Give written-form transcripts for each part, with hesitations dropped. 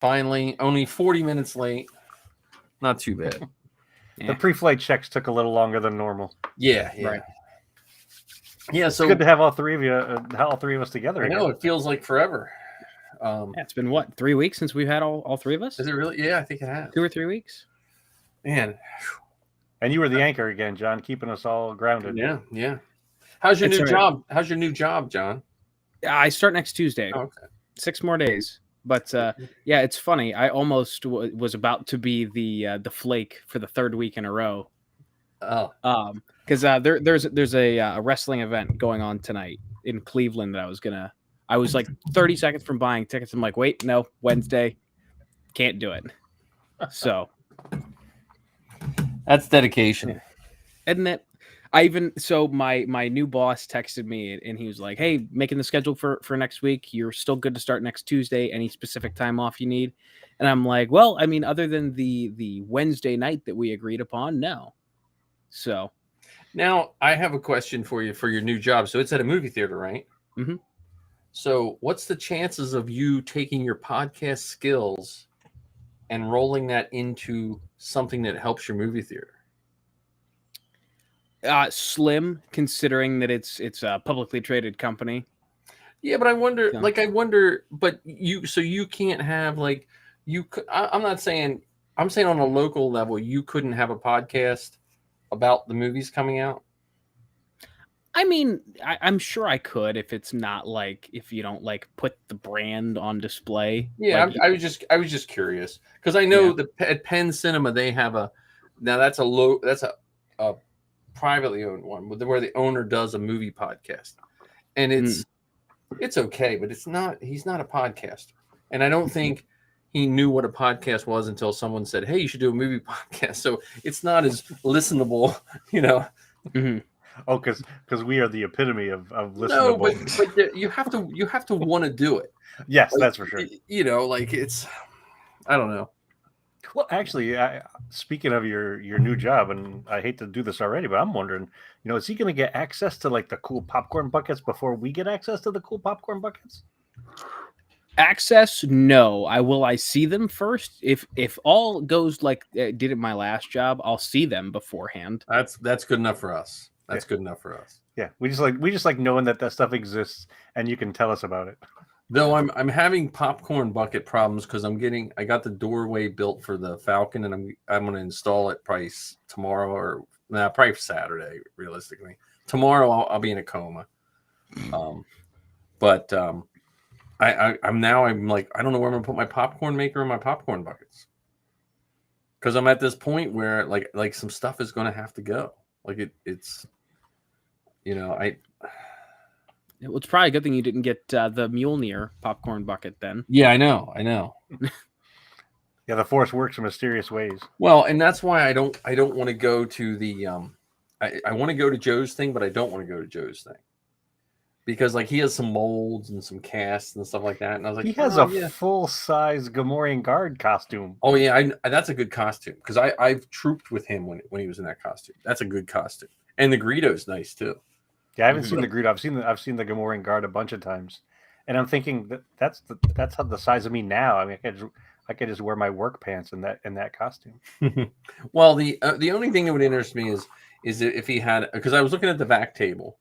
Finally, only 40 minutes late. Not too bad. The pre-flight checks took a little longer than normal. Yeah. Right. Yeah, It's so good to have all three of us together. I know it feels like forever. It's been what, 3 weeks since we've had all three of us? Is it really? Yeah, I think it has. 2 or 3 weeks. Man. And you were the anchor again, John, keeping us all grounded. Yeah. How's your new job? How's your new job, John? I start next Tuesday. Oh, okay. 6 more days. But yeah, it's funny. I almost was about to be the flake for the 3rd week in a row. Oh. Because there's a wrestling event going on tonight in Cleveland that I was like 30 seconds from buying tickets. I'm like, wait, no, Wednesday, can't do it. So that's dedication. And that my new boss texted me and he was like, hey, making the schedule for next week. You're still good to start next Tuesday. Any specific time off you need? And I'm like, well, I mean, other than the Wednesday night that we agreed upon, no. So now I have a question for you for your new job. So it's at a movie theater, right? Mm-hmm. So what's the chances of you taking your podcast skills and rolling that into something that helps your movie theater? Slim, considering that it's a publicly traded company. Yeah, but I wonder, but you can't have like I'm saying on a local level, you couldn't have a podcast about the movies coming out. I mean, I'm sure I could if it's not like if you don't like put the brand on display. Yeah, like, I was just curious because I know at Penn Cinema they have that's a privately owned one where the owner does a movie podcast, and it's okay, but he's not a podcaster, and I don't think he knew what a podcast was until someone said, "Hey, you should do a movie podcast." So it's not as listenable, you know. Mm-hmm. Oh, because we are the epitome of listenable. No, but you have to want to do it. Yes, that's for sure. You know, like it's, I don't know. Well, actually, speaking of your new job, and I hate to do this already, but I'm wondering, is he going to get access to like the cool popcorn buckets before we get access to the cool popcorn buckets? Access? No. I see them first. If all goes like it did at my last job, I'll see them beforehand. That's good enough for us. That's good enough for us. Yeah, we just like knowing that stuff exists and you can tell us about it. Though I'm having popcorn bucket problems because I got the doorway built for the Falcon and I'm going to install it probably tomorrow or probably Saturday realistically. Tomorrow I'll be in a coma. I'm like I don't know where I'm going to put my popcorn maker and my popcorn buckets because I'm at this point where like some stuff is going to have to go. Like it's. It's probably a good thing you didn't get the Mjolnir popcorn bucket then. Yeah, I know. Yeah, the Force works in mysterious ways. Well, and that's why I don't want to go to the I want to go to Joe's thing, but I don't want to go to Joe's thing because like he has some molds and some casts and stuff like that, and I was like, he has a full-size Gamorrean guard costume. Oh yeah, that's a good costume because I've trooped with him when he was in that costume. That's a good costume, and the Greedo's nice too. Yeah, I haven't seen the Greedo. I've seen the Gamorrean guard a bunch of times, and I'm thinking that's how the size of me now. I mean, I could just wear my work pants in that costume. Well, the only thing that would interest me is if he had, because I was looking at the vac table,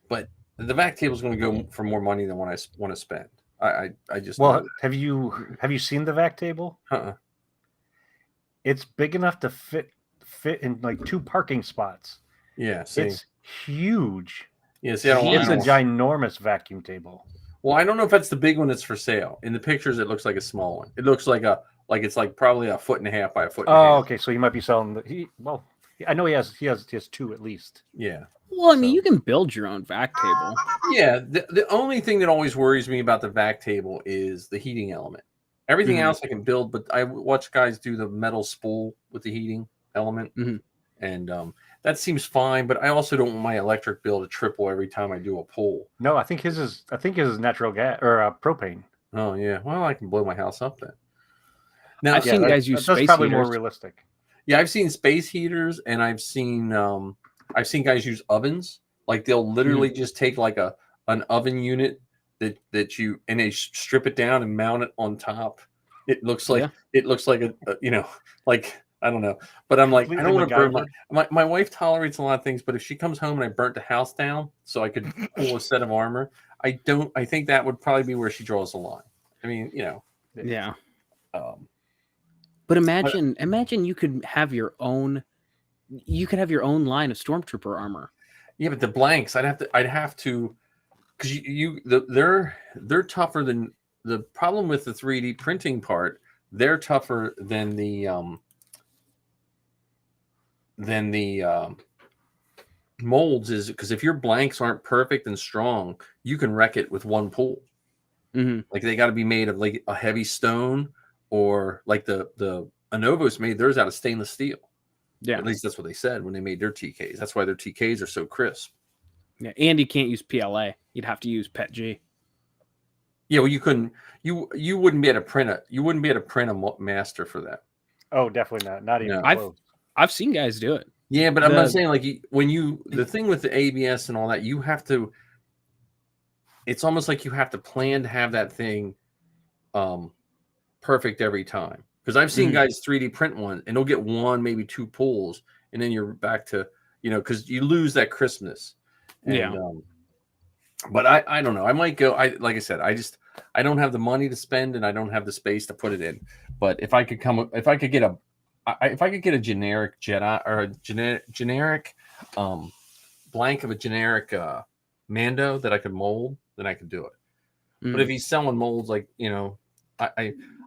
but the vac table is going to go for more money than what I want to spend. I just have you seen the vac table? It's big enough to fit in like 2 parking spots. Yeah, it's huge. Yeah, it's a ginormous vacuum table. Well, I don't know if that's the big one that's for sale. In the pictures, it looks like a small one. It looks like it's like probably 1.5 feet by 1.5 feet. Oh, okay. So he might be selling I know he has 2 at least. Yeah. Well, I mean, you can build your own vac table. Yeah. The only thing that always worries me about the vac table is the heating element. Everything else I can build, but I watch guys do the metal spool with the heating element, and that seems fine. But I also don't want my electric bill to triple every time I do a pull. No, I think his is natural gas or propane. Oh yeah, well I can blow my house up then. Now I've seen guys use space probably heaters. More realistic. Yeah, I've seen space heaters, and I've seen guys use ovens. Like they'll literally just take like an oven unit that you and they strip it down and mount it on top It looks like a like I don't know. But I'm like, I don't want to burn my wife tolerates a lot of things, but if she comes home and I burnt the house down so I could pull a set of armor, I think that would probably be where she draws the line. I mean, Yeah. But imagine you could have your own line of stormtrooper armor. Yeah, but the blanks, I'd have to because they're tougher than the problem with the 3D printing part. They're tougher than the molds, is because if your blanks aren't perfect and strong, you can wreck it with one pull. Mm-hmm. Like they got to be made of like a heavy stone, or like the Anovos made theirs out of stainless steel. Yeah, at least that's what they said when they made their TKs. That's why their TKs are so crisp. Yeah, and you can't use PLA. You'd have to use PETG. Yeah, well, you couldn't. You wouldn't be able to print it. You wouldn't be able to print a master for that. Oh, definitely not. Not even close. I've seen guys do it. Yeah, but I'm not saying like the thing with the ABS and all that, you have to. It's almost like you have to plan to have that thing perfect every time. Because I've seen guys 3D print one and they'll get one, maybe two pulls, and then you're back to because you lose that crispness. And, but I don't know. I might go. Like I said, I don't have the money to spend and I don't have the space to put it in. But if I could get a generic Jedi or a generic blank of a generic Mando that I could mold, then I could do it. But if he's selling molds, like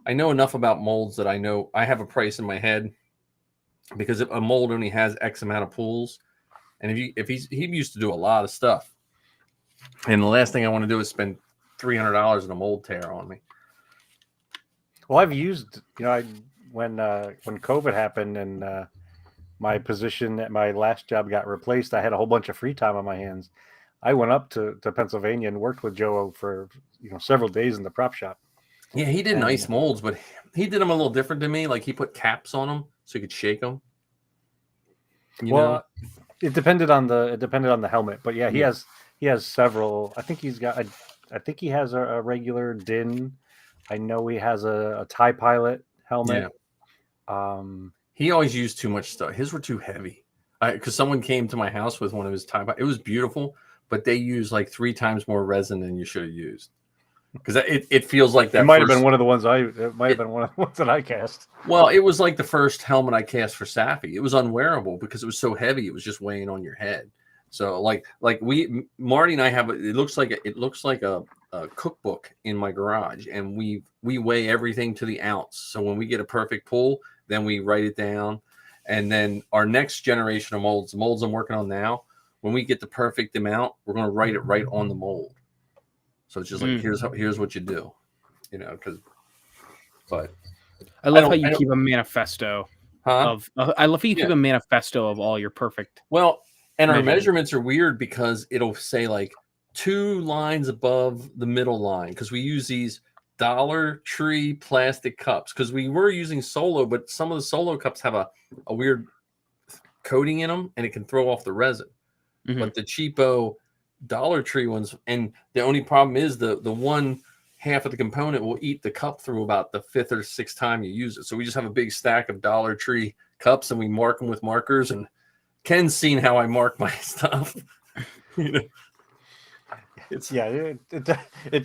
I know enough about molds that I know I have a price in my head, because if a mold only has X amount of pulls, and he used to do a lot of stuff, and the last thing I want to do is spend $300 in a mold tear on me. Well, I've used when COVID happened and my position at my last job got replaced, I had a whole bunch of free time on my hands. I went up to Pennsylvania and worked with Joe for several days in the prop shop. Yeah, he did nice molds, but he did them a little different than me. Like he put caps on them so you could shake them. It depended on the helmet, but yeah, he has several. I think he has a regular Din. I know he has a TIE Pilot helmet. Yeah. He always used too much stuff. His were too heavy. Because someone came to my house with one of his TIE Pilots. It was beautiful, but they used like 3 times more resin than you should have used. Because it feels like that. It might have been one of the ones that I cast. Well, it was like the first helmet I cast for Safi. It was unwearable because it was so heavy. It was just weighing on your head. So like Marty and I have it looks like a cookbook in my garage, and we weigh everything to the ounce. So when we get a perfect pull, then we write it down, and then our next generation of molds, the molds I'm working on now, when we get the perfect amount, we're going to write it right on the mold. So it's just like here's what you do, But I love how you keep a manifesto of. I love how you keep a manifesto of all your perfect. Well, and our measurements are weird because it'll say like 2 lines above the middle line, because we use these Dollar Tree plastic cups, because we were using Solo, but some of the Solo cups have a weird coating in them and it can throw off the resin. But the cheapo Dollar Tree ones, and the only problem is the one half of the component will eat the cup through about the 5th or 6th time you use it. So we just have a big stack of Dollar Tree cups and we mark them with markers, and Ken's seen how I mark my stuff. It's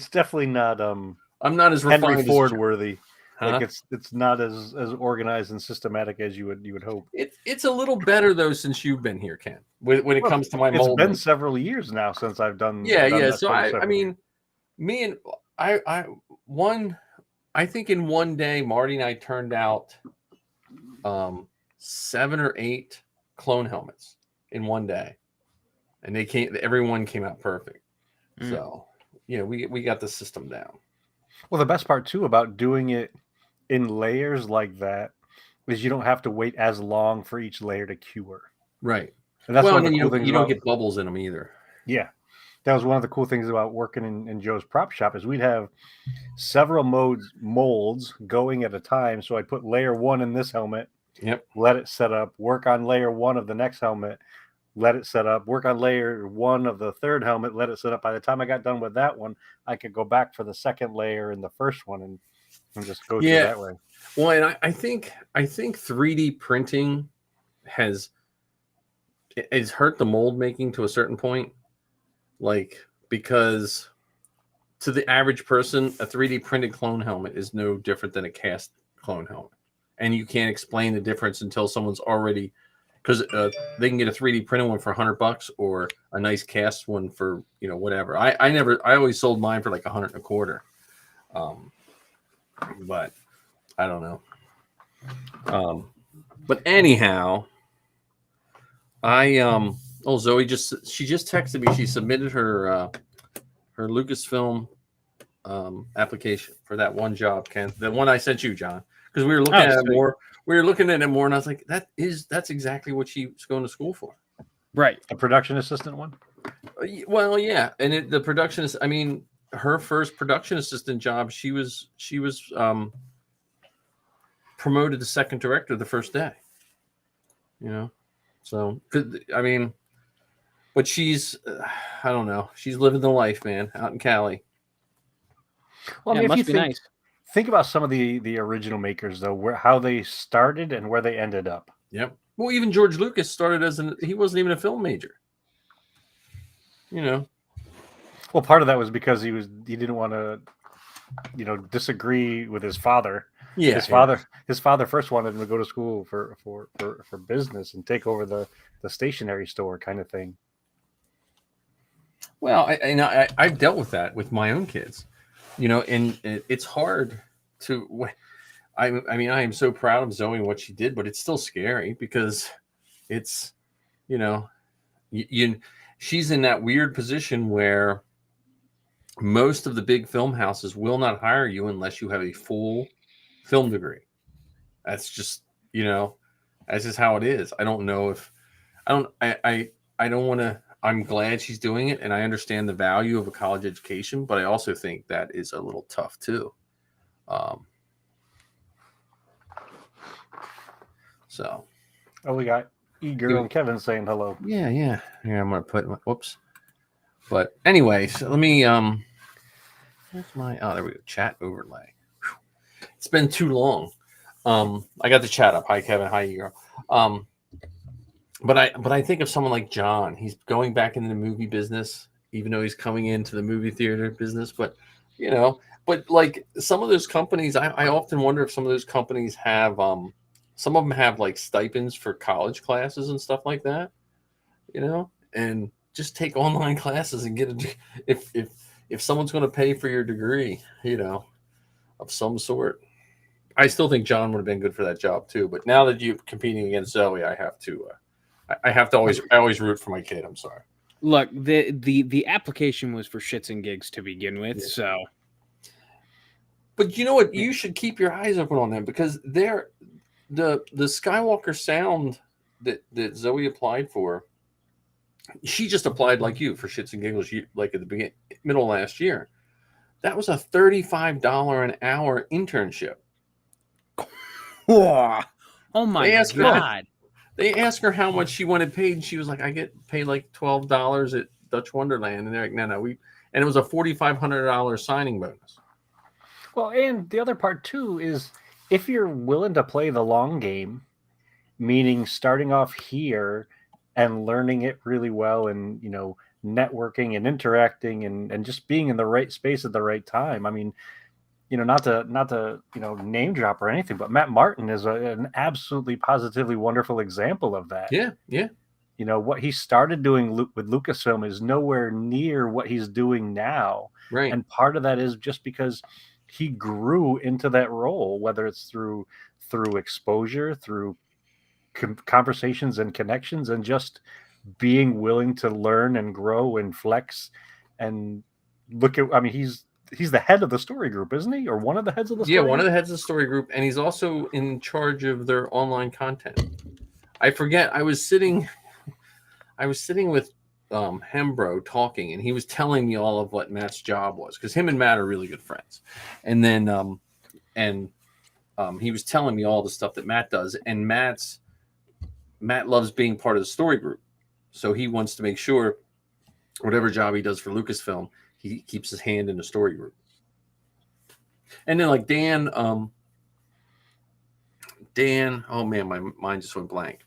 definitely not I'm not as refined Henry Ford worthy. Huh? Like it's not as organized and systematic as you would hope. It's a little better though since you've been here, Ken. When it comes to my mold, it's been several years now since I've done. So I mean, me and I think in one day Marty and I turned out 7 or 8 clone helmets in one day, and everyone came out perfect. So we got the system down. Well, the best part too about doing it in layers like that is you don't have to wait as long for each layer to cure. Right. And that's one of the cool things. You don't get bubbles in them either. Yeah. That was one of the cool things about working in Joe's prop shop is we'd have several molds going at a time. So I'd put layer 1 in this helmet. Yep. Let it set up, work on layer 1 of the next helmet, let it set up, work on layer 1 of the third helmet, let it set up. By the time I got done with that one, I could go back for the second layer in the first one. And and just go through that way. Well, and I think 3D printing has hurt the mold making to a certain point, like, because to the average person, a 3D printed clone helmet is no different than a cast clone helmet, and you can't explain the difference until someone's already, because they can get a 3D printed one for $100 or a nice cast one for whatever. I always sold mine for like $125. But I don't know. But anyhow, Zoe just texted me. She submitted her Lucasfilm application for that one job, Ken. The one I sent you, John, because we were looking at it more. We were looking at it more, and I was like, that's exactly what she's going to school for. Right. A production assistant one? Well, yeah. And the production is, I mean, her first production assistant job, she was promoted to second director the first day. So, I mean, but she's, I don't know. She's living the life, man, out in Cali. Well, it must be nice. Think about some of the original makers, though, how they started and where they ended up. Yep. Well, even George Lucas started he wasn't even a film major. Well, part of that was because he didn't want to, disagree with his father. Yeah. His father first wanted him to go to school for business and take over the stationery store kind of thing. Well, I've dealt with that with my own kids. And it's hard to. I mean, I am so proud of Zoe and what she did, but it's still scary because it's, she's in that weird position where most of the big film houses will not hire you unless you have a full film degree. That's just, that's just how it is. I don't know if I don't want to. I'm glad she's doing it, and I understand the value of a college education, but I also think that is a little tough too. So, we got Eager and Kevin saying hello. Yeah. Here, I'm gonna put whoops. But anyway, so let me where's my there we go, chat overlay. Whew. It's been too long. I got the chat up. Hi Kevin, hi Eager. But I think of someone like John. He's going back into the movie business, even though he's coming into the movie theater business. But but like some of those companies, I often wonder if some of those companies have some of them have like stipends for college classes and stuff like that. And just take online classes and get if someone's going to pay for your degree, of some sort. I still think John would have been good for that job too. But now that you're competing against Zoe, I have to always root for my kid. I'm sorry. Look, the application was for shits and gigs to begin with, so. But you know what? You should keep your eyes open on them because they're the Skywalker sound that Zoe applied for. She just applied like you for shits and giggles, like at the middle of last year. That was a $35 an hour internship. Oh my God. They asked her how much she wanted paid, and she was like, I get paid like $12 at Dutch Wonderland. And they're like, no, and it was a $4,500 signing bonus. Well, and the other part too is if you're willing to play the long game, meaning starting off here and learning it really well and, networking and interacting and just being in the right space at the right time. I mean, not to name drop or anything, but Matt Martin is an absolutely positively wonderful example of that. Yeah. What he started doing with Lucasfilm is nowhere near what he's doing now. Right. And part of that is just because he grew into that role, whether it's through exposure, through conversations and connections, and just being willing to learn and grow and flex and look at. I mean, he's the head of the story group, isn't he? Or one of the heads of the story group? One of the heads of the story group, and he's also in charge of their online content. I forget. I was sitting with Hembro talking, and he was telling me all of what Matt's job was, because him and Matt are really good friends. And then he was telling me all the stuff that Matt does, and Matt loves being part of the story group, so he wants to make sure whatever job he does for Lucasfilm, he keeps his hand in the story group. And then like Dan, oh man, my mind just went blank.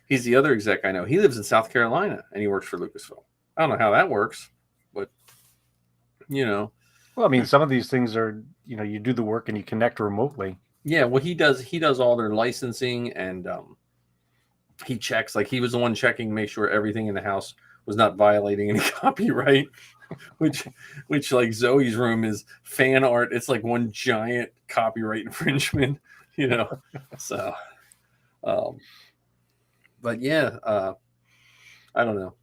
He's the other exec I know. He lives in South Carolina and he works for Lucasfilm. I don't know how that works, but Well, I mean, some of these things are, you do the work and you connect remotely. Yeah, well, he does all their licensing, and he checks. Like, he was the one checking to make sure everything in the house was not violating any copyright. which like Zoe's room is fan art. It's like one giant copyright infringement, So, but yeah, I don't know.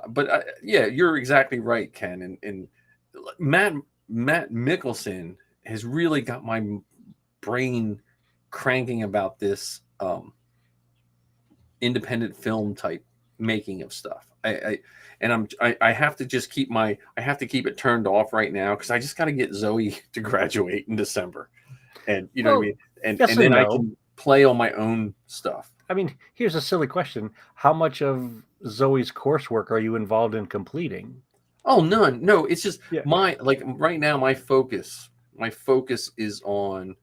But yeah, you're exactly right, Ken. And Matt Mickelson has really got my brain cranking about this independent film type making of stuff. I have to just keep it turned off right now because I just got to get Zoe to graduate in December, and what I mean, and then I can play on my own stuff. I mean, here's a silly question: how much of Zoe's coursework are you involved in completing? Oh, none. No, it's just right now my focus is on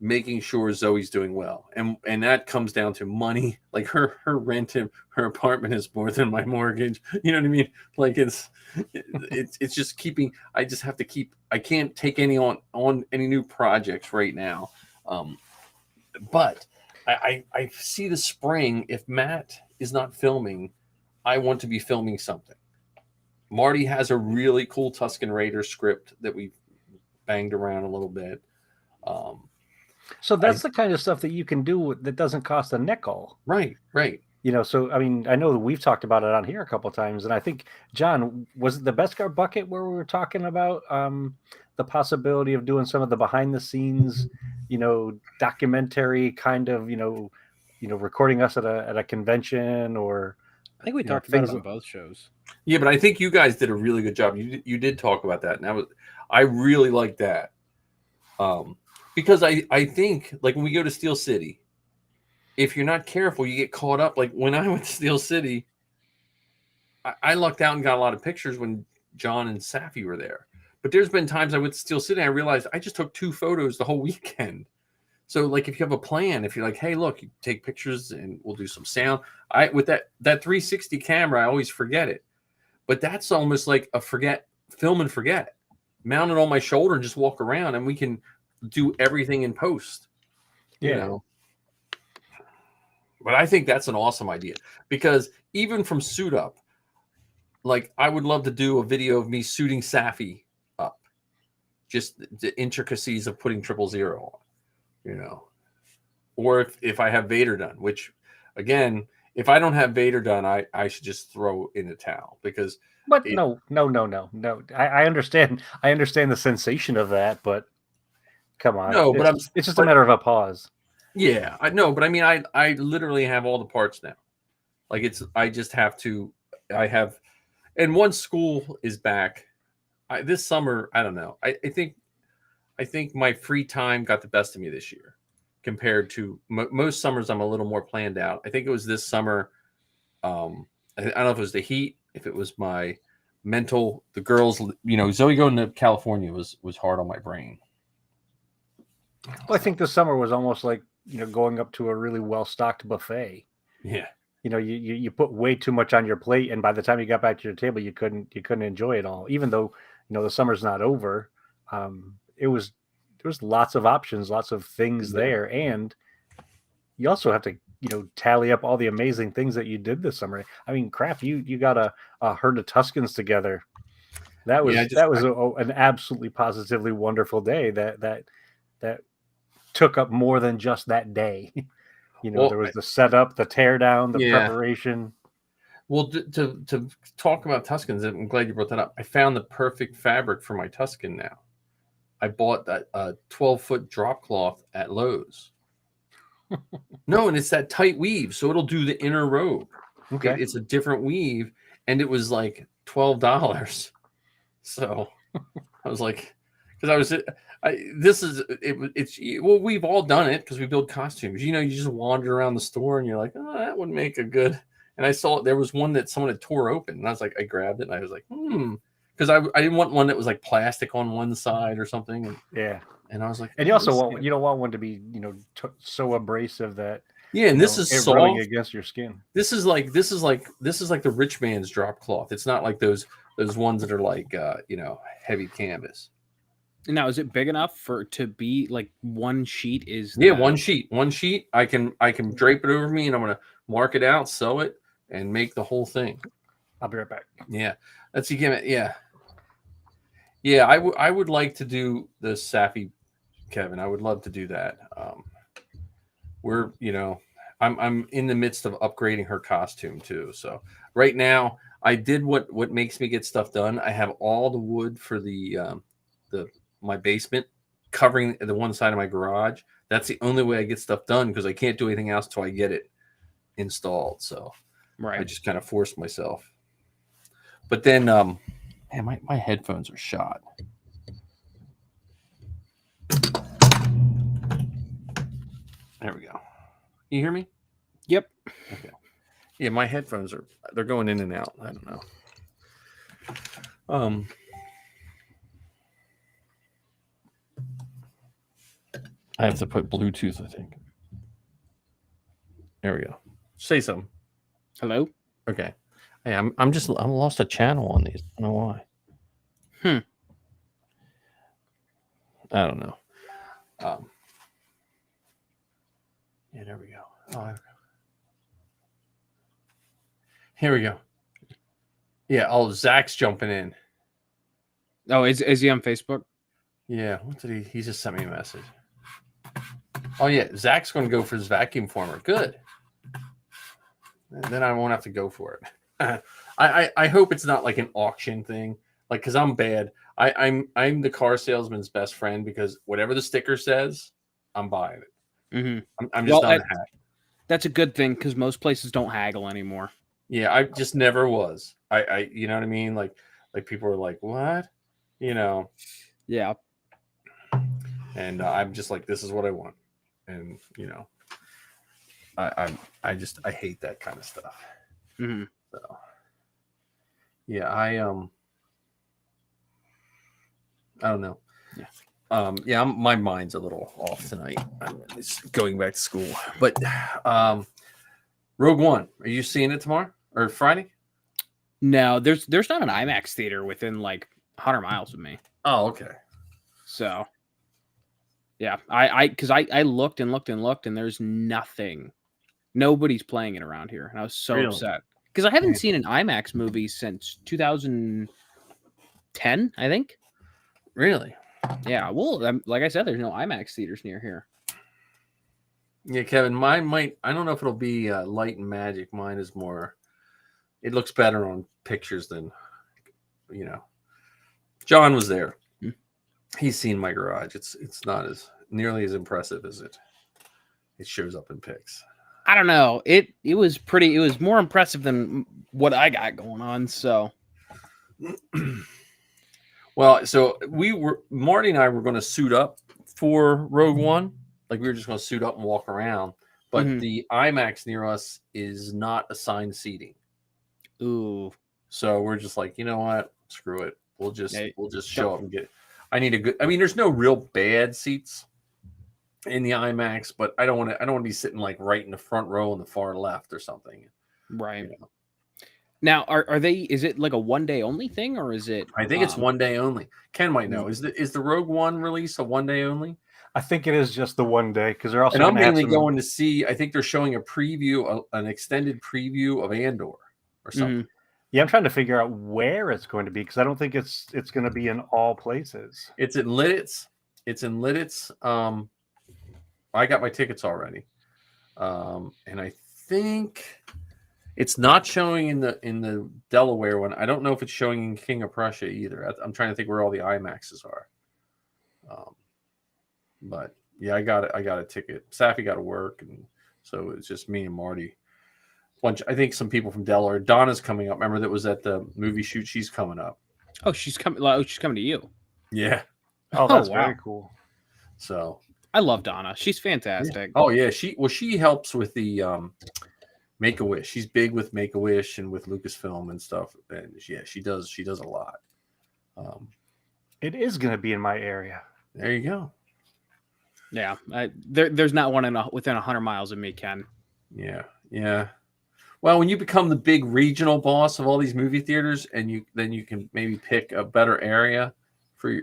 making sure Zoe's doing well, and that comes down to money. Like her rent in her apartment is more than my mortgage. You know what I mean? Like it's just keeping. I just have to keep. I can't take any on any new projects right now. But I see the spring. If Matt is not filming, I want to be filming something. Marty has a really cool Tusken Raider script that we banged around a little bit. So that's the kind of stuff that you can do that doesn't cost a nickel. Right. So, I mean, I know that we've talked about it on here a couple of times, and I think, John, was it the Beskar Bucket where we were talking about the possibility of doing some of the behind-the-scenes, documentary kind of, recording us at a convention or... I think we talked about it on both shows. Yeah, but I think you guys did a really good job. You did talk about that, and I really like that. Because I think, like, when we go to Steel City, if you're not careful, you get caught up. Like, when I went to Steel City, I lucked out and got a lot of pictures when John and Safi were there. But there's been times I went to Steel City and I realized I just took 2 photos the whole weekend. So, like, if you have a plan, if you're like, hey, look, you take pictures and we'll do some sound. With that 360 camera, I always forget it. But that's almost like a film and forget. Mount it on my shoulder and just walk around, and we can do everything in post. But I think that's an awesome idea, because even from suit up, like, I would love to do a video of me suiting Safi up, just the intricacies of putting 000 on, or if I have Vader done, which, again, if I don't have Vader done, I should just throw in the towel, because no. I understand the sensation of that, but come on. No, but it's just a matter of a pause. Yeah, I know, but I mean, I literally have all the parts now. Like, and once school is back, this summer, I don't know. I think my free time got the best of me this year compared to most summers. I'm a little more planned out. I think it was this summer. I don't know if it was the heat, if it was my mental, the girls, Zoe going to California was hard on my brain. Well, I think this summer was almost like, going up to a really well-stocked buffet. Yeah. You put way too much on your plate, and by the time you got back to your table, you couldn't enjoy it all. Even though, the summer's not over, there was lots of options, lots of things there, and you also have to, tally up all the amazing things that you did this summer. I mean, crap, you got a herd of Tuskens together. That was an absolutely positively wonderful day. That took up more than just that day. There was the setup, the teardown, the preparation. Well, to talk about Tuskens, I'm glad you brought that up. I found the perfect fabric for my Tusken now. I bought that 12-foot drop cloth at Lowe's. No, and it's that tight weave, so it'll do the inner robe. Okay, it's a different weave, and it was like $12. So I was like, because we've all done it because we build costumes. You just wander around the store and you're like, oh, that would make a good. And I saw there was one that someone had tore open, and I was like, I grabbed it and I was like, because I didn't want one that was like plastic on one side or something. And I was like, and you also want you don't want one to be so abrasive that and this is soft rubbing against your skin. This is like the rich man's drop cloth. It's not like those ones that are like heavy canvas. Now, is it big enough to be like one sheet? One sheet. I can drape it over me, and I'm gonna mark it out, sew it, and make the whole thing. I'll be right back. Yeah, that's yeah. I would like to do the Safi, Kevin. I would love to do that. We're I'm in the midst of upgrading her costume too. So right now, I did what makes me get stuff done. I have all the wood for my basement covering the one side of my garage. That's the only way I get stuff done because I can't do anything else until I get it installed. So I just kind of forced myself. But then, man, my headphones are shot. There we go. You hear me? Yep. Okay. Yeah, my headphones they're going in and out. I don't know. I have to put Bluetooth, I think. There we go. Say something. Hello? Okay. Hey, I'm lost a channel on these. I don't know why. I don't know. Yeah, there we go. Oh, there we go. Here we go. Yeah, Zach's jumping in. Oh, is he on Facebook? Yeah, what did he just sent me a message. Oh yeah, Zach's going to go for his vacuum former. Good. And then I won't have to go for it. I hope it's not like an auction thing, like because I'm bad. I'm the car salesman's best friend because whatever the sticker says, I'm buying it. Mm-hmm. I'm just not a hack. That's a good thing because most places don't haggle anymore. Yeah, I just never was. I you know what I mean? Like people are like, what? Yeah. And I'm just like, this is what I want. And I hate that kind of stuff. Mm-hmm. So yeah, I don't know. Yeah. My mind's a little off tonight. I'm just going back to school. But Rogue One, are you seeing it tomorrow or Friday? No, there's not an IMAX theater within like 100 miles of me. Oh, okay. So yeah, I looked and looked and looked, and there's nothing. Nobody's playing it around here, and I was so upset because I haven't seen an IMAX movie since 2010, I think. Really? Yeah. Well, like I said, there's no IMAX theaters near here. Yeah, Kevin, mine might. I don't know if it'll be Light and Magic. Mine is more. It looks better on pictures than, John was there. He's seen my garage. It's not as nearly as impressive as it shows up in pics. I don't know. It was pretty. It was more impressive than what I got going on. So, well, so Marty and I were going to suit up for Rogue One. Like we were just going to suit up and walk around. But the IMAX near us is not assigned seating. Ooh. So we're just like, you know what? Screw it. We'll just show up and get it. I need a good. I mean, there's no real bad seats in the IMAX, but I don't want to be sitting like right in the front row on the far left or something. Right. Now, are they? Is it like a 1 day only thing, or is it? I think it's 1 day only. Ken might know. Is the Rogue One release a 1 day only? I think it is just the 1 day because they're also. And I'm mainly going to see. I think they're showing a preview, an extended preview of Andor or something. Yeah, I'm trying to figure out where it's going to be because I don't think it's going to be in all places. It's in Lidditz. I got my tickets already, and I think it's not showing in the Delaware one. I don't know if it's showing in King of Prussia either. I'm trying to think where all the IMAXs are. But yeah, I got a ticket. Safi got to work, and so it's just me and Marty. I think some people from Delaware. Donna's coming up. Remember that was at the movie shoot. She's coming up. Oh, she's coming. Oh, she's coming to you. Yeah. Oh, that's very cool. So I love Donna. She's fantastic. Yeah. Oh yeah, she helps with the Make-A-Wish. She's big with Make-A-Wish and with Lucasfilm and stuff. And yeah, she does a lot. It is going to be in my area. There you go. Yeah, there's not one within 100 miles of me, Ken. Yeah, yeah. Well, when you become the big regional boss of all these movie theaters, and then you can maybe pick a better area for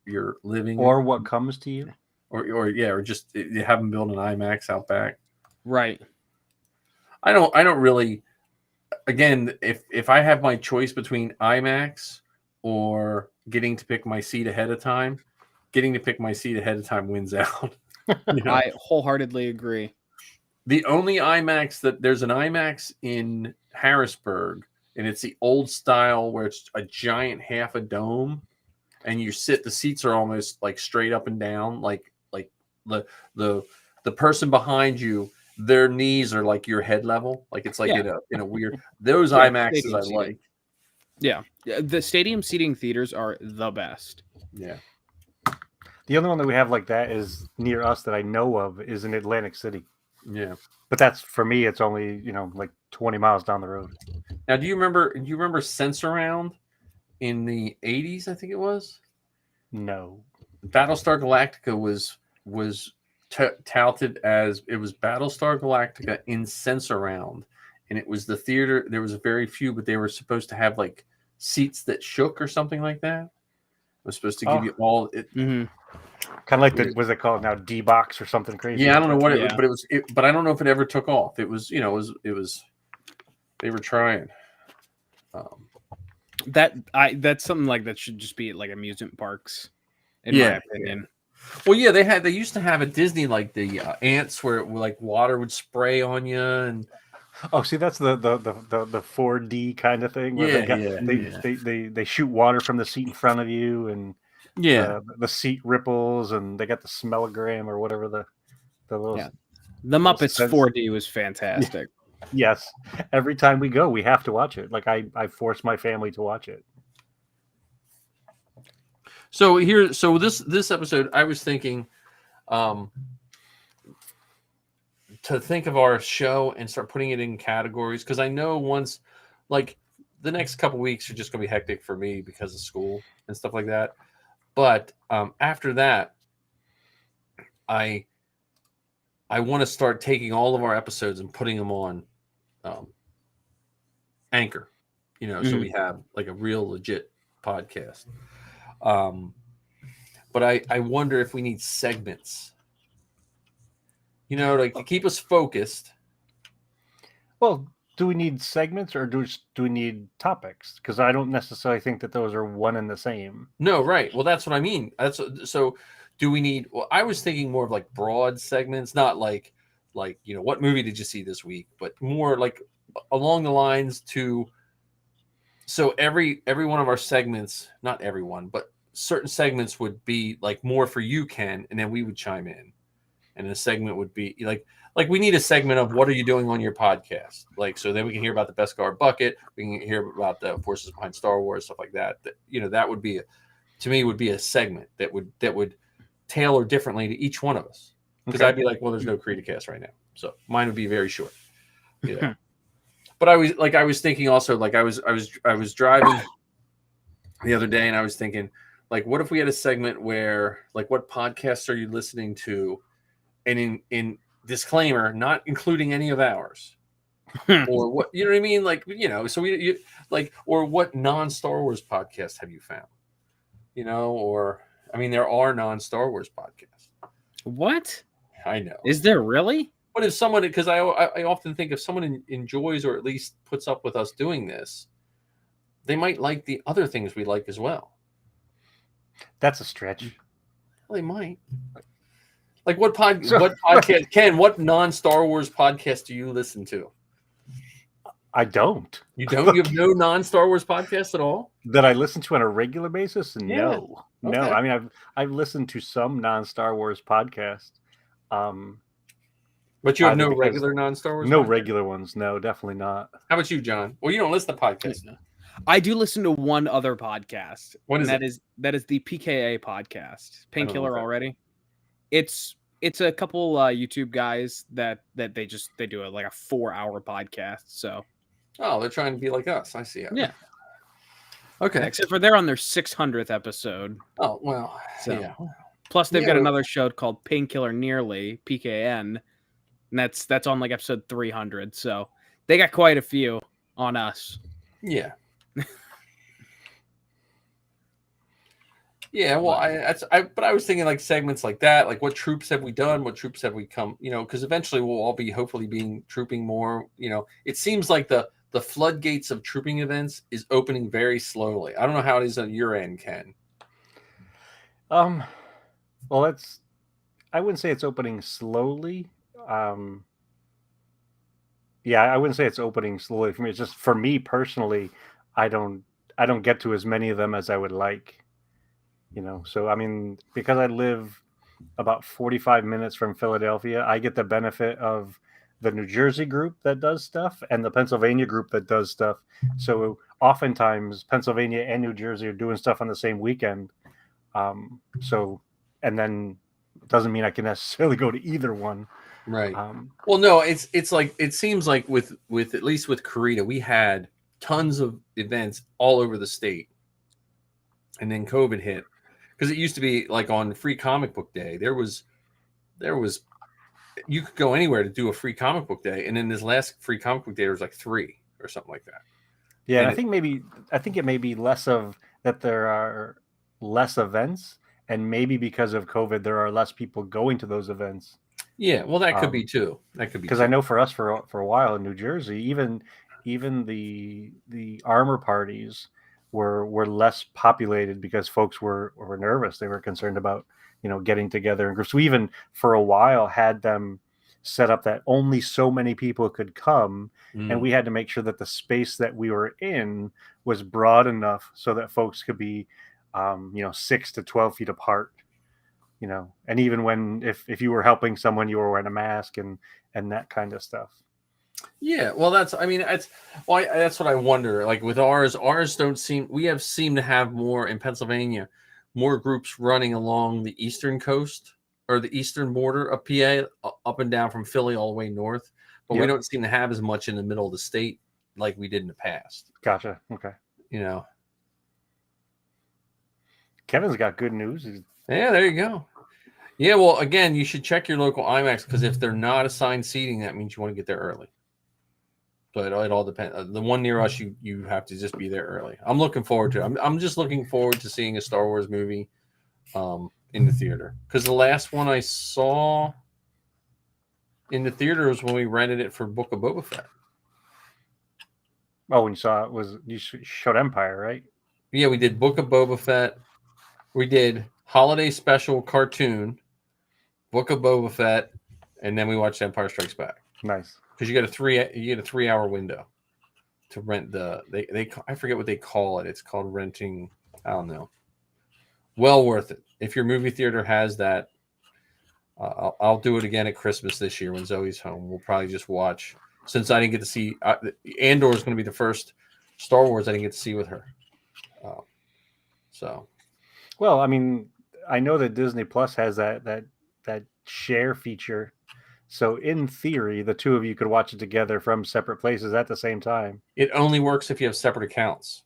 your living, or what comes to you, or just you have them build an IMAX out back. Right. I don't really. Again, if I have my choice between IMAX or getting to pick my seat ahead of time, getting to pick my seat ahead of time wins out. You know? I wholeheartedly agree. The only IMAX there's an IMAX in Harrisburg, and it's the old style where it's a giant half a dome, and the seats are almost like straight up and down, like the person behind you, their knees are like your head level, like it's like in a weird. Those IMAXs I like. Yeah, the stadium seating theaters are the best. Yeah. The only one that we have like that is near us that I know of is in Atlantic City. Yeah. But that's, for me, it's only, like 20 miles down the road. Now, do you remember Sense-Around in the 80s, I think it was? No. Battlestar Galactica was touted as, it was Battlestar Galactica in Sense-Around, and it was the theater. There was very few, but they were supposed to have like seats that shook or something like that. It was supposed to give you all it. Mm-hmm. Kind of like what's it called now, D-Box or something crazy. Yeah, I don't know what it was, but it was. But I don't know if it ever took off. It was, it was. They were trying. That's something like that should just be at like amusement parks, in my opinion. Well, yeah, they used to have at Disney like the ants where like water would spray on you and. Oh, see, that's the 4D kind of thing. Where they shoot water from the seat in front of you, and the seat ripples, and they got the smellogram or whatever the little. Yeah. The Muppets 4D was fantastic. Yes, every time we go, we have to watch it. Like I force my family to watch it. So this episode, I was thinking, to think of our show and start putting it in categories, because I know once, like the next couple weeks are just going to be hectic for me because of school and stuff like that. But after that, I want to start taking all of our episodes and putting them on Anchor, so we have like a real legit podcast. But I wonder if we need segments, like to keep us focused. Well, do we need segments or do we need topics? Because I don't necessarily think that those are one and the same. No, right. Well, that's what I mean. So do we need? Well, I was thinking more of like broad segments, not like what movie did you see this week, but more like along the lines to. So every one of our segments, not everyone, but certain segments would be like more for you, Ken, and then we would chime in. And the segment would be like we need a segment of what are you doing on your podcast? Like, so then we can hear about the Beskar bucket. We can hear about the forces behind Star Wars, stuff like that. That would be to me would be a segment that would tailor differently to each one of us. Because I'd be like, well, there's no Creedcast right now. So mine would be very short. Yeah. But I was thinking also, like I was driving the other day and I was thinking, like, what if we had a segment where, like, what podcasts are you listening to? And in disclaimer, not including any of ours, or what, you know what I mean? Like, so or what non-Star Wars podcast have you found? Or, I mean, there are non-Star Wars podcasts. What? I know. Is there really? But if someone, because I often think if someone enjoys or at least puts up with us doing this, they might like the other things we like as well. That's a stretch. Well, they might. Like what podcast, Ken, what non-Star Wars podcast do you listen to? I don't. You don't? You have no non-Star Wars podcast at all? That I listen to on a regular basis? No. Yeah. No. Okay. I mean, I've listened to some non-Star Wars podcasts. But you have no regular non-Star Wars? No regular ones. No, definitely not. How about you, John? Well, you don't listen to podcasts. I do listen to one other podcast. What is that? It? That is the PKA podcast. Painkiller already. It's a couple YouTube guys that they do like a 4-hour podcast. So, they're trying to be like us. I see. Yeah. Okay. Except for they're on their 600th episode. Oh well, So. yeah. Plus, they've got another show called Painkiller Nearly, PKN, and that's on like episode 300. So they got quite a few on us. Yeah. Yeah, well, but I was thinking like segments like that, like what troops have we done? What troops have we come? Because eventually we'll all be hopefully trooping more. It seems like the floodgates of trooping events is opening very slowly. I don't know how it is on your end, Ken. Well, I wouldn't say it's opening slowly. Yeah, I wouldn't say it's opening slowly for me. It's just for me personally, I don't get to as many of them as I would like. So I mean, because I live about 45 minutes from Philadelphia, I get the benefit of the New Jersey group that does stuff and the Pennsylvania group that does stuff. So oftentimes Pennsylvania and New Jersey are doing stuff on the same weekend. And then it doesn't mean I can necessarily go to either one. Right. Well, no, it's like, it seems like with at least with Karita, we had tons of events all over the state, and then COVID hit. Because it used to be like on Free Comic Book Day, there was you could go anywhere to do a Free Comic Book Day, and then this last Free Comic Book Day there was like 3 or something like that. Yeah, and I think it may be less of that. There are less events, and maybe because of COVID, there are less people going to those events. Yeah, well, that could be too. That could be because I know for us for a while in New Jersey, even the armor parties were less populated because folks were nervous. They were concerned about getting together in groups. We even for a while had them set up that only so many people could come, and we had to make sure that the space that we were in was broad enough so that folks could be 6 to 12 feet apart. And even when if you were helping someone, you were wearing a mask and that kind of stuff. Yeah, well, that's what I wonder. Like with ours seem to have more in Pennsylvania, more groups running along the eastern coast or the eastern border of PA, up and down from Philly all the way north. But we don't seem to have as much in the middle of the state like we did in the past. Gotcha. Okay. Kevin's got good news. Yeah, there you go. Yeah, well, again, you should check your local IMAX, because if they're not assigned seating, that means you want to get there early. So it all depends. The one near us, you have to just be there early. I'm looking forward to it. I'm just looking forward to seeing a Star Wars movie in the theater, because the last one I saw in the theater was when we rented it for Book of Boba Fett. Oh, when you saw it, you showed Empire, right? Yeah, we did Book of Boba Fett. We did Holiday Special Cartoon, Book of Boba Fett, and then we watched Empire Strikes Back. Nice, because you get a 3-hour window to rent I forget what they call it. It's called renting. I don't know. Well worth it if your movie theater has that. I'll do it again at Christmas this year when Zoe's home. We'll probably just watch, since I didn't get to see Andor is going to be the first Star Wars I didn't get to see with her. Well, I mean, I know that Disney Plus has that share feature, so in theory, the two of you could watch it together from separate places at the same time. It only works if you have separate accounts.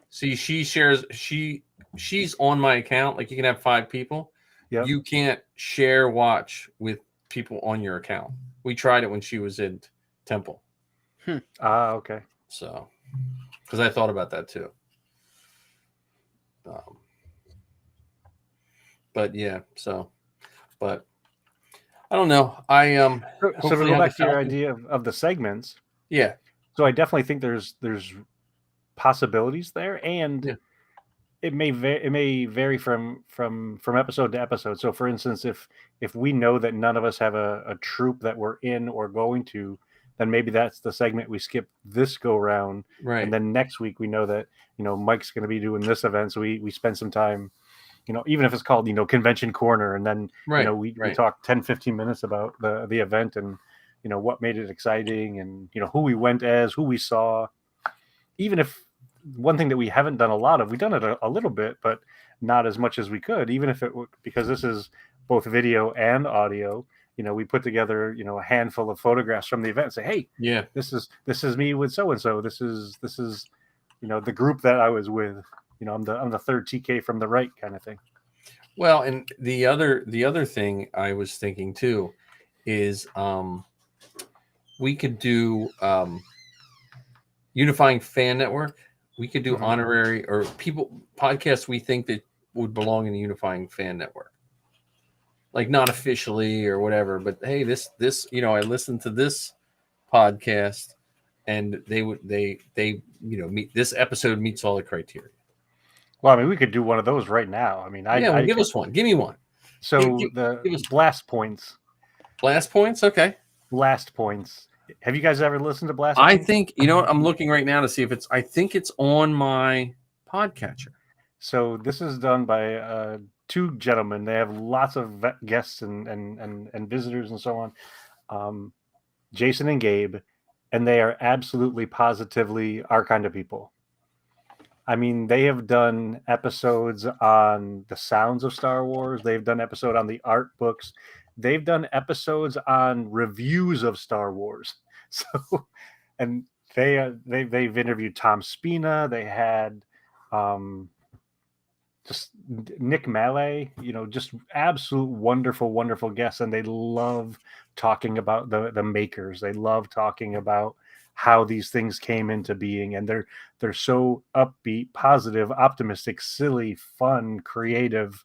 See, she's on my account. Like, you can have 5 people. Yep. You can't share watch with people on your account. We tried it when she was in Temple. Okay. So, because I thought about that too. But yeah, but I don't know. So to go back to your idea of the segments. Yeah. So I definitely think there's possibilities there, and it may vary from episode to episode. So for instance, if we know that none of us have a troop that we're in or going to, then maybe that's the segment we skip this go round. Right. And then next week we know that, Mike's going to be doing this event. So we spend some time, even if it's called, Convention Corner. And then, we talk 10, 15 minutes about the event and, what made it exciting and, who we went as, who we saw. Even if one thing that we haven't done a lot of, we've done it a little bit, but not as much as we could, even if because this is both video and audio. we put together, a handful of photographs from the event and say, hey, Yeah. this is me with so and so. This is the group that I was with. I'm the third TK from the right kind of thing. Well, and the other thing I was thinking too is we could do Unifying Fan Network. We could do honorary or podcasts we think that would belong in the Unifying Fan Network. Like not officially or whatever, but hey, this I listened to this podcast and they meet this episode meets all the criteria. Well, I mean, we could do one of those right now. I mean, give us one. Give me one. So give us Blast Points. Blast Points, okay. Blast Points. Have you guys ever listened to Blast I Points? think, what, I'm looking right now to see if I think it's on my podcatcher. So this is done by two gentlemen. They have lots of guests and visitors and so on. Jason and Gabe, and they are absolutely positively our kind of people. I mean, they have done episodes on the sounds of Star Wars. They've done episode on the art books. They've done episodes on reviews of Star Wars. So, and they've interviewed Tom Spina. They had just Nick Malay, just absolute wonderful guests. And they love talking about the makers. They love talking about how these things came into being, and they're so upbeat, positive, optimistic, silly, fun, creative.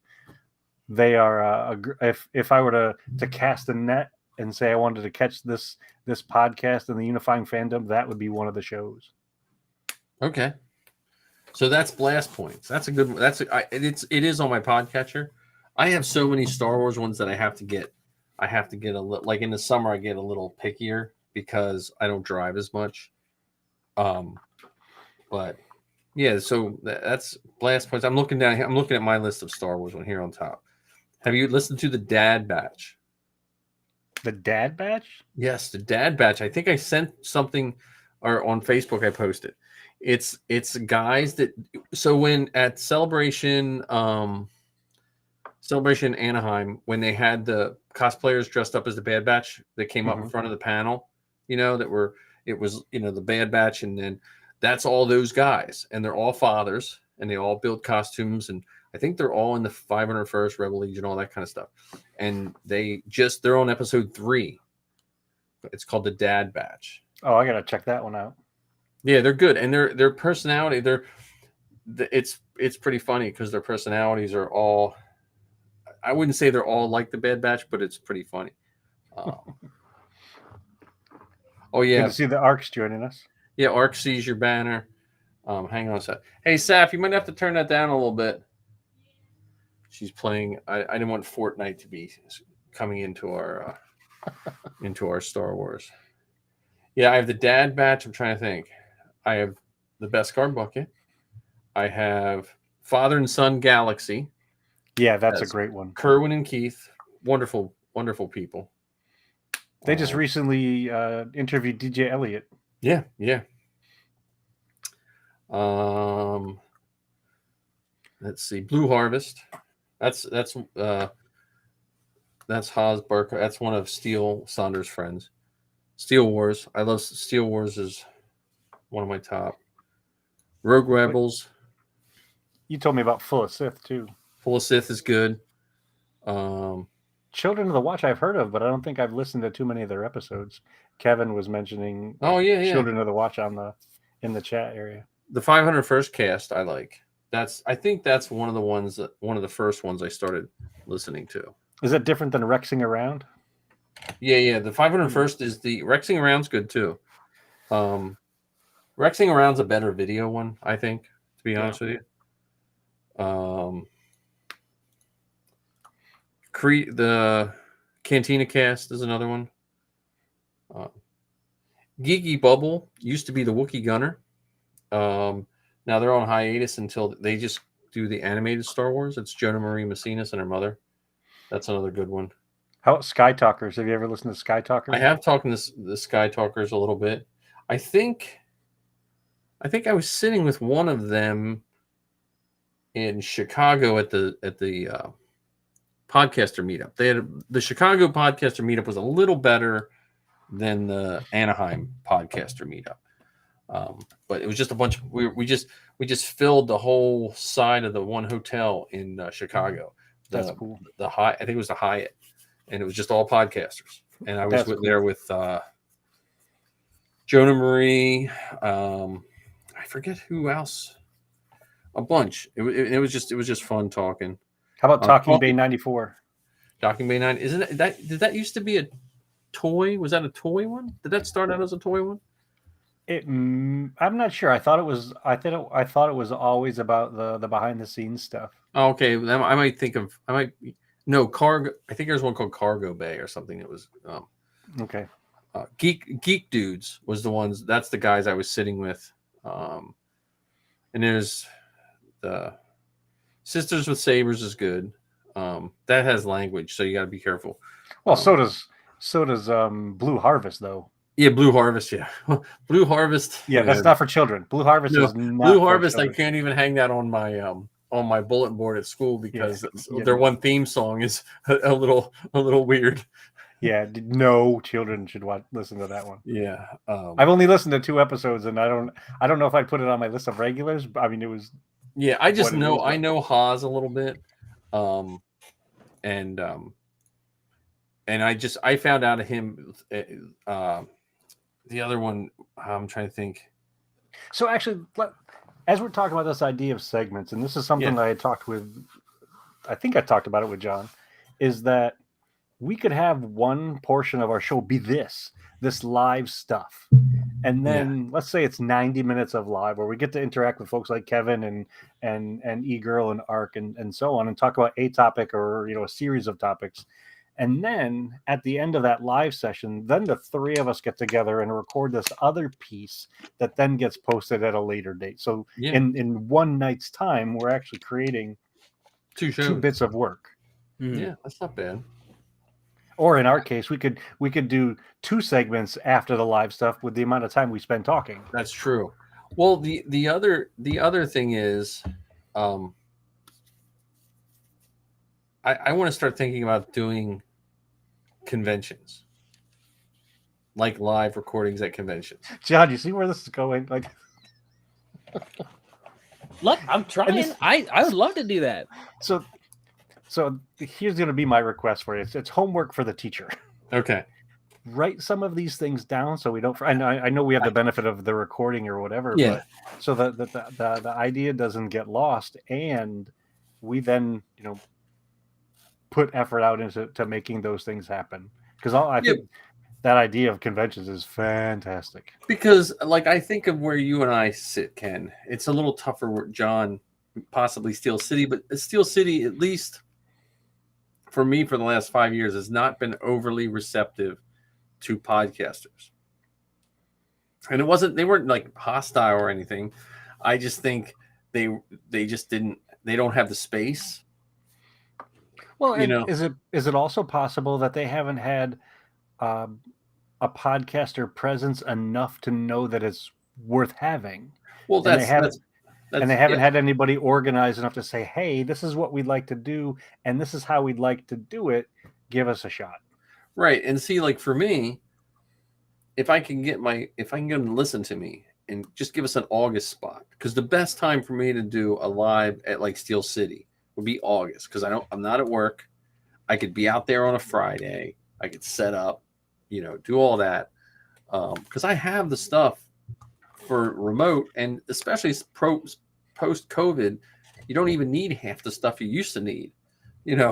They are if I were to cast a net and say I wanted to catch this podcast in the Unifying Fandom, that would be one of the shows. Okay, so that's Blast Points. That's a good one. It is on my podcatcher. I have so many Star Wars ones that I have to get a little, like in the summer I get a little pickier because I don't drive as much. But yeah, so that's Blast Points. I'm looking at my list of Star Wars one here on top. Have you listened to the Dad Batch? The Dad Batch? Yes, the Dad Batch. I think I sent something, or on Facebook I posted. It's guys that, so when at Celebration Anaheim, when they had the cosplayers dressed up as the Bad Batch that came up in front of the panel, it was the Bad Batch, and then that's all those guys, and they're all fathers, and they all build costumes, and I think they're all in the 501st Rebel Legion, all that kind of stuff. And they're on episode 3. It's called the Dad Batch. Oh, I gotta check that one out. Yeah, they're good, and their personality, it's pretty funny because their personalities are all. I wouldn't say they're all like the Bad Batch, but it's pretty funny. Oh yeah, good to see the Arcs joining us. Yeah, Arc sees your banner. Hang on a sec. Hey, Saf, you might have to turn that down a little bit. She's playing. I didn't want Fortnite to be coming into our Star Wars. Yeah, I have the Dad Batch. I'm trying to think. I have the Beskar Bucket. I have Father and Son Galaxy. Yeah, that's a great one. Kerwin and Keith, wonderful people. They just recently interviewed DJ Elliott. Yeah. Let's see, Blue Harvest. That's Haas Barker. That's one of Steel Saunders' friends. Steel Wars. I love Steel Wars is one of my top. Rogue Rebels. You told me about Full of Sith too. Full of Sith is good. Children of the Watch I've heard of, but I don't think I've listened to too many of their episodes. Kevin was mentioning Children of the Watch in the chat area. The 501st cast I like. I think that's one of the first ones I started listening to. Is that different than Rexing Around? Yeah. The 501st is the Rexing Around's good too. Rexing Around's a better video one, I think, to be honest with you. The Cantina cast is another one. Geeky Bubble used to be the Wookiee Gunner. Now they're on hiatus until they just do the animated Star Wars. It's Jonah Marie Macinas and her mother. That's another good one. How about Sky Talkers? Have you ever listened to Sky Talkers? I have talked to the Sky Talkers a little bit. I think I was sitting with one of them in Chicago at the podcaster meetup. They had the Chicago podcaster meetup was a little better than the Anaheim podcaster meetup. But it was just a bunch of we just filled the whole side of the one hotel in Chicago. That's cool. The Hyatt, I think it was the Hyatt, and it was just all podcasters. And I was there with Jonah Marie. I forget who else. A bunch. It was just fun talking. How about Talking Bay 94? Talking Bay 9. Isn't that did that used to be a toy? Was that a toy one? Did that start out as a toy one? I'm not sure. I thought it was. I thought it was always about the behind the scenes stuff. Oh, okay, I might think of. No Cargo. I think there's one called Cargo Bay or something. It was. Okay. Geek Dudes was the ones. That's the guys I was sitting with. And there's the Sisters with Sabers is good. That has language, so you got to be careful. Well, so does Blue Harvest though. Yeah, Blue Harvest. Yeah, Blue Harvest. Yeah, that's not for children. Blue Harvest is not. Blue Harvest. I can't even hang that on my bulletin board at school because their one theme song is a little weird. Yeah, no children should listen to that one. Yeah, I've only listened to 2 episodes, and I don't know if I'd put it on my list of regulars. But I mean, it was. Yeah, I just know I know Haas a little bit, and I found out of him. The other one, I'm trying to think. So actually, as we're talking about this idea of segments, and this is something that I think I talked about it with John, is that we could have one portion of our show be this live stuff. And then let's say it's 90 minutes of live where we get to interact with folks like Kevin and E-Girl and Ark and so on and talk about a topic or, a series of topics. And then at the end of that live session, then the 3 of us get together and record this other piece that then gets posted at a later date. So in one night's time, we're actually creating 2 bits of work. Mm-hmm. Yeah, that's not bad. Or in our case, we could do 2 segments after the live stuff with the amount of time we spend talking. That's true. Well, the other thing is, I want to start thinking about doing conventions, like live recordings at conventions. John, you see where this is going? Like, look, I'm trying. I would love to do that. So here's going to be my request for you. It's homework for the teacher. Okay. Write some of these things down so we don't. I know we have the benefit of the recording or whatever. Yeah. But so that the idea doesn't get lost, and we then put effort out into making those things happen. Because I think that idea of conventions is fantastic. Because I think of where you and I sit, Ken. It's a little tougher with John, possibly Steel City, but Steel City, at least for me, for the last 5 years, has not been overly receptive to podcasters. And they weren't hostile or anything. I just think they don't have the space. Well, is it also possible that they haven't had a podcaster presence enough to know that it's worth having? Well, they haven't had anybody organized enough to say, "Hey, this is what we'd like to do, and this is how we'd like to do it. Give us a shot." Right, and see, for me, if I can get them to listen to me and just give us an August spot, because the best time for me to do a live at Steel City would be August, because I'm not at work. I could be out there on a Friday. I could set up, do all that, because I have the stuff for remote, and especially post-COVID, you don't even need half the stuff you used to need,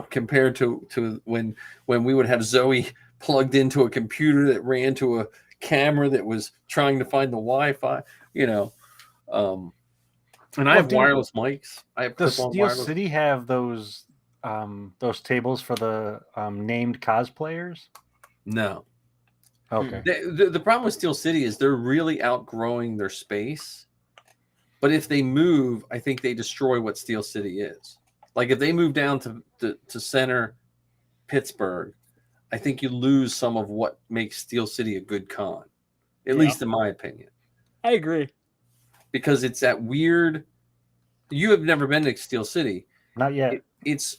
compared to when we would have Zoe plugged into a computer that ran to a camera that was trying to find the Wi-Fi, and I have wireless mics. Does Steel City have those tables for the named cosplayers? No. Okay. The problem with Steel City is they're really outgrowing their space. But if they move, I think they destroy what Steel City is. If they move down to center Pittsburgh, I think you lose some of what makes Steel City a good con, at least in my opinion. I agree. Because it's that weird. You have never been to Steel City. Not yet. It's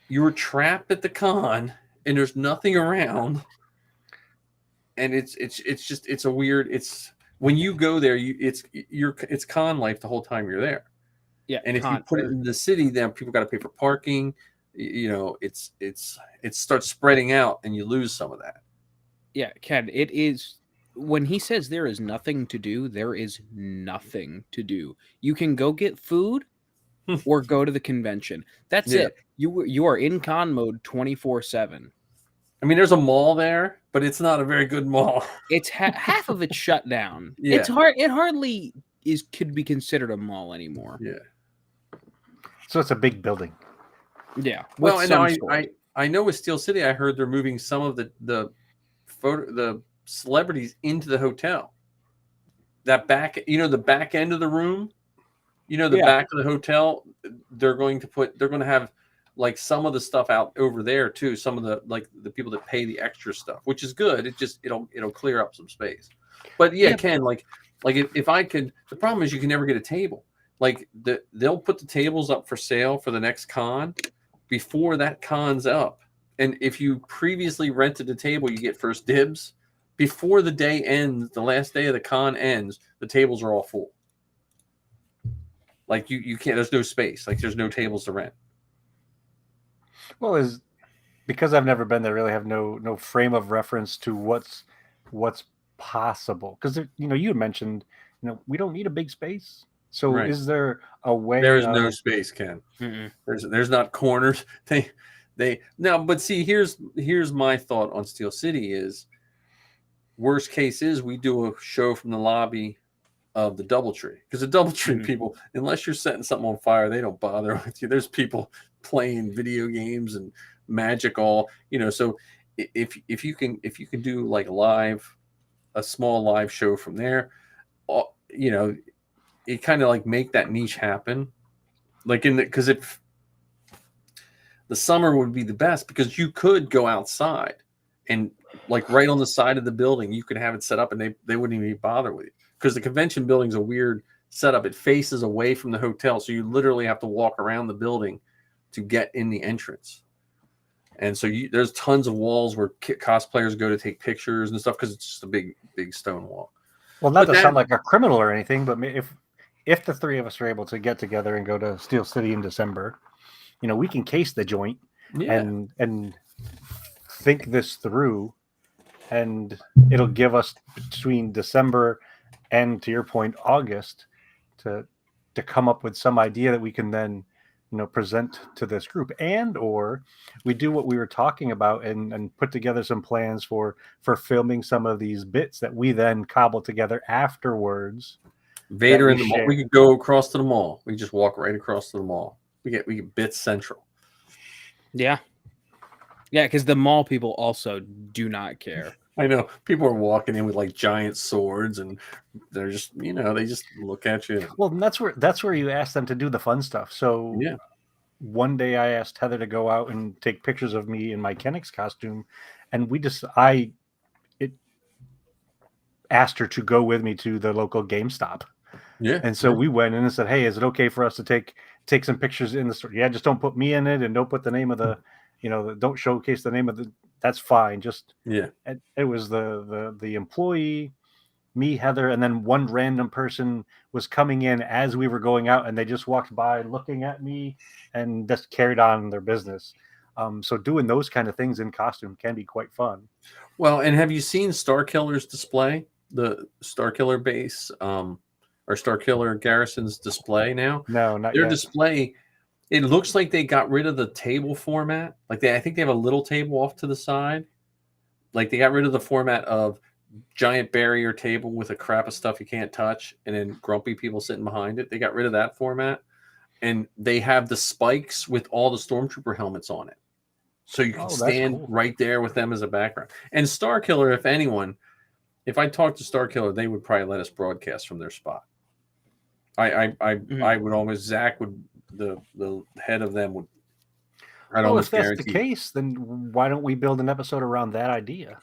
you're trapped at the con and there's nothing around, and it's a weird. It's when you go there, it's con life the whole time you're there. Yeah, And if you put it in the city, then people got to pay for parking. You know, it starts spreading out, and you lose some of that. Yeah, Ken, it is. When he says there is nothing to do, there is nothing to do. You can go get food or go to the convention. That's it. You are in con mode 24/7. I mean, there's a mall there, but it's not a very good mall. It's half of it's shut down. Yeah. It's hard. It hardly could be considered a mall anymore. Yeah. So it's a big building. Yeah. Well, and I know with Steel City, I heard they're moving some of the celebrities into the hotel. That back, the back end of the room, the back of the hotel, they're going to have like some of the stuff out over there too. Some of the people that pay the extra stuff, which is good. It'll clear up some space. But Ken, like if I could, the problem is you can never get a table. Like they'll put the tables up for sale for the next con before that con's up. And if you previously rented a table, you get first dibs. Before the day ends, the last day of the con ends, the tables are all full. Like you can't. There's no space. Like there's no tables to rent. Well, because I've never been there, really have no frame of reference to what's possible. Because you had mentioned we don't need a big space. So is there a way? There is no space, Ken. Mm-mm. There's not corners. They now, but see, here's my thought on Steel City is worst case is we do a show from the lobby of the DoubleTree, because the DoubleTree people, unless you're setting something on fire, they don't bother with you. There's people playing video games and magic all, so if you can do like a small live show from there, it kind of like make that niche happen. Like because if the summer would be the best, because you could go outside and like right on the side of the building, you could have it set up and they wouldn't even bother with you, because the convention building's a weird setup. It faces away from the hotel. So you literally have to walk around the building to get in the entrance. And so there's tons of walls where cosplayers go to take pictures and stuff, because it's just a big stone wall. Well, not to sound like a criminal or anything, but if the three of us are able to get together and go to Steel City in December, we can case the joint and think this through, and it'll give us between December and, to your point, August to come up with some idea that we can then present to this group, and or we do what we were talking about and put together some plans for filming some of these bits that we then cobble together afterwards. Vader in the mall. We could go across to the mall. We just walk right across to the mall. We get bits central. Yeah, because the mall people also do not care. I know people are walking in with like giant swords, and they're just they just look at you. Well, and that's where you ask them to do the fun stuff. So one day I asked Heather to go out and take pictures of me in my Kennex costume, and I asked her to go with me to the local GameStop. Yeah. And so we went in and said, "Hey, is it okay for us to take some pictures in the store?" Yeah, just don't put me in it, and don't put the name of the, don't showcase the name of the. That's fine. Just it was the employee, me, Heather, and then one random person was coming in as we were going out, and they just walked by looking at me and just carried on their business. So doing those kind of things in costume can be quite fun. Well, and have you seen Starkiller's display? The Starkiller base, or Starkiller Garrison's display now? No, not their yet. display. It looks like they got rid of the table format. Like I think they have a little table off to the side. Like they got rid of the format of giant barrier table with a crap of stuff you can't touch, and then grumpy people sitting behind it. They got rid of that format, and they have the spikes with all the Stormtrooper helmets on it. So you can stand right there with them as a background. And Starkiller, if anyone, if I talked to Starkiller, they would probably let us broadcast from their spot. I would almost, Zach would, the head of them would. If that's the case, then why don't we build an episode around that idea?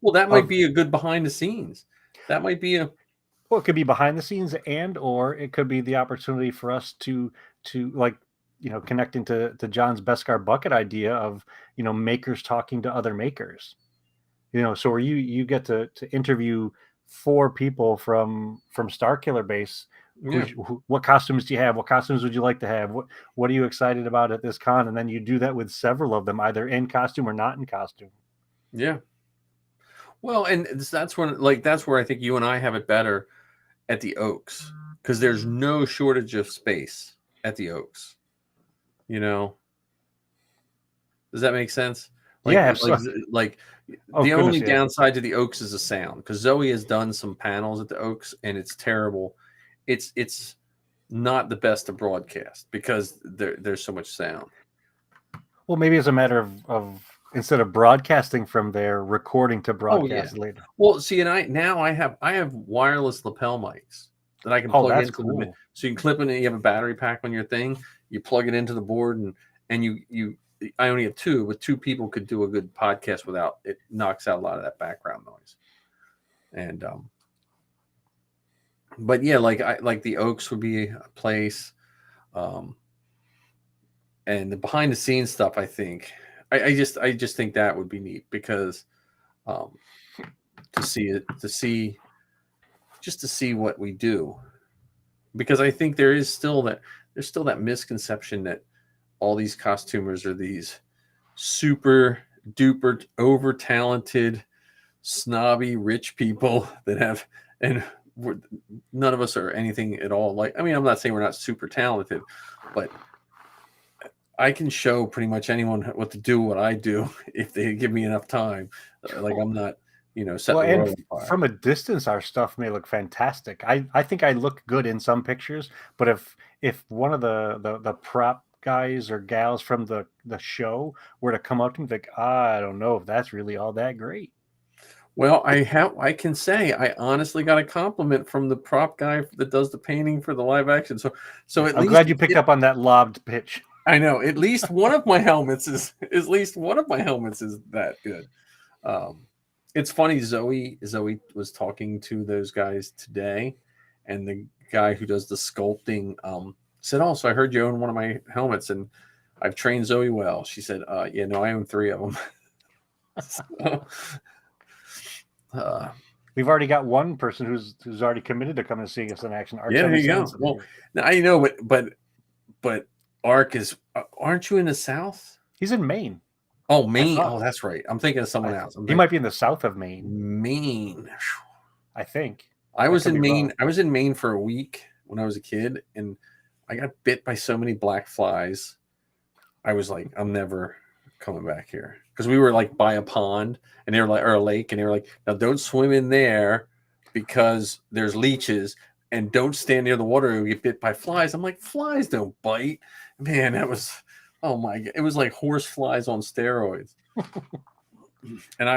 Well, that might be a good behind the scenes. That might be Well, it could be behind the scenes, and or it could be the opportunity for us to like connecting to John's Beskar bucket idea of, makers talking to other makers, so where you get to interview 4 people from Starkiller Base. Yeah. What costumes do you have? What costumes would you like to have? What are you excited about at this con? And then you do that with several of them, either in costume or not in costume. Yeah. Well, and that's where I think you and I have it better at the Oaks, because there's no shortage of space at the Oaks. Does that make sense? The only downside to the Oaks is the sound, because Zoe has done some panels at the Oaks and it's terrible. It's not the best to broadcast because there's so much sound. Well, maybe it's a matter of instead of broadcasting from there, recording to broadcast later. Well, see, and I have wireless lapel mics that I can plug into cool. so you can clip in and you have a battery pack on your thing. You plug it into the board and you I only have 2, but 2 people could do a good podcast without it. Knocks out a lot of that background noise. And but yeah, like the Oaks would be a place, and the behind the scenes stuff. I think I just think that would be neat, because to see what we do, because I think there's still that misconception that all these costumers are these super duper over talented, snobby, rich people that have, and none of us are anything at all like. I mean, I'm not saying we're not super talented, but I can show pretty much anyone what to do, what I do, if they give me enough time. Like, I'm not, setting the world on fire. From a distance, our stuff may look fantastic. I think I look good in some pictures, but if one of the prop guys or gals from the show were to come up to me, like, I don't know if that's really all that great. Well, I can say I honestly got a compliment from the prop guy that does the painting for the live action. So I'm glad you picked up on that lobbed pitch. I know at least one of my helmets is that good. It's funny. Zoe was talking to those guys today, and the guy who does the sculpting said, "Oh, so I heard you own one of my helmets, and I've trained Zoe well." She said, "Yeah, no, I own 3 of them." We've already got one person who's already committed to coming and seeing us in action. Yeah, there you go. Well, now I know, but Ark is. Aren't you in the South? He's in Maine. Oh, Maine. Oh, that's right. I'm thinking of someone else. He might be in the south of Maine. Maine. I think. I was in Maine. Wrong. I was in Maine for a week when I was a kid, and I got bit by so many black flies. I was like, I'm never coming back here, because we were like by a pond, and they were like, or a lake, and they were like, now don't swim in there because there's leeches, and don't stand near the water or you get bit by flies. I'm like, flies don't bite, man. That was, oh my god, it was like horse flies on steroids. And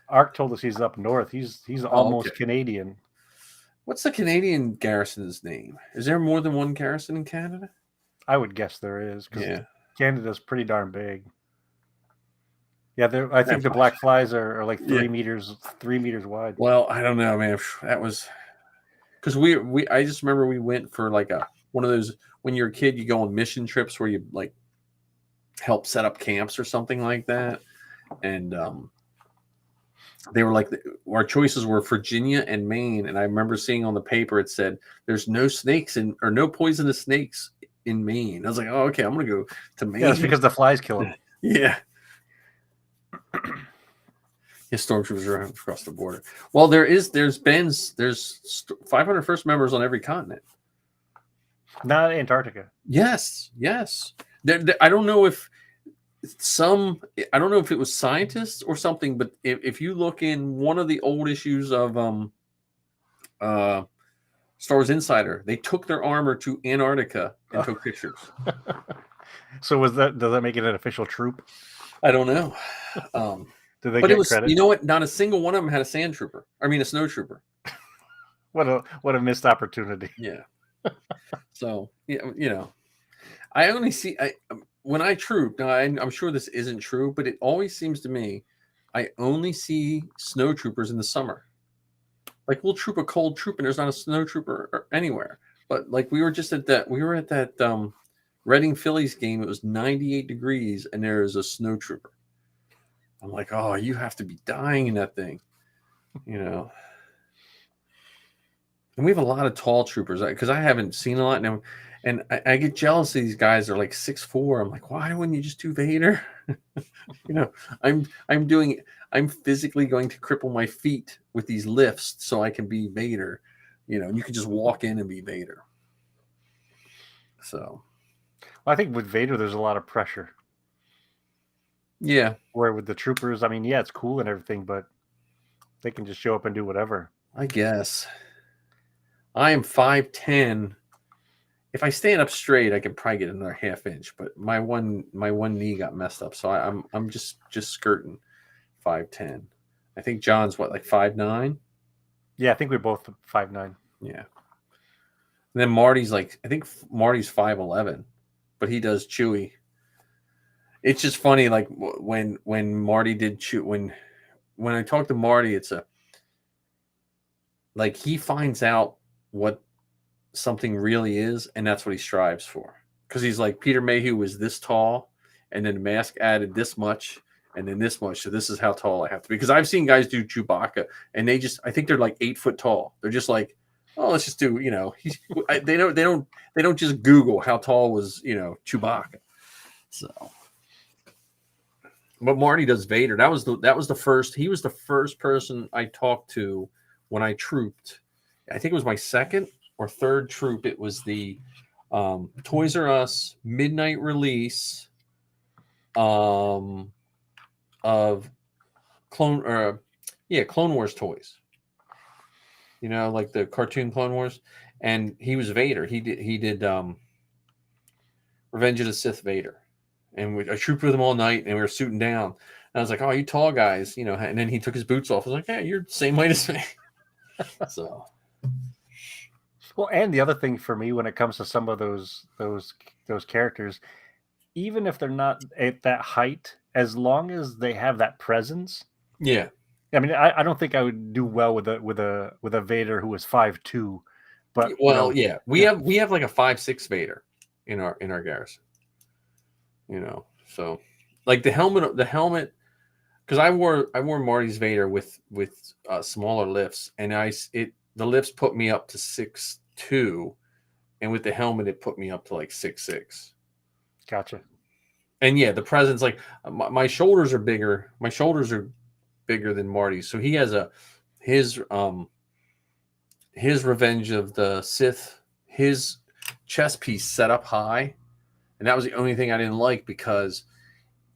Ark told us he's up north. He's almost Canadian. What's the Canadian garrison's name? Is there more than one garrison in Canada? I would guess there is, because Canada's pretty darn big. Yeah, I think the black flies are like 3 meters wide. Well, I don't know, man. That was because I just remember we went for like one of those, when you're a kid, you go on mission trips where you like help set up camps or something like that, and they were like, our choices were Virginia and Maine, and I remember seeing on the paper it said there's no snakes or no poisonous snakes in Maine. I was like, oh, okay, I'm gonna go to Maine. Yeah, that's because the flies kill them. Yeah. Stormtroopers are across the border. Well, there's 501st members on every continent. Not Antarctica. Yes. I don't know if it was scientists or something, but if you look in one of the old issues of Star Wars Insider, they took their armor to Antarctica and took pictures. So does that make it an official troop? I don't know. Did they get credit? You know what? Not a single one of them had a sand trooper. I mean, a snow trooper. What a missed opportunity. Yeah. So I only see when I troop. Now I'm sure this isn't true, but it always seems to me I only see snow troopers in the summer. Like, we'll troop a cold troop, and there's not a snow trooper anywhere. But like, we were at that Reading Phillies game, it was 98 degrees, and there is a snow trooper. I'm like, oh, you have to be dying in that thing, you know. And we have a lot of tall troopers because I haven't seen a lot now. And I get jealous of these guys. They're like 6'4". I'm like, why wouldn't you just do Vader? You know, I'm physically going to cripple my feet with these lifts so I can be Vader. You know, you can just walk in and be Vader. So, well, I think with Vader, there's a lot of pressure. Yeah. Where with the troopers, I mean, yeah, it's cool and everything, but they can just show up and do whatever. I guess. I am 5'10". If I stand up straight, I could probably get another half inch, but my one knee got messed up, so I'm just skirting 5'10". I think John's what, like 5'9"? Yeah, I think we're both 5'9". Yeah. And then Marty's I think Marty's 5'11", but he does Chewy. It's just funny, like when Marty did Chew, when I talk to Marty, it's like he finds out what something really is, and that's what he strives for. Because he's like, Peter Mayhew was this tall, and then the mask added this much, and then this much. So this is how tall I have to be. Because I've seen guys do Chewbacca, and I think they're like 8 foot tall. They're just like, oh, let's just do, you know, they don't just Google how tall was, you know, Chewbacca. So, but Marty does Vader. He was the first person I talked to when I trooped. I think it was my second or third troop. It was the Toys R Us midnight release of Clone Wars toys. You know, like the cartoon Clone Wars, and he was Vader. He did Revenge of the Sith Vader, and I trooped with him all night, and we were suiting down. And I was like, "Oh, you tall guys, you know." And then he took his boots off. I was like, "Yeah, you're the same height as me." So. Well, and the other thing for me when it comes to some of those characters, even if they're not at that height, as long as they have that presence. Yeah. I mean, I don't think I would do well with a Vader who was 5'2", but yeah, we have like a 5'6" Vader in our garrison. You know, so like the helmet, because I wore Marty's Vader with smaller lifts, and the lifts put me up to 6'2", and with the helmet it put me up to like 6'6". Gotcha. And yeah, the presence, like my shoulders are bigger. My shoulders are bigger than Marty's, so he has his Revenge of the Sith, his chest piece set up high, and that was the only thing I didn't like because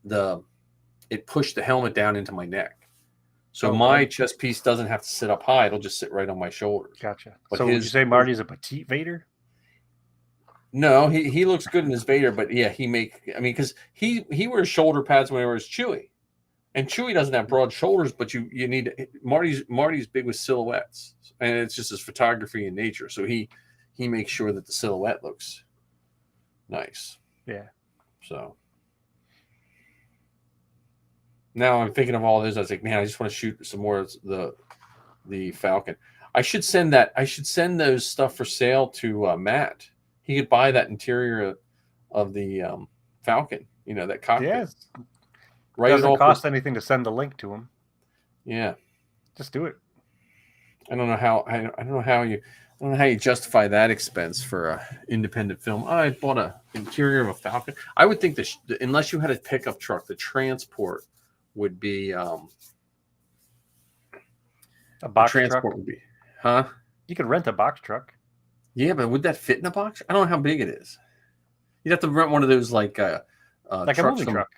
it pushed the helmet down into my neck. So my chest piece doesn't have to sit up high; it'll just sit right on my shoulders. Gotcha. But so would you say Marty's a petite Vader? No, he looks good in his Vader, but yeah, because he wears shoulder pads when he wears Chewie. And Chewie doesn't have broad shoulders, but you need Marty's big with silhouettes, and it's just his photography in nature. So he makes sure that the silhouette looks nice. Yeah. So now I'm thinking of all this. I was like, man, I just want to shoot some more of the Falcon. I should send those stuff for sale to Matt. He could buy that interior of the Falcon. You know, that cockpit. Yes. Right. Doesn't cost anything to send the link to him. Yeah. Just do it. I don't know how you justify that expense for an independent film. I bought an interior of a Falcon. I would think unless you had a pickup truck, the transport would be a box truck. Would be, huh? You could rent a box truck. Yeah, but would that fit in a box? I don't know how big it is. You'd have to rent one of those like a moving truck.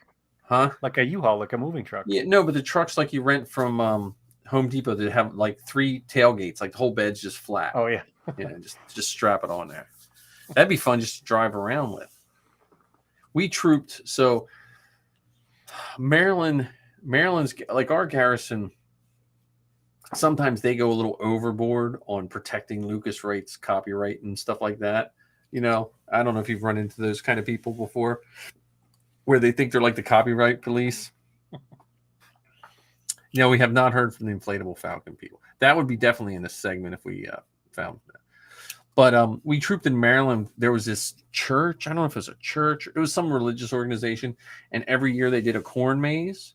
Huh? Like a U-Haul, like a moving truck. Yeah, no, but the trucks like you rent from Home Depot that have like 3 tailgates, like the whole bed's just flat. Oh yeah. Yeah, just strap it on there. That'd be fun just to drive around with. We trooped, so Maryland's like our garrison. Sometimes they go a little overboard on protecting Lucas Wright's copyright and stuff like that. You know, I don't know if you've run into those kind of people before, where they think they're like the copyright police. You know, we have not heard from the Inflatable Falcon people. That would be definitely in this segment if we found that. But we trooped in Maryland. There was this church. I don't know if it was a church. It was some religious organization. And every year they did a corn maze.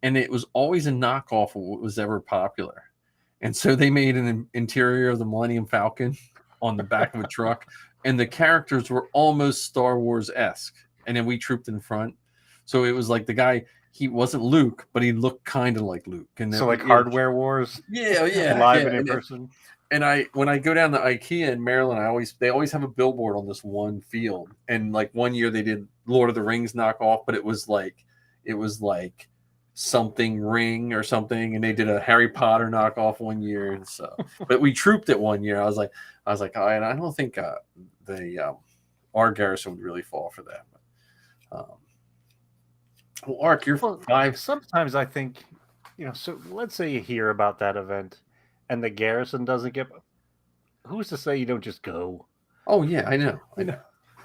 And it was always a knockoff of what was ever popular. And so they made an interior of the Millennium Falcon on the back of a truck. And the characters were almost Star Wars-esque. And then we trooped in front. So it was like the guy, he wasn't Luke, but he looked kind of like Luke. And so like Hardware Wars? Yeah. Live and in person? And when I go down to IKEA in Maryland, they always have a billboard on this one field. And like one year they did Lord of the Rings knockoff, but it was like something ring or something, and they did a Harry Potter knockoff one year. And so, but we trooped it one year. I was like, oh, and I don't think our garrison would really fall for that. But, well, Ark, you're five. Sometimes I think, so let's say you hear about that event and the garrison doesn't get. Who's to say you don't just go? Oh yeah, I know.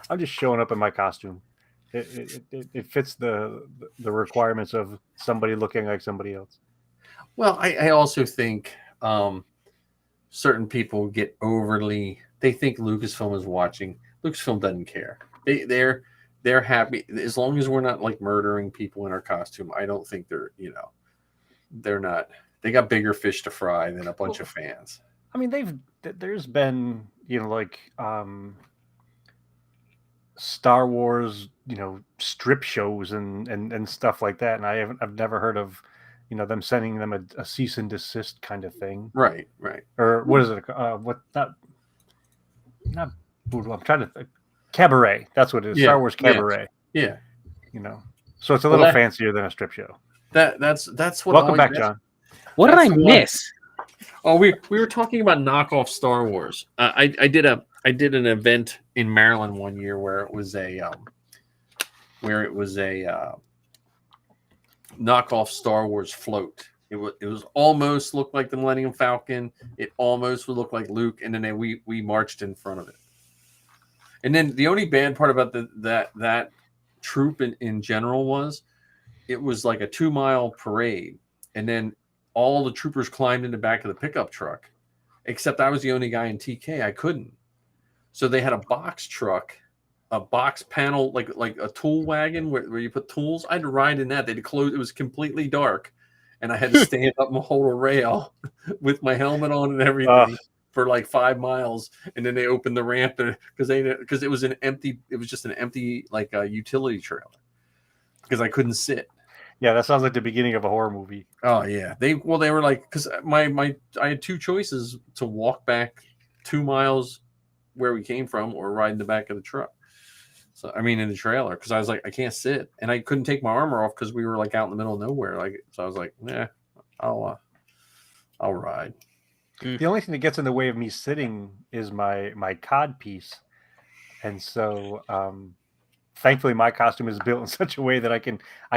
I'm just showing up in my costume. It fits the requirements of somebody looking like somebody else. Well, I also think certain people get overly. They think Lucasfilm is watching. Lucasfilm doesn't care. They're happy as long as we're not like murdering people in our costume. I don't think they're not. They got bigger fish to fry than a bunch of fans. I mean, there's been Star Wars, strip shows and stuff like that, and I've never heard of, them sending them a cease and desist kind of thing. Right. Or what is it? What not voodoo. I'm trying to think. Cabaret. That's what it is. Yeah, Star Wars Cabaret. Yeah. So it's a little fancier than a strip show. That's what. Welcome back, John. What did I miss? Oh, we were talking about knockoff Star Wars. I did an event in Maryland one year where it was a knockoff Star Wars float. It was almost looked like the Millennium Falcon. It almost would look like Luke, and then we marched in front of it. And then the only bad part about that troop in general was it was like a 2-mile parade, and then all the troopers climbed in the back of the pickup truck, except I was the only guy in TK. I couldn't. So they had a box truck, a box panel, like a tool wagon where you put tools. I had to ride in that. They had to close. It was completely dark, and I had to stand up and hold a rail with my helmet on and everything for like 5 miles. And then they opened the ramp because it was just an empty like utility trailer because I couldn't sit. Yeah, that sounds like the beginning of a horror movie. Oh yeah, they were like, because I had two choices to walk back 2 miles where we came from or ride in the back of the truck. So I mean in the trailer, because I was like, I can't sit, and I couldn't take my armor off because we were like out in the middle of nowhere. Like, so I was like, I'll ride. The only thing that gets in the way of me sitting is my cod piece, and so thankfully my costume is built in such a way that I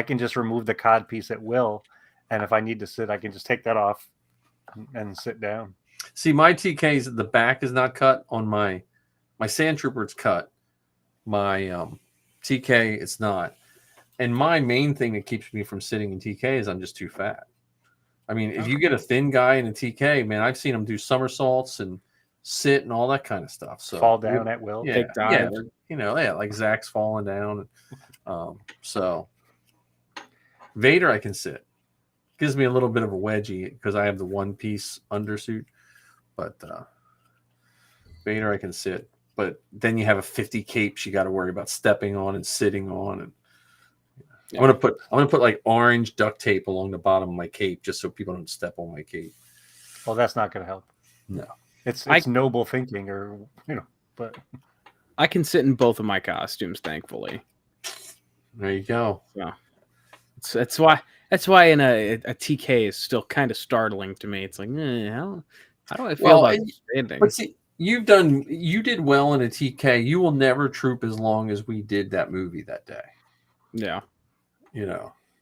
can just remove the cod piece at will, and if I need to sit, I can just take that off and sit down. See, my TKs, the back is not cut on my Sand Trooper. It's cut. My TK, it's not. And my main thing that keeps me from sitting in TK is I'm just too fat. I mean, if you get a thin guy in a TK, man, I've seen him do somersaults and sit and all that kind of stuff. So fall down at will. Yeah, take dives. Like Zach's falling down. So Vader, I can sit. Gives me a little bit of a wedgie because I have the one-piece undersuit. But Vader, I can sit. But then you have a 50 capes you got to worry about stepping on and sitting on. And I'm gonna put like orange duct tape along the bottom of my cape just so people don't step on my cape. Well, that's not gonna help. No, it's noble thinking, but I can sit in both of my costumes, thankfully. There you go. Yeah, that's why in a TK is still kind of startling to me. It's like, how do I feel about standing? But see, you did well in a TK. You will never troop as long as we did that movie that day. Yeah.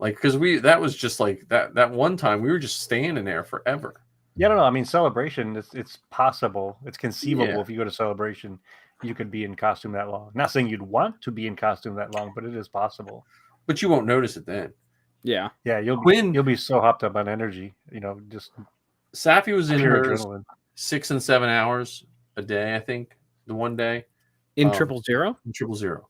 Like, because that was just like that one time we were just standing there forever. Yeah, no. I mean, Celebration, it's possible. It's conceivable if you go to Celebration, you could be in costume that long. Not saying you'd want to be in costume that long, but it is possible. But you won't notice it then. Yeah. Yeah, you'll be so hopped up on energy, just Safi was in her adrenaline. 6 and 7 hours a day, I think. the one day in 000. in 000.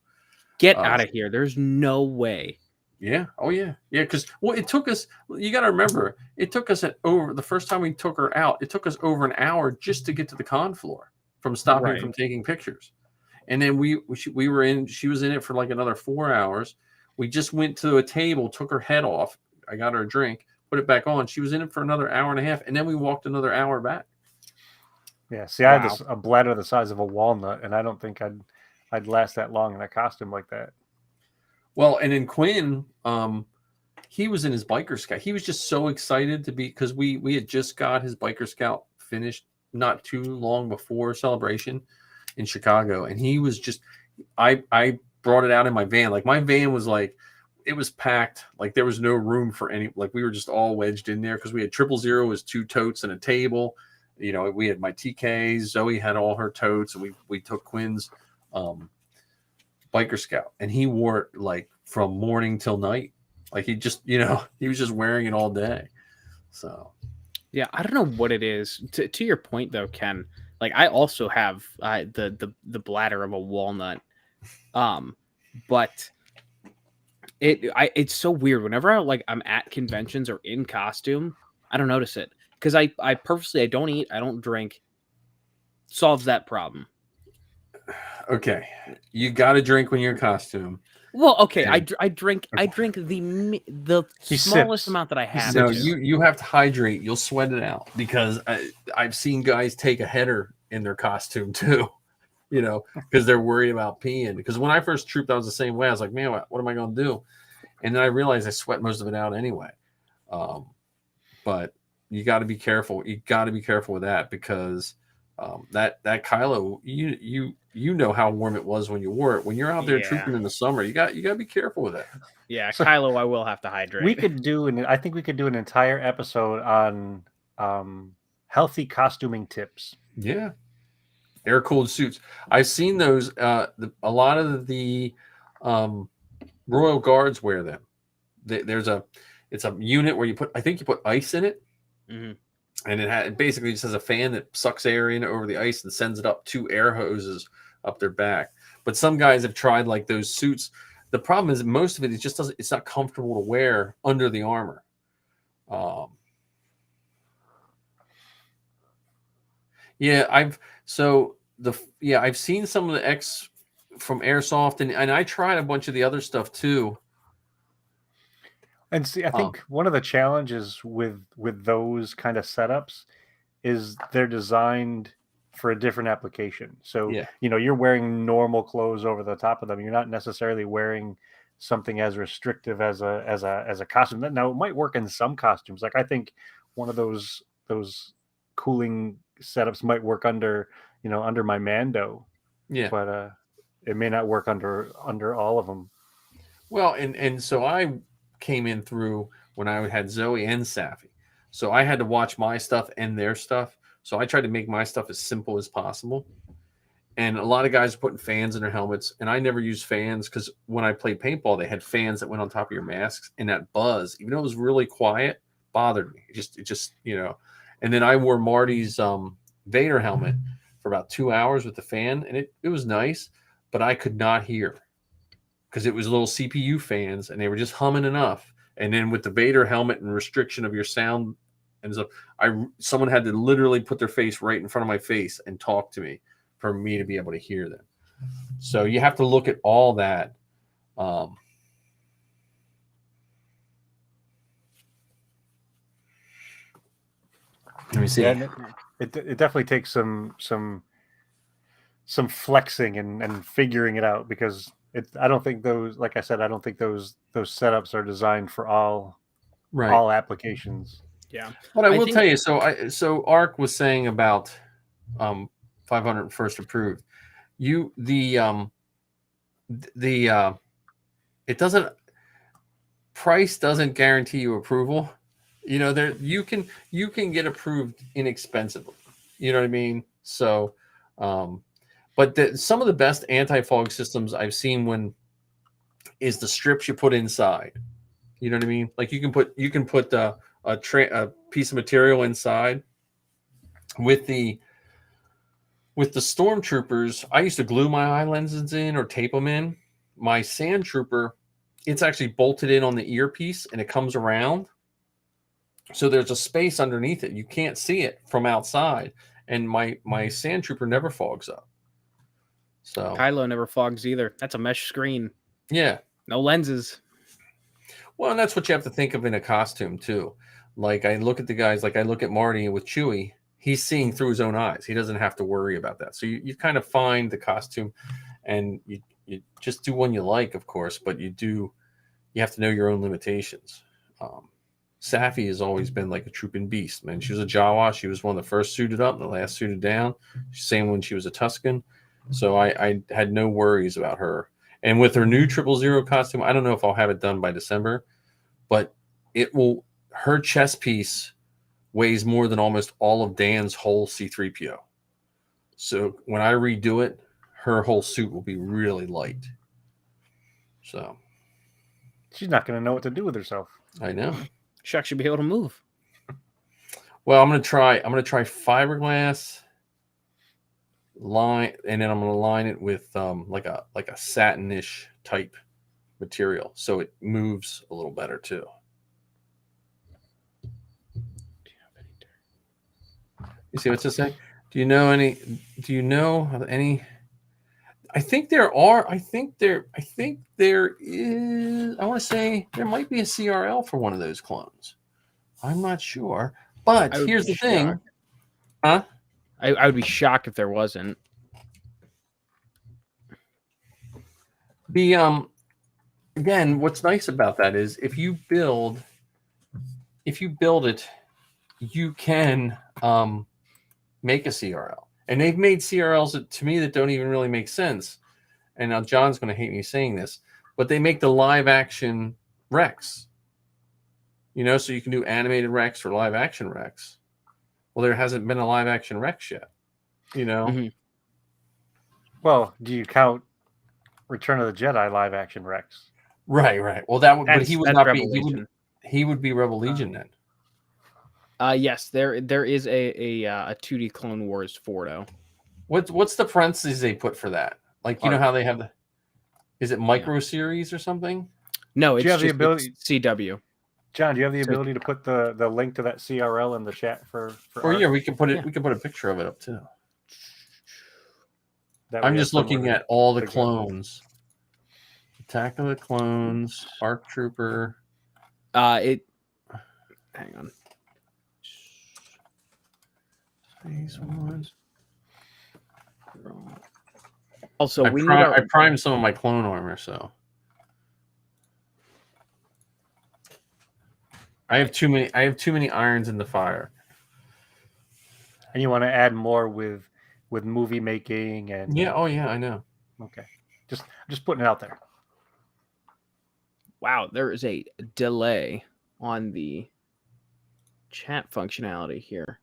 Get out of here! There's no way. Yeah. Oh yeah. Yeah. Because it took us. You got to remember, it took us the first time we took her out. It took us over an hour just to get to the con floor from stopping from taking pictures, and then we were in. She was in it for like another 4 hours. We just went to a table, took her head off. I got her a drink, put it back on. She was in it for another hour and a half, and then we walked another hour back. Yeah. See, I had a bladder the size of a walnut, and I don't think I'd last that long in a costume like that. Well, and then Quinn, he was in his biker scout. He was just so excited to be, because we had just got his biker scout finished not too long before Celebration in Chicago, and he was just, I brought it out in my van. Like my van was like, it was packed. Like there was no room for any. Like we were just all wedged in there because we had 000 was 2 totes and a table. You know, we had my TKs. Zoe had all her totes, and we took Quinn's biker scout, and he wore it like from morning till night. Like he just, he was just wearing it all day. So yeah, I don't know what it is. To your point though, Ken, like I also have the bladder of a walnut, but it's so weird whenever I'm at conventions or in costume, I don't notice it because I purposely, I don't eat, I don't drink. Solves that problem. Okay, you got to drink when you're in costume. Well, okay, I drink the smallest amount that I have. No, you have to hydrate. You'll sweat it out because I've seen guys take a header in their costume too, because they're worried about peeing. Because when I first trooped, I was the same way. I was like, man, what am I going to do? And then I realized I sweat most of it out anyway. But you got to be careful. You got to be careful with that because that Kylo, you know how warm it was when you wore it. When you're out there trooping in the summer, you got to be careful with that. Yeah, so, Kylo, I will have to hydrate. I think we could do an entire episode on healthy costuming tips. Yeah, air cooled suits. I've seen those. A lot of the Royal Guards wear them. It's a unit where you put ice in it. Mm-hmm. And it basically just has a fan that sucks air in over the ice and sends it up 2 air hoses up their back. But some guys have tried like those suits. The problem is most of it just doesn't. It's not comfortable to wear under the armor. I've seen some of the X from Airsoft and I tried a bunch of the other stuff too. And see, I think one of the challenges with those kind of setups is they're designed for a different application. So, you're wearing normal clothes over the top of them. You're not necessarily wearing something as restrictive as a costume. Now, it might work in some costumes. Like I think one of those cooling setups might work under my Mando. Yeah. But it may not work under all of them. Well, and so I came in through when I had Zoe and Safi. So I had to watch my stuff and their stuff. So I tried to make my stuff as simple as possible. And a lot of guys are putting fans in their helmets. And I never used fans because when I played paintball, they had fans that went on top of your masks. And that buzz, even though it was really quiet, bothered me. It just And then I wore Marty's Vader helmet for about 2 hours with the fan. And it was nice, but I could not hear. Because it was little CPU fans, and they were just humming enough. And then with the Vader helmet and restriction of your sound, and so someone had to literally put their face right in front of my face and talk to me for me to be able to hear them. So you have to look at all that. Let me see. Yeah, it definitely takes some flexing and figuring it out because. I don't think those, like I said, I don't think those setups are designed for all applications. Yeah, but I will tell you. So Ark was saying about 500 first approved. It doesn't. Price doesn't guarantee you approval. You can get approved inexpensively. You know what I mean? So. But some of the best anti-fog systems I've seen is the strips you put inside. You know what I mean? Like you can put a piece of material inside with the with the stormtroopers, I used to glue my eye lenses in or tape them in. My sand trooper, it's actually bolted in on the earpiece and it comes around. So there's a space underneath it. You can't see it from outside. And my sand trooper never fogs up. So Kylo never fogs either. That's a mesh screen. yeah. No lenses. Well, and that's what you have to think of in a costume too. Like I look at the guys, like I look at Marty with Chewie, he's seeing through his own eyes. He doesn't have to worry about that. So you kind of find the costume and you just do one you like, of course, but you have to know your own limitations. Safi has always been like a trooping beast, man. She was a Jawa. She was one of the first suited up and the last suited down. Same when she was a Tusken. So I had no worries about her. And with her new 000 costume, I don't know if I'll have it done by December, but it will. Her chest piece weighs more than almost all of Dan's whole C-3PO. So when I redo it, her whole suit will be really light. So she's not going to know what to do with herself. I know. She actually be able to move. Well, I'm gonna try fiberglass line, and then I'm gonna line it with like a satinish type material, so it moves a little better too. You see what's it say? Do you know any? I think there is. I want to say there might be a CRL for one of those clones. I'm not sure, but here's the thing, huh? I would be shocked if there wasn't. The again, what's nice about that is if you build it, you can make a CRL. And they've made CRLs to me that don't even really make sense. And now John's going to hate me saying this, but they make the live action Rex. You know, so you can do animated Rex or live action Rex. Well, there hasn't been a live action Rex yet. You know. Mm-hmm. Well, do you count Return of the Jedi live action Rex? Right. Well, that would, but he would not be. He would be Rebel Legion then. Yes, there is a 2D Clone Wars Fordo. What's the parentheses they put for that? Like, you know how they have the, is it micro series or something? No, it's do you have just the ability, CW. John, do you have the ability to put the link to that CRL in the chat for or yeah, we can put it. Yeah. We can put a picture of it up too. I'm just looking at all the clones. Attack of the Clones, ARC Trooper. Hang on. Phase 1. Also, I primed some of my clone armor, so I have too many irons in the fire. And you want to add more with movie making and yeah. Oh yeah, I know. Okay, just putting it out there. Wow, there is a delay on the chat functionality here.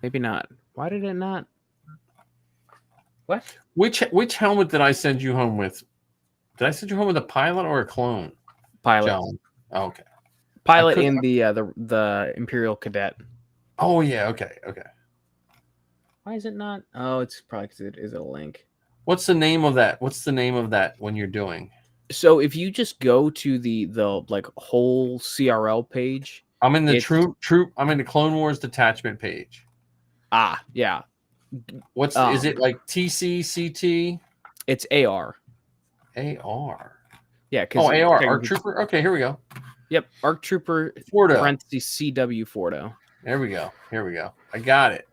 Maybe not. Why did it not? What? Which helmet did I send you home with? Did I send you home with a pilot or a clone? Pilot. John. Oh, okay. Pilot and the Imperial Cadet. Oh yeah. Okay. Why is it not? Oh, it's probably because it is a link. What's the name of that? What's the name of that when you're doing? So if you just go to the like whole CRL page, I'm in the troop. I'm in the Clone Wars detachment page. Ah, yeah. Is it like TC, CT? It's AR. AR. Yeah. AR. ARC Trooper. Okay, here we go. Yep. ARC Trooper. Fordo. Parentheses CW Fordo. There we go. Here we go. I got it.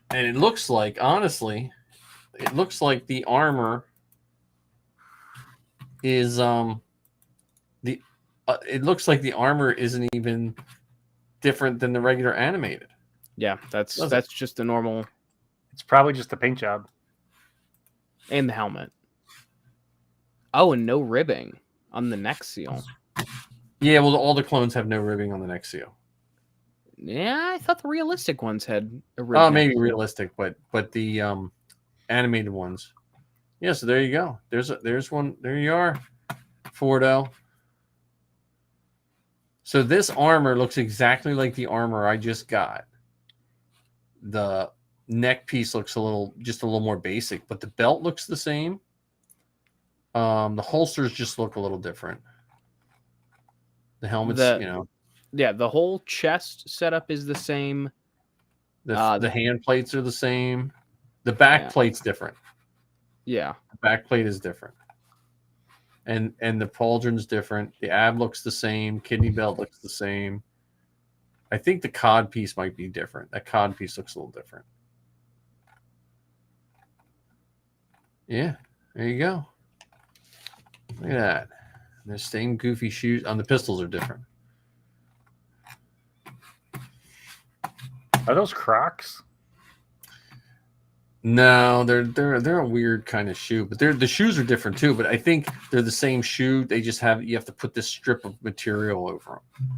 And it looks like, honestly, the armor is it looks like the armor isn't even different than the regular animated. Yeah, that's just the normal. It's probably just the paint job and the helmet. Oh, and no ribbing on the neck seal. Yeah, well, all the clones have no ribbing on the neck seal. Yeah, I thought the realistic ones had a ribbing. Oh, maybe realistic, but the animated ones. Yeah, so there you go. There's one. There you are, Fordo. So this armor looks exactly like the armor I just got. The neck piece looks just a little more basic, but the belt looks the same. The holsters just look a little different. The helmets, the whole chest setup is the same. The hand plates are the same. The back plate's different. Yeah, the back plate is different, and the pauldron's different. The ab looks the same. Kidney belt looks the same. I think the cod piece might be different. That cod piece looks a little different. Yeah, there you go. Look at that. The same goofy shoes on the pistols are different. Are those Crocs? No, they're a weird kind of shoe, but the shoes are different too. But I think they're the same shoe. They just you have to put this strip of material over them.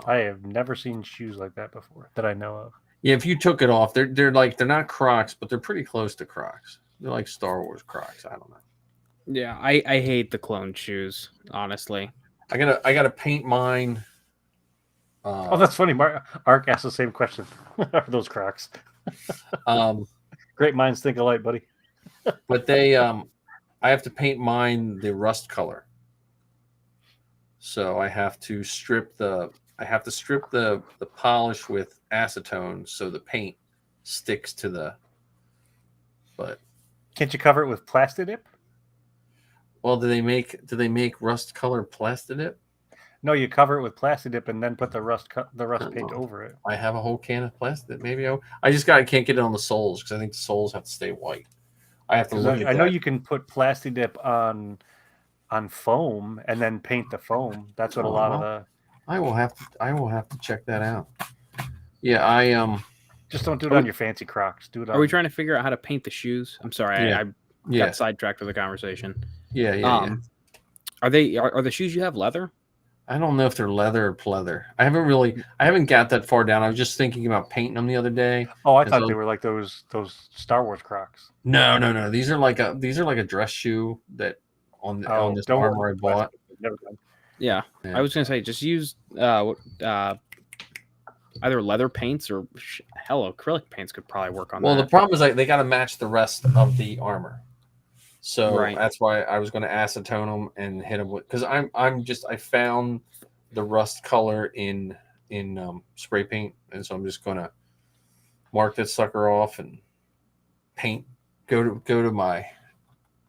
I have never seen shoes like that before that I know of. Yeah, if you took it off, they're not Crocs, but they're pretty close to Crocs. They're like Star Wars Crocs. I don't know. Yeah, I hate the clone shoes, honestly. I gotta paint mine. Oh, that's funny. Ark asked the same question. Are those Crocs? Great minds think alike, buddy. But they, I have to paint mine the rust color. So I have to strip the polish with acetone so the paint sticks to the. But can't you cover it with Plastidip? Well, do they make rust color Plastidip? No, you cover it with Plastidip and then put the rust paint over it. I have a whole can of Plastidip. Maybe I can't get it on the soles because I think the soles have to stay white. I have to look at that. I know you can put Plastidip on foam and then paint the foam. That's what a lot of the. I will have to check that out. Yeah, just don't do it on your fancy Crocs. Do it. Are we trying to figure out how to paint the shoes? I'm sorry, I got sidetracked with the conversation. Yeah. Are the shoes you have leather? I don't know if they're leather or pleather. I haven't got that far down. I was just thinking about painting them the other day. Oh, I thought they were like those Star Wars Crocs. No. These are like a dress shoe that on this armor I bought. Yeah. I was gonna say just use either leather paints or acrylic paints could probably work on that. Well, the problem is they got to match the rest of the armor. So that's why I was going to acetone them and hit them with, because I found the rust color in spray paint, and so I'm just going to mark that sucker off and paint. Go to my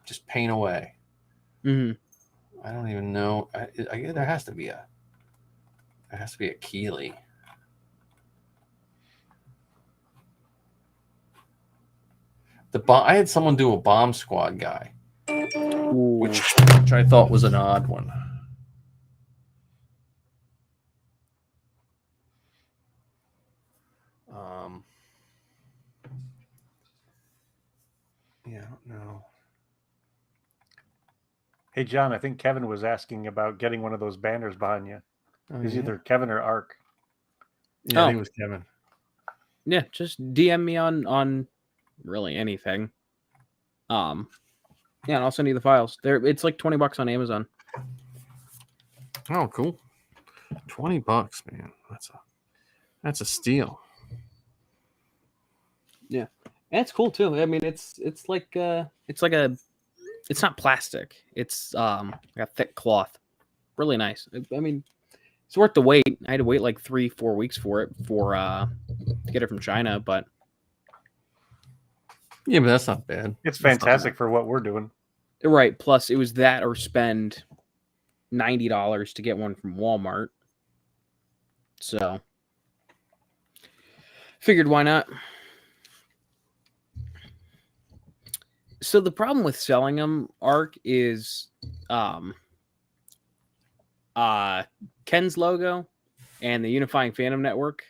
just paint away. Mm-hmm. I don't even know. There has to be a Keeley. I had someone do a Bomb Squad guy, which I thought was an odd one. Yeah, I don't know. Hey, John, I think Kevin was asking about getting one of those banners behind you. It's either Kevin or Ark. Yeah, I think it was Kevin. Yeah, just DM me on really anything. And I'll send you the files. It's like $20 on Amazon. Oh, cool. $20, man. That's a steal. Yeah. And it's cool too. I mean, it's not plastic. It's like a thick cloth. Really nice. I mean, it's worth the wait. I had to wait like 3-4 weeks for it to get it from China, but yeah, but that's not bad. It's fantastic for what we're doing. Right. Plus, it was that or spend $90 to get one from Walmart. So, figured why not. So the problem with selling them, Ark, is Ken's logo and the Unifying Phantom Network.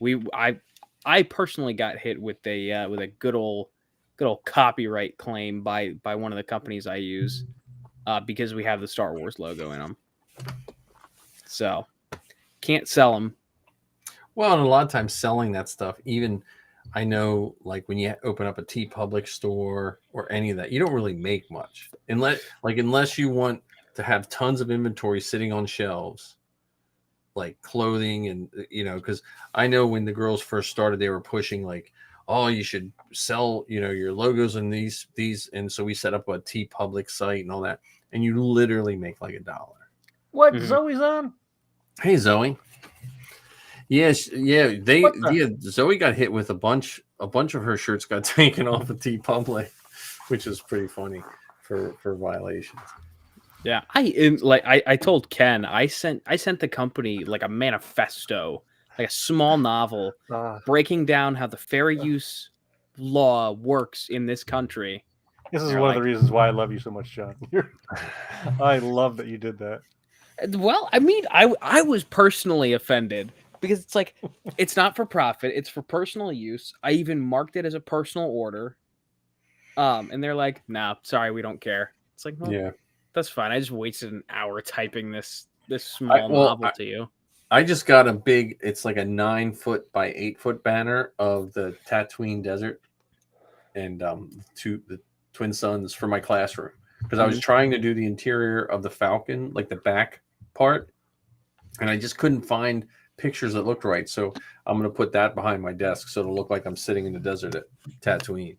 I personally got hit with a good old copyright claim by one of the companies I use because we have the Star Wars logo in them. So can't sell them. Well, and a lot of times selling that stuff, even I know, like when you open up a TeePublic store or any of that, you don't really make much unless you want to have tons of inventory sitting on shelves. like clothing and because I know when the girls first started, they were pushing like, oh, you should sell your logos and these, and so we set up a T Public site and all that, and you literally make like $1. What? Mm-hmm. Zoe's on? Hey, Zoe. Yes, Zoe got hit with a bunch of her shirts got taken off of T Public, which is pretty funny for violations. Yeah, I told Ken I sent the company like a manifesto, like a small novel breaking down how the fair use law works in this country. This is one of the reasons why I love you so much, John. I love that you did that. Well, I mean, I was personally offended because it's like it's not for profit; it's for personal use. I even marked it as a personal order, and they're like, "Nah, sorry, we don't care." It's like, well, yeah. That's fine. I just wasted an hour typing this small novel to you. I just got a big, it's like a 9-foot by 8-foot banner of the Tatooine Desert and the twin suns for my classroom. Because I was trying to do the interior of the Falcon, like the back part, and I just couldn't find pictures that looked right. So I'm going to put that behind my desk so it'll look like I'm sitting in the desert at Tatooine.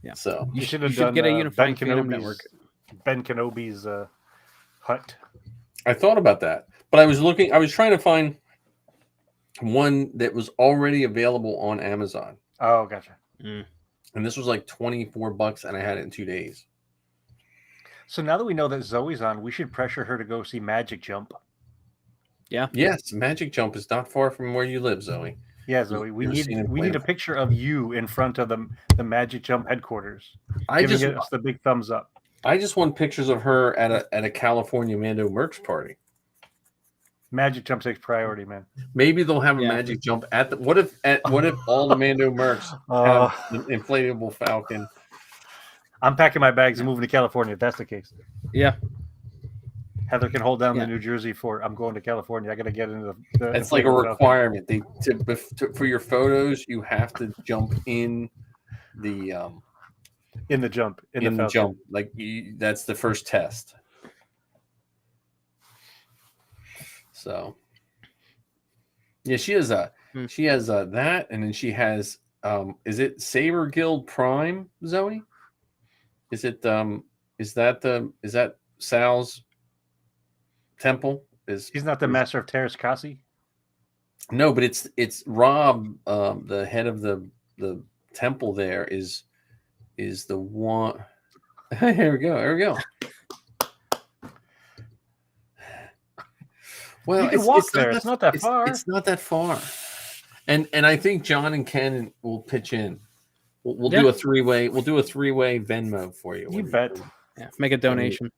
Yeah. So you should get a unified Freedom Network. Ben Kenobi's hut. I thought about that, but I was trying to find one that was already available on Amazon. Oh, gotcha. And this was like $24, and I had it in 2 days. So now that we know that Zoe's on, we should pressure her to go see Magic Jump. Yeah. Yes, Magic Jump is not far from where you live, Zoe. Yeah, Zoe. We need a picture of you in front of the Magic Jump headquarters. Giving us the big thumbs up. I just want pictures of her at a California Mando merch party. Magic Jump takes priority, man. Maybe they'll have a Magic Jump at the. What if all the Mando merch have an inflatable Falcon? I'm packing my bags and moving to California. If that's the case. Yeah. Heather can hold down the New Jersey fort. I'm going to California. I got to get into the. It's like a requirement. For your photos, you have to jump in the. In the jump. In the jump. Like that's the first test. So. Yeah, she has that, and then she has. Is it Saber Guild Prime, Zoe? Is it is that Sal's temple? He's not the master of Terras Kasi? No, but it's Rob, the head of the temple there is the one. Here we go. Well, you can walk there. It's not that far. It's not that far. And I think John and Ken will pitch in. We'll do a 3-way. We'll do a 3-way Venmo for you. You bet. Yeah, make a donation.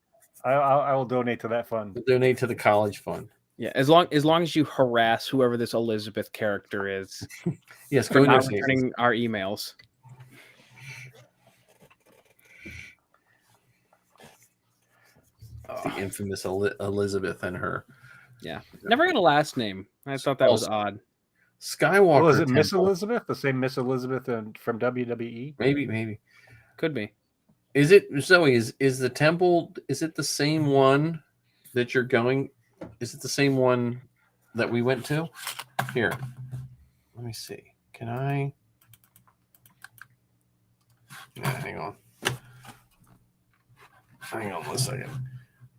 I will donate to that fund. We'll donate to the college fund. Yeah, as long as you harass whoever this Elizabeth character is. Yes, for not returning our emails. The infamous Elizabeth and her. Yeah, never got a last name. I thought that was odd. Skywalker. Was it Miss Elizabeth? The same Miss Elizabeth from WWE? Maybe. Could be. Is it Zoe? Is the temple? Is it the same one that you're going? Is it the same one that we went to? Here, let me see. Can I? Yeah, hang on 1 second.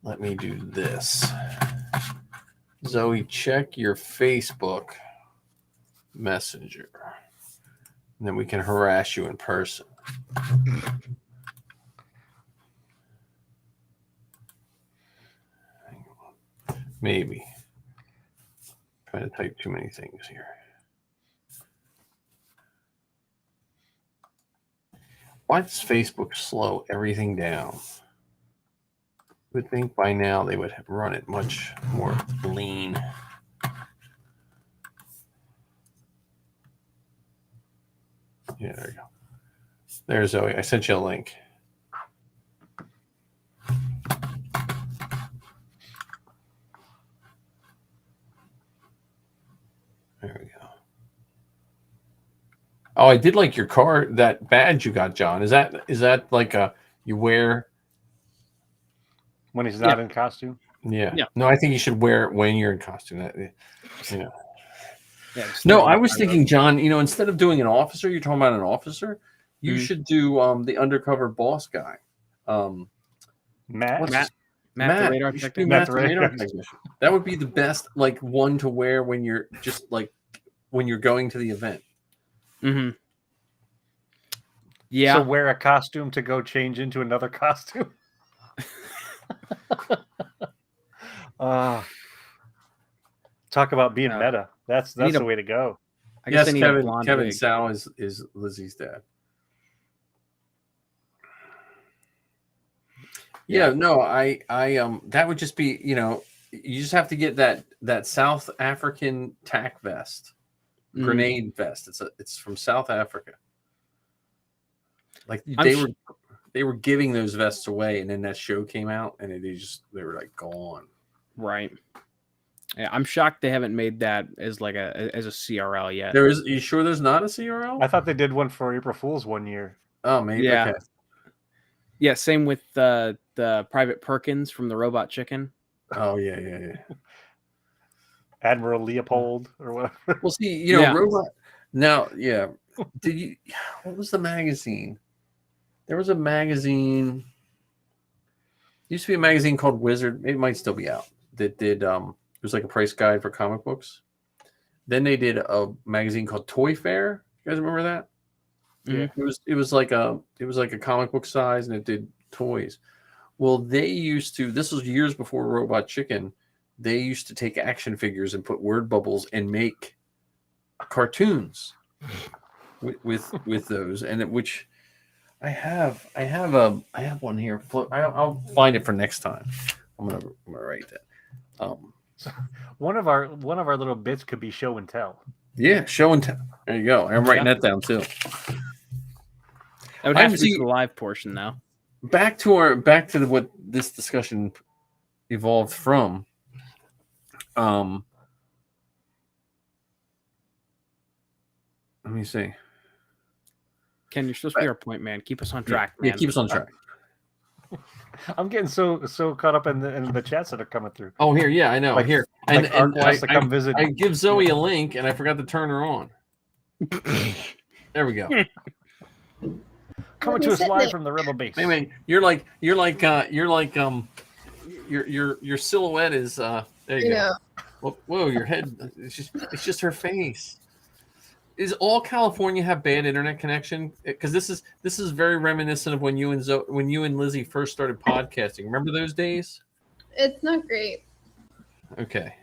Let me do this. Zoe, check your Facebook Messenger, and then we can harass you in person. Maybe. I'm trying to type too many things here. Why does Facebook slow everything down? I would think by now they would have run it much more lean. Yeah, there you go. There's Zoe. I sent you a link. There we go. Oh, I did like your car, that badge you got, John. Is that like a you wear when he's not in costume? Yeah. No, I think you should wear it when you're in costume. You know. Yeah, No, I was thinking, John, instead of doing an officer, you're talking about an officer, you should do the undercover boss guy. Matt, the radar you should technician. do Matt the radar technician. That would be the best, like, one to wear when you're just like when you're going to the event. Mm-hmm. Yeah. So wear a costume to go change into another costume. Talk about being meta. That's the way to go. I guess Kevin Sal is Lizzie's dad. Yeah, no, I that would just be, you just have to get that South African tack vest, grenade vest. It's from South Africa. Like they were giving those vests away, and then that show came out, and they were like gone. Right. Yeah, I'm shocked they haven't made that as like a CRL yet. Are you sure there's not a CRL? I thought they did one for April Fool's one year. Oh, maybe. Yeah. Okay. Yeah, same with the Private Perkins from the Robot Chicken. Oh yeah. Admiral Leopold or whatever. Well, see, Robot. Now, yeah. What was the magazine? There was a magazine. Used to be a magazine called Wizard. It might still be out. That did. It was like a price guide for comic books. Then they did a magazine called Toy Fair. You guys remember that? Yeah. It was like a comic book size, and it did toys. Well, they used to. This was years before Robot Chicken. They used to take action figures and put word bubbles and make cartoons with those, and which I have one here. I'll find it for next time. I'm gonna write that. So one of our little bits could be show and tell. Yeah, show and tell. There you go. I'm writing that down too. That would have to be the live portion now. Back to what this discussion evolved from. Let me see. Ken, you're supposed to be our point man. Keep us on track, man. Yeah, keep us on track. I'm getting so caught up in the chats that are coming through. Oh, here, yeah, I know. Here, and wants to come visit. I give Zoe a link, and I forgot to turn her on. There we go. Coming to us live from the Rebel base. Wait, your silhouette is there. You go. Whoa, your head. It's just her face. Is all California have bad internet connection? Because this is very reminiscent of when you and Lizzie first started podcasting. Remember those days? It's not great. Okay.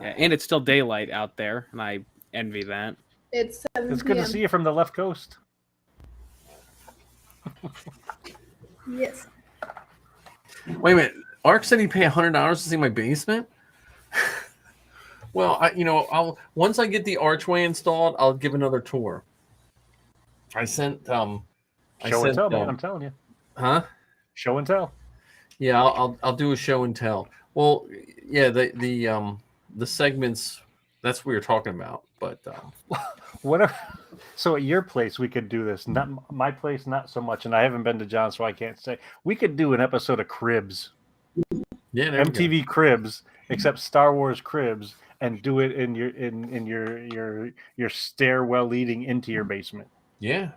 Yeah, and it's still daylight out there, and I envy that. It's 7 It's good to see you from the left coast. Yes. Wait a minute. Ark said he'd pay $100 to see my basement. Well, I'll once I get the archway installed, I'll give another tour. I sent show and tell, man. I'm telling you. Huh? Show and tell. Yeah, I'll do a show and tell. Well, yeah, the segments, that's what we were talking about, but whatever. So at your place we could do this. Not my place, not so much, and I haven't been to John, so I can't say. We could do an episode of Cribs. Yeah, MTV Cribs, except Star Wars Cribs, and do it in your stairwell leading into your basement. Yeah.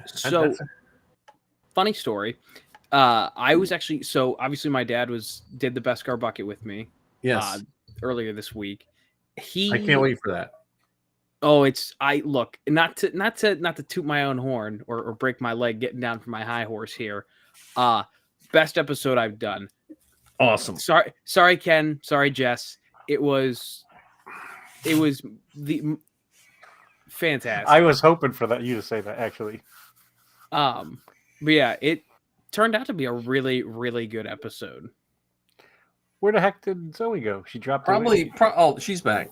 So, funny story. I was actually obviously my dad did the Beskar bucket with me. Yes. Earlier this week. I can't wait for that. Oh, not to toot my own horn or break my leg getting down from my high horse here. Best episode I've done. Awesome. Sorry, Ken. Sorry, Jess. It was the fantastic. I was hoping for you to say that, actually. But yeah, it turned out to be a really, really good episode. Where the heck did Zoe go? She dropped. Probably. She's back.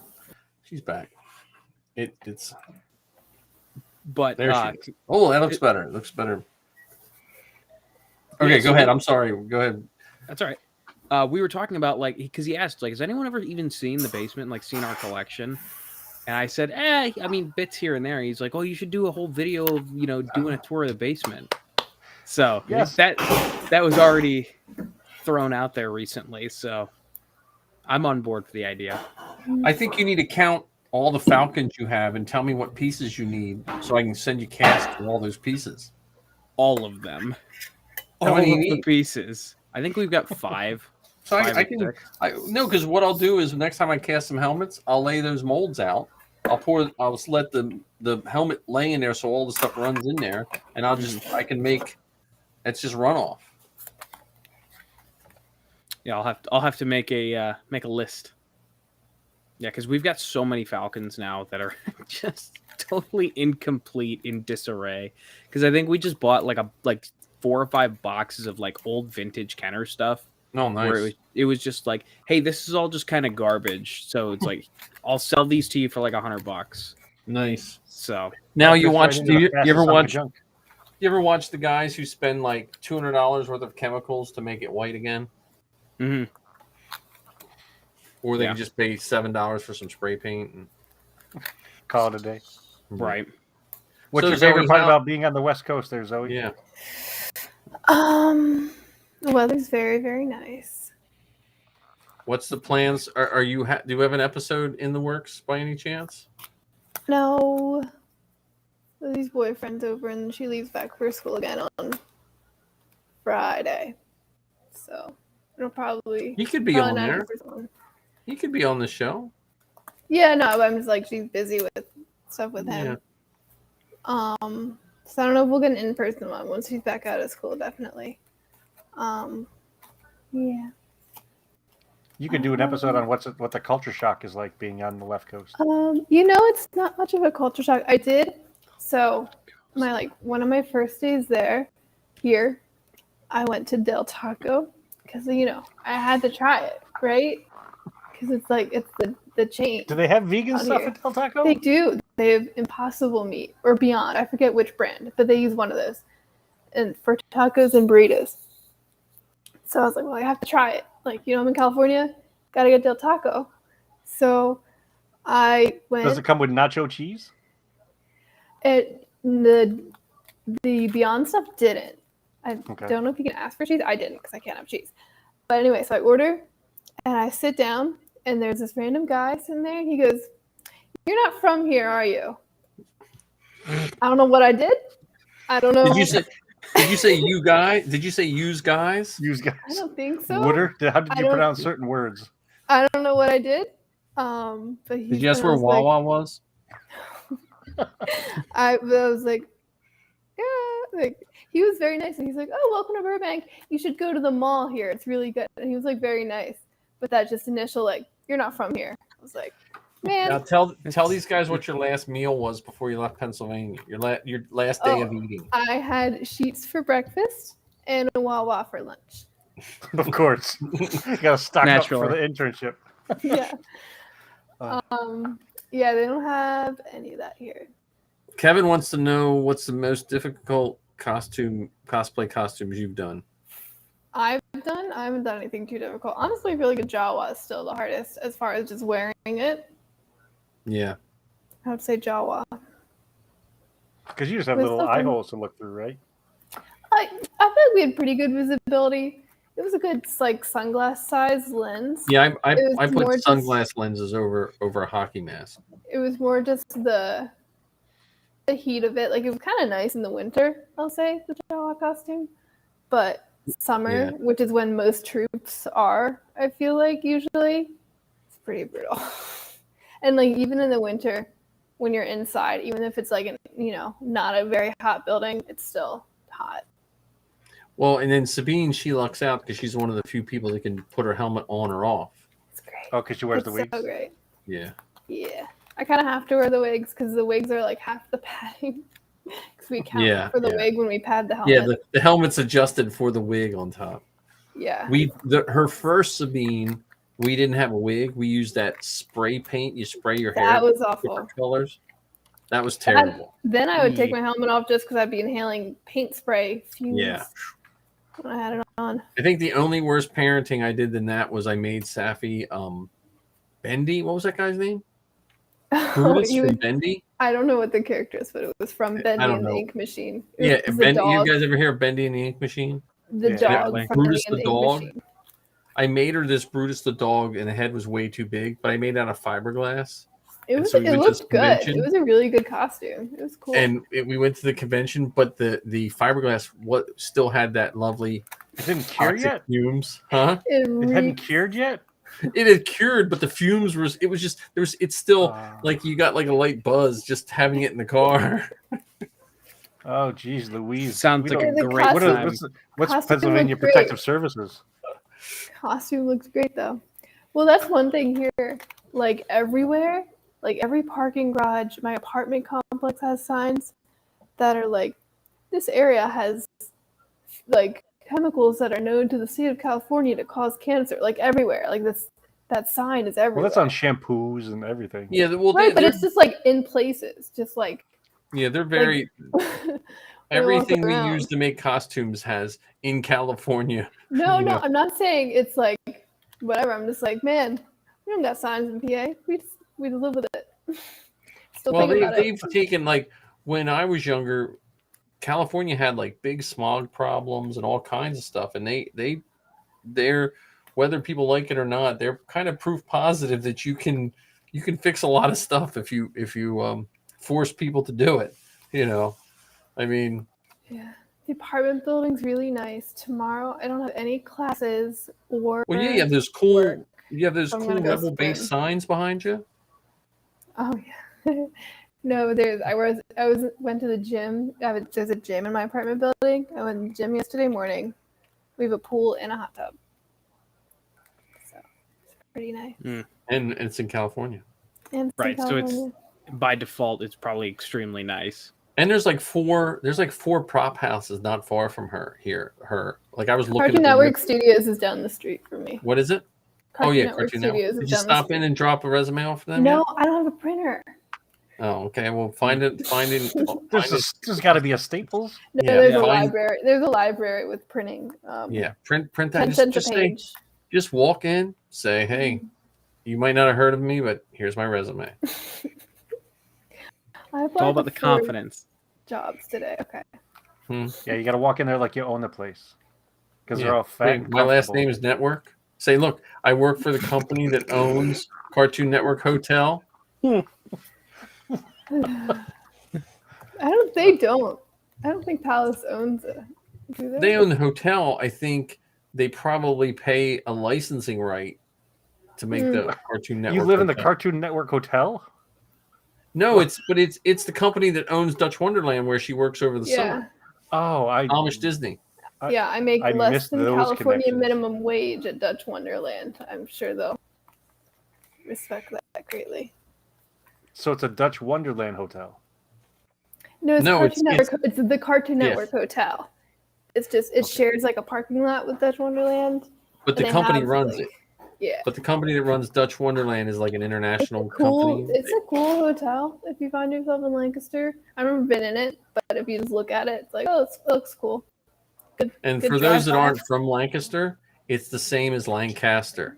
She's back. It's. But there she is. Oh, that looks better. It looks better. Okay, go ahead. I'm sorry. Go ahead. That's all right. We were talking about because he asked has anyone ever even seen the basement, seen our collection? And I said, I mean bits here and there. He's like, oh, you should do a whole video of doing a tour of the basement. So yes, that was already thrown out there recently, so I'm on board for the idea. I think you need to count all the Falcons you have and tell me what pieces you need so I can send you casts for all those pieces. All of them. How All many of you the need? pieces. I think we've got 5. So Five I or can, six. no, because what I'll do is next time I cast some helmets, I'll lay those molds out. I'll just let the helmet lay in there so all the stuff runs in there, and I can make, it's just runoff. Yeah, I'll have to make a list. Yeah, because we've got so many Falcons now that are just totally incomplete, in disarray. Because I think we just bought like 4 or 5 boxes of like old vintage Kenner stuff. Oh, nice. Where it was just like, hey, this is all just kind of garbage. So it's like, I'll sell these to you for like $100. Nice. So now That you fits watch. right Do into you, the you ever fastest hunk of watch? junk. You ever watch the guys who spend like $200 worth of chemicals to make it white again, mhm. or they Yeah. can just pay $7 for some spray paint? And... Call it a day. Right. What's So, your favorite Zoe, part how- about being on the West Coast there, Zoe? Yeah. The weather's very, very nice. What's the plans? Are you? Do you have an episode in the works by any chance? No, Lily's boyfriend's over and she leaves back for school again on Friday. So it'll probably. He could be probably on not there. the first one. He could be on the show. Yeah, no, but I'm just like she's busy with stuff with him. Yeah. So I don't know if we'll get an in-person one once she's back out of school. Definitely. Yeah. You could do an episode on what the culture shock is like being on the left coast. It's not much of a culture shock. I did. So one of my first days here, I went to Del Taco because I had to try it, right? Because it's the chain. Do they have vegan stuff here. at Del Taco? They do. They have Impossible Meat or Beyond. I forget which brand, but they use one of those, and for tacos and burritos. So I was like, well, I have to try it. I'm in California, gotta get Del Taco. So I went. Does it come with nacho cheese? The Beyond stuff didn't. I Okay. don't know if you can ask for cheese. I didn't because I can't have cheese. But anyway, so I order and I sit down and there's this random guy sitting there and he goes, "You're not from here, are you?" I don't know what I did. I don't know. Did you say you guys? Did you say use guys? Use guys. I don't think so. Wooder? How did I you don't- pronounce certain words? I don't know what I did. But he Did you ask where Wawa was? I was like, yeah, he was very nice, and he's like, "Oh, welcome to Burbank. You should go to the mall here. It's really good." And he was very nice, but that just initial "You're not from here." I was like, man. Now tell these guys what your last meal was before you left Pennsylvania. Your last day of eating. I had sheets for breakfast and a Wawa for lunch. Of course. You gotta stock Naturally. up for the internship. Yeah. Yeah, they don't have any of that here. Kevin wants to know what's the most difficult cosplay costumes you've done. I haven't done anything too difficult. Honestly, I feel like a Jawa is still the hardest as far as just wearing it. Yeah. I would say Jawa. Because you just have With little something- eye holes to look through, right? I feel like we had pretty good visibility. It was a good sunglass size lens. Yeah, I was more put just- sunglass lenses over a hockey mask. It was more just the heat of it. It was kind of nice in the winter, I'll say, the Jawa costume. But summer, Yeah. which is when most troops are, I feel like usually, it's pretty brutal. And even in the winter, when you're inside, even if it's not a very hot building, it's still hot. Well, and then Sabine, she lucks out because she's one of the few people that can put her helmet on or off. It's great. Oh, because she wears It's the wigs? so great. Yeah. Yeah. I kind of have to wear the wigs because the wigs are half the padding. Because we count for the wig when we pad the helmet. Yeah, the helmet's adjusted for the wig on top. Yeah. Her first Sabine, we didn't have a wig. We used that spray paint. You spray your hair. That was awful. Different colors. That was terrible. Then I would take my helmet off just because I'd be inhaling paint spray fumes Yeah. when I had it on. I think the only worse parenting I did than that was I made Safi Bendy. What was that guy's name? Brutus He from was- Bendy. I don't know what the character is, but it was from Bendy don't and the know. Ink Machine. Yeah, It was Bendy. You dog, guys ever hear of Bendy and the Ink Machine? the Yeah, dog definitely. from Brutus Bendy the and the Ink dog. Machine. I made her this Brutus the dog, and the head was way too big, but I made it out of fiberglass. It was. so we It went to looked this good. convention. It was a really good costume. It was cool. And we went to the convention, but the fiberglass still had that lovely It didn't cure toxic yet. fumes, huh? It hadn't cured yet. It had cured, but the fumes was. It was just there was. It's still like you got like a light buzz just having it in the car. Oh, geez, Louise. Sounds like a The great costume- time. What's Costume Pennsylvania looked great. Protective Services? Costume looks great though. Well, that's one thing here. Like everywhere, like every parking garage, my apartment complex has signs that are like, this area has like chemicals that are known to the state of California to cause cancer. Like everywhere, like that sign is everywhere. Well, that's on shampoos and everything. Yeah, well, right, but it's just like in places, just like yeah, they're very. they're Everything walking we around. use to make costumes has in California. No, you no, know. I'm not saying it's like whatever. I'm just like, man, we don't got signs in PA. We just live with it. Still Well, think about they've taken like when I was younger, California had like big smog problems and all kinds of stuff, and they're whether people like it or not, they're kind of proof positive that you can fix a lot of stuff if you force people to do it. You know, I mean, Yeah, the apartment building's really nice. Tomorrow, I don't have any classes or. well, yeah, you have those cool work. cool gonna go rebel-based swim. signs behind you. Oh yeah. No, I went to the gym. There's a gym in my apartment building. I went to the gym yesterday morning. We have a pool and a hot tub, so it's pretty nice. And it's in California. And it's in Right, so it's California. by default, it's probably extremely nice. And there's like four prop houses not far from her. Like I was looking Cartoon at the Network Studios is down the street from me. What is it? Cartoon yeah, Network Cartoon Network. Studios Did is you down the stop street. in and drop a resume off for them? No, yet? I don't have a printer. Oh, okay. Well, find it. There's got to be a Staples. No, Yeah, there's yeah. a library. There's a library with printing. Yeah, print that. 10 cents Just a say, page. just walk in, say, hey, you might not have heard of me, but here's my resume. I It's all about the confidence. Jobs today. Okay. Yeah, you got to walk in there like you own the place because they're Yeah. all fat. Hey, and my last comfortable. name is Network. Say, look, I work for the company that owns Cartoon Network Hotel. They don't. I don't think Palace owns it. Do they? They own the hotel. I think they probably pay a licensing right to make the Cartoon Network. You live in the hotel. Cartoon Network hotel? No, it's the company that owns Dutch Wonderland where she works over the summer. Oh, Amish Disney. Yeah, I make I less missed than those California connections. minimum wage at Dutch Wonderland. I'm sure they'll respect that greatly. So it's a Dutch Wonderland hotel. No, No, Cartoon it's- Network. It's the Cartoon Yes. Network Hotel. It's just it shares like a parking lot with Dutch Wonderland. But the they company have, runs like- it. Yeah. But the company that runs Dutch Wonderland is like an international Cool. company. It's a cool hotel if you find yourself in Lancaster. I've never been in it, but if you just look at it, it's like, oh, it looks cool. Good. And good for those that drive-by. aren't from Lancaster, it's the same as Lancaster.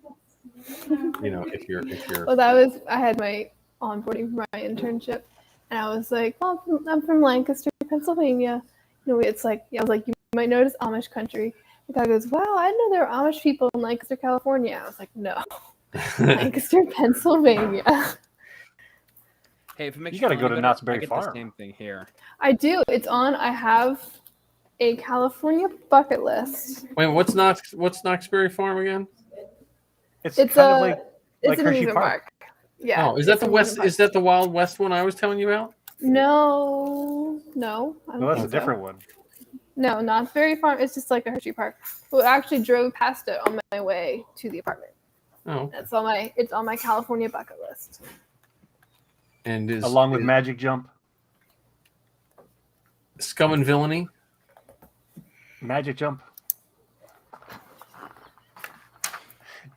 You know, if you're Well, I had my onboarding for my internship, and I was like, well, I'm from Lancaster, Pennsylvania. You know, it's like, I was like, you might notice Amish country. The guy goes, wow, I didn't know there were Amish people in Lancaster, California. I was like, no, Lancaster, Pennsylvania. Hey, if it makes You gotta feel go any to better, Knott's Berry I get Farm. the same thing here. I do. It's on. I have a California bucket list. Wait, what's Knoxbury Farm again? It's It's kind of a like it's an Hershey amusement Park. park. Yeah. Oh, is that it's the an West? amusement Is that the Wild West one I was telling you about? park. No. I don't No, that's a think so. different one. No, not very far. It's just like a Hershey Park. Well, I actually drove past it on my way to the apartment. Oh, It's on my California bucket list. and is Along with Magic Jump. Scum and Villainy? Magic Jump.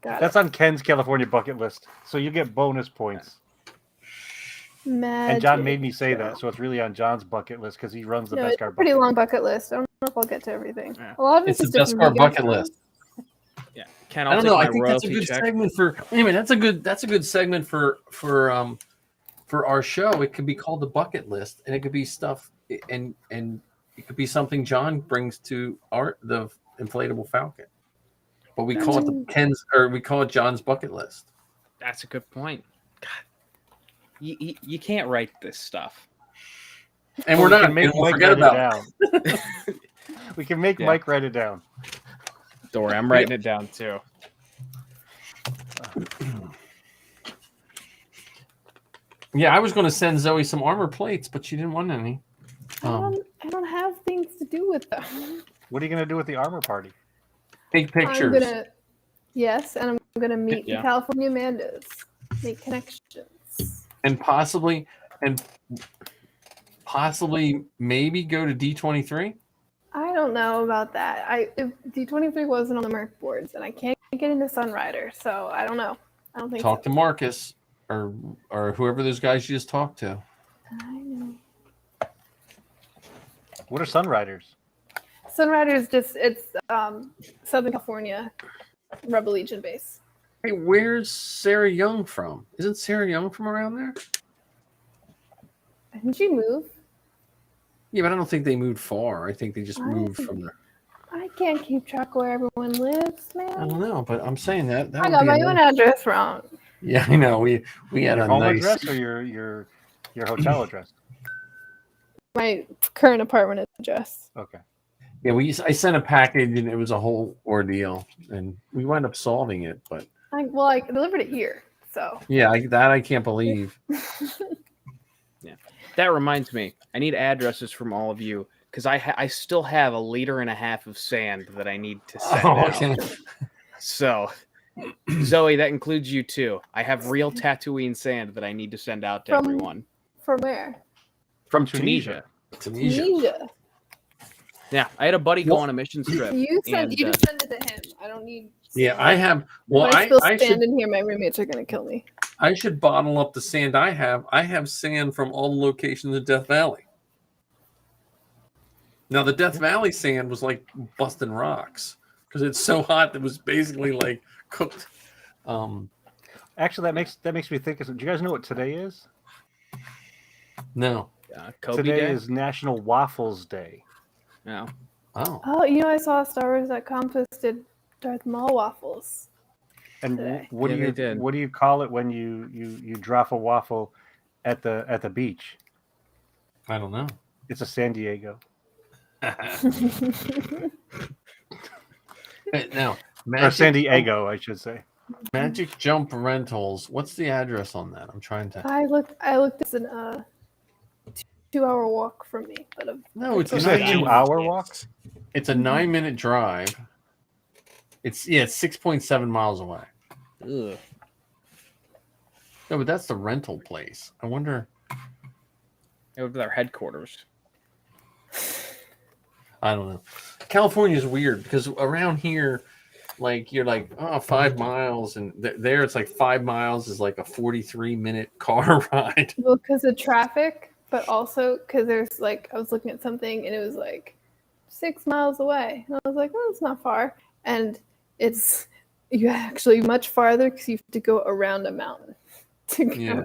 Got That's on Ken's California bucket list. So you get bonus points. Magic. And John made me say that, so it's really on John's bucket list because he runs the No, best it's car a pretty bucket. long bucket list. I don't know if I'll get to everything. Yeah. A lot of It's it's the just best different car vegan bucket list. Yeah, Ken, I I'll don't take know. my I think that's a royalty good check. segment for. Wait a minute, that's a good segment for our show. It could be called the bucket list, and it could be stuff, and it could be something John brings to the Inflatable Falcon. but we call it we call it John's bucket list. That's a good point. God, you can't write this stuff. And we're not. Make We'll Mike forget about it down. We can make Mike write it down. Don't worry, I'm writing it down too. Yeah, I was going to send Zoe some armor plates, but she didn't want any. I don't have things to do with them. What are you going to do with the armor party? Take pictures. I'm gonna meet the California Amandas, make connections, and possibly maybe go to D23. I don't know about that. If D23 wasn't on the Merc boards, and I can't get into Sunrider, so I don't know. I don't think. Talk to Marcus or whoever those guys you just talked to. I know. What are Sunriders? Sunrider's it's Southern California Rebel Legion base. Hey, where's Sarah Young from? Isn't Sarah Young from around there? Didn't she move? Yeah, but I don't think they moved far. I think they just moved from there. I can't keep track where everyone lives, man. I don't know, but I'm saying that I got my own address wrong. Yeah, I know. We had your a home nice address or your hotel address. My current apartment address. Okay. Yeah, I sent a package and it was a whole ordeal, and we wound up solving it. But I delivered it here, so yeah, I can't believe. Yeah, that reminds me. I need addresses from all of you because I still have 1.5 liters of sand that I need to send out. So, Zoe, that includes you too. I have real Tatooine sand that I need to send out to everyone. From where? From Tunisia. Tunisia. Yeah, I had a buddy go on a mission trip. You just send it to him. I don't need. Yeah, I have. Well, I stand in here. My roommates are gonna kill me. I should bottle up the sand I have. I have sand from all the locations in Death Valley. Now, the Death Valley sand was like busting rocks because it's so hot that it was basically like cooked. Actually, that makes me think. Do you guys know what today is? No. Today is National Waffles Day. No. Oh. Oh, I saw StarWars.com posted Darth Maul waffles. And today. what do you call it when you drop a waffle at the beach? I don't know. It's a San Diego. Now, or San Diego, I should say. Magic Jump Rentals. What's the address on that? I'm trying to. I looked. It's an 2-hour walk from me, but no, it's a 2-hour walk. It's a 9-minute drive. It's 6.7 miles away. Ugh. No, but that's the rental place. I wonder. It would be their headquarters. I don't know. California is weird because around here, like you're like 5 miles, and there it's like 5 miles is like a 43-minute car ride. Well, because of traffic, but also because there's like I was looking at something and it was like 6 miles away, and I was like, oh, it's not far, and it's actually much farther because you have to go around a mountain to go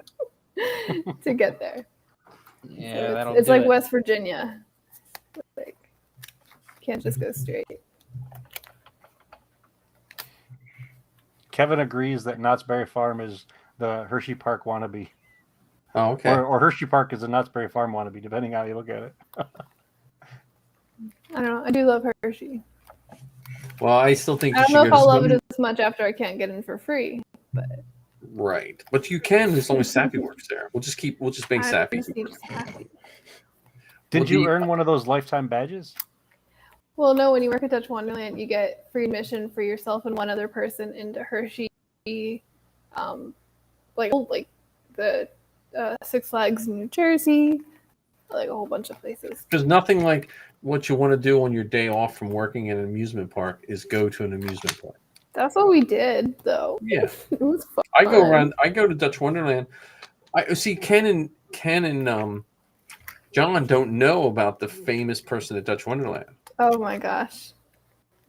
to get there. Yeah, so it's like West Virginia. Like, can't just go straight. Kevin agrees that Knott's Berry Farm is the Hershey Park wannabe. Oh, okay. Or Hershey Park is a Knott's Berry Farm wannabe, depending on how you look at it. I don't know. I do love Hershey. Well, I still think I don't know if I'll love it as much after I can't get in for free, but right. But you can as long as Sappy works there. We'll just bring Sappy. Did you earn one of those lifetime badges? Well, no. When you work at Dutch Wonderland, you get free admission for yourself and one other person into Hershey, like the Six Flags in New Jersey, like a whole bunch of places. There's nothing like what you want to do on your day off from working in an amusement park is go to an amusement park. That's what we did, though. Yeah, it was fun. I go to Dutch Wonderland. I see Ken and John don't know about the famous person at Dutch Wonderland. Oh my gosh.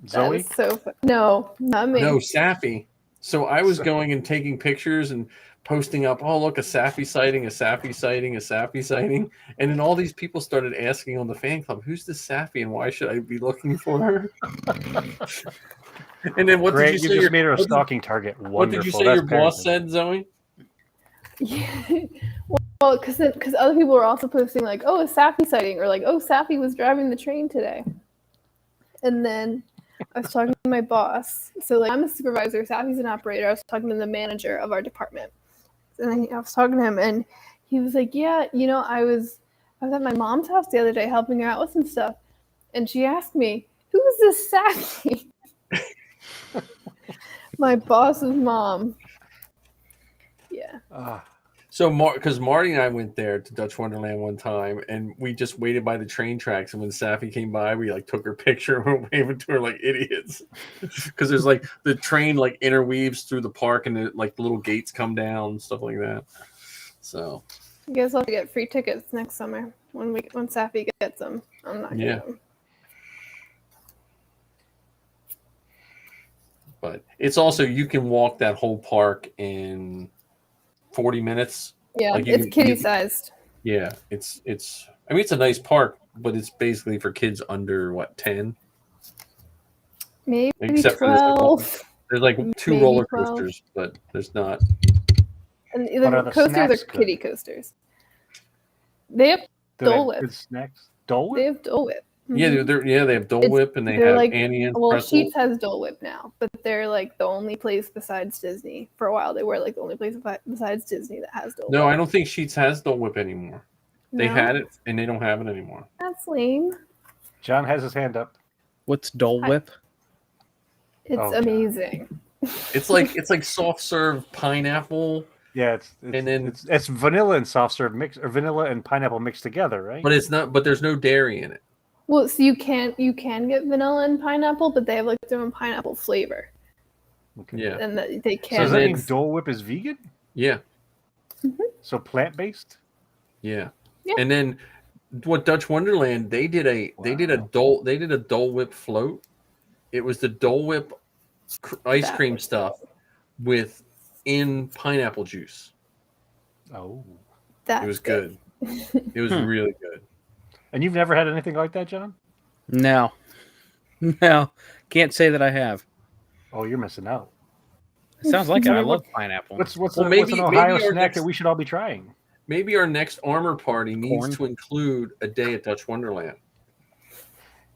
Zoe? That is so fun. No, not me. No, Sappy. So I was going and taking pictures and posting up, oh, look, a Sappy sighting, a Sappy sighting, a Sappy sighting. And then all these people started asking on the fan club, who's this Sappy and why should I be looking for her? And then what Great, did you you say? just Your, made her a what did- stalking target. Wonderful. What did you say That's your boss parenting. said, Zoe? Yeah. Well, because other people were also posting like, oh, a Safi sighting, or like, oh, Safi was driving the train today. And then I was talking to my boss. So like, I'm a supervisor. Safi's an operator. I was talking to the manager of our department, and I was talking to him, and he was like, yeah, I was at my mom's house the other day helping her out with some stuff, and she asked me, who is this Safi? My boss's mom. Yeah. So, because Marty and I went there to Dutch Wonderland one time, and we just waited by the train tracks. And when Safi came by, we like took her picture and we're waving to her like idiots. Because there's like the train like interweaves through the park, and like the little gates come down and stuff like that. So, You guys will have to get free tickets next summer when Safi gets them. I'm not getting them. But it's also, you can walk that whole park in 40 minutes. Yeah, Like it's kitty sized. Yeah, it's. I mean, it's a nice park, but it's basically for kids under 10. Maybe Except 12. There's like 2 maybe roller 12. coasters, but there's not. And But are the the coasters are snacks good? kitty coasters. They have Do they Dole have Whip. good snacks? Dole They Whip? have Dole Whip. Yeah, they have Dole Whip, and they they're have like- Annie and Well, pretzels. Sheetz has Dole Whip now, but they're like the only place besides Disney. For a while, they were like the only place besides Disney that has Dole Whip. No, I don't think Sheetz has Dole Whip anymore. They No? had it, and they don't have it anymore. That's lame. John has his hand up. What's Dole Whip? It's Oh, God. amazing. It's like soft serve pineapple, Yeah, it's And then- it's vanilla and soft serve mix, or vanilla and pineapple mixed together, right? but it's not. But there's no dairy in it. Well, so you can get vanilla and pineapple, but they have like their own pineapple flavor, Okay. Yeah, and they So can. does that mean it's- Dole Whip is vegan? yeah, So plant based? yeah. Yeah. And then what Dutch Wonderland, they did a Dole Whip float. It was the Dole Whip ice That cream was stuff with in pineapple juice. Oh. That's It was good. It was really good. And you've never had anything like that, John? No. No. Can't say that I have. Oh, you're missing out. It sounds like it. I What- love pineapple. What's Well, an maybe Ohio our snack next- that we should all be trying? Maybe our next armor party needs Corn. to include a day at Dutch Wonderland.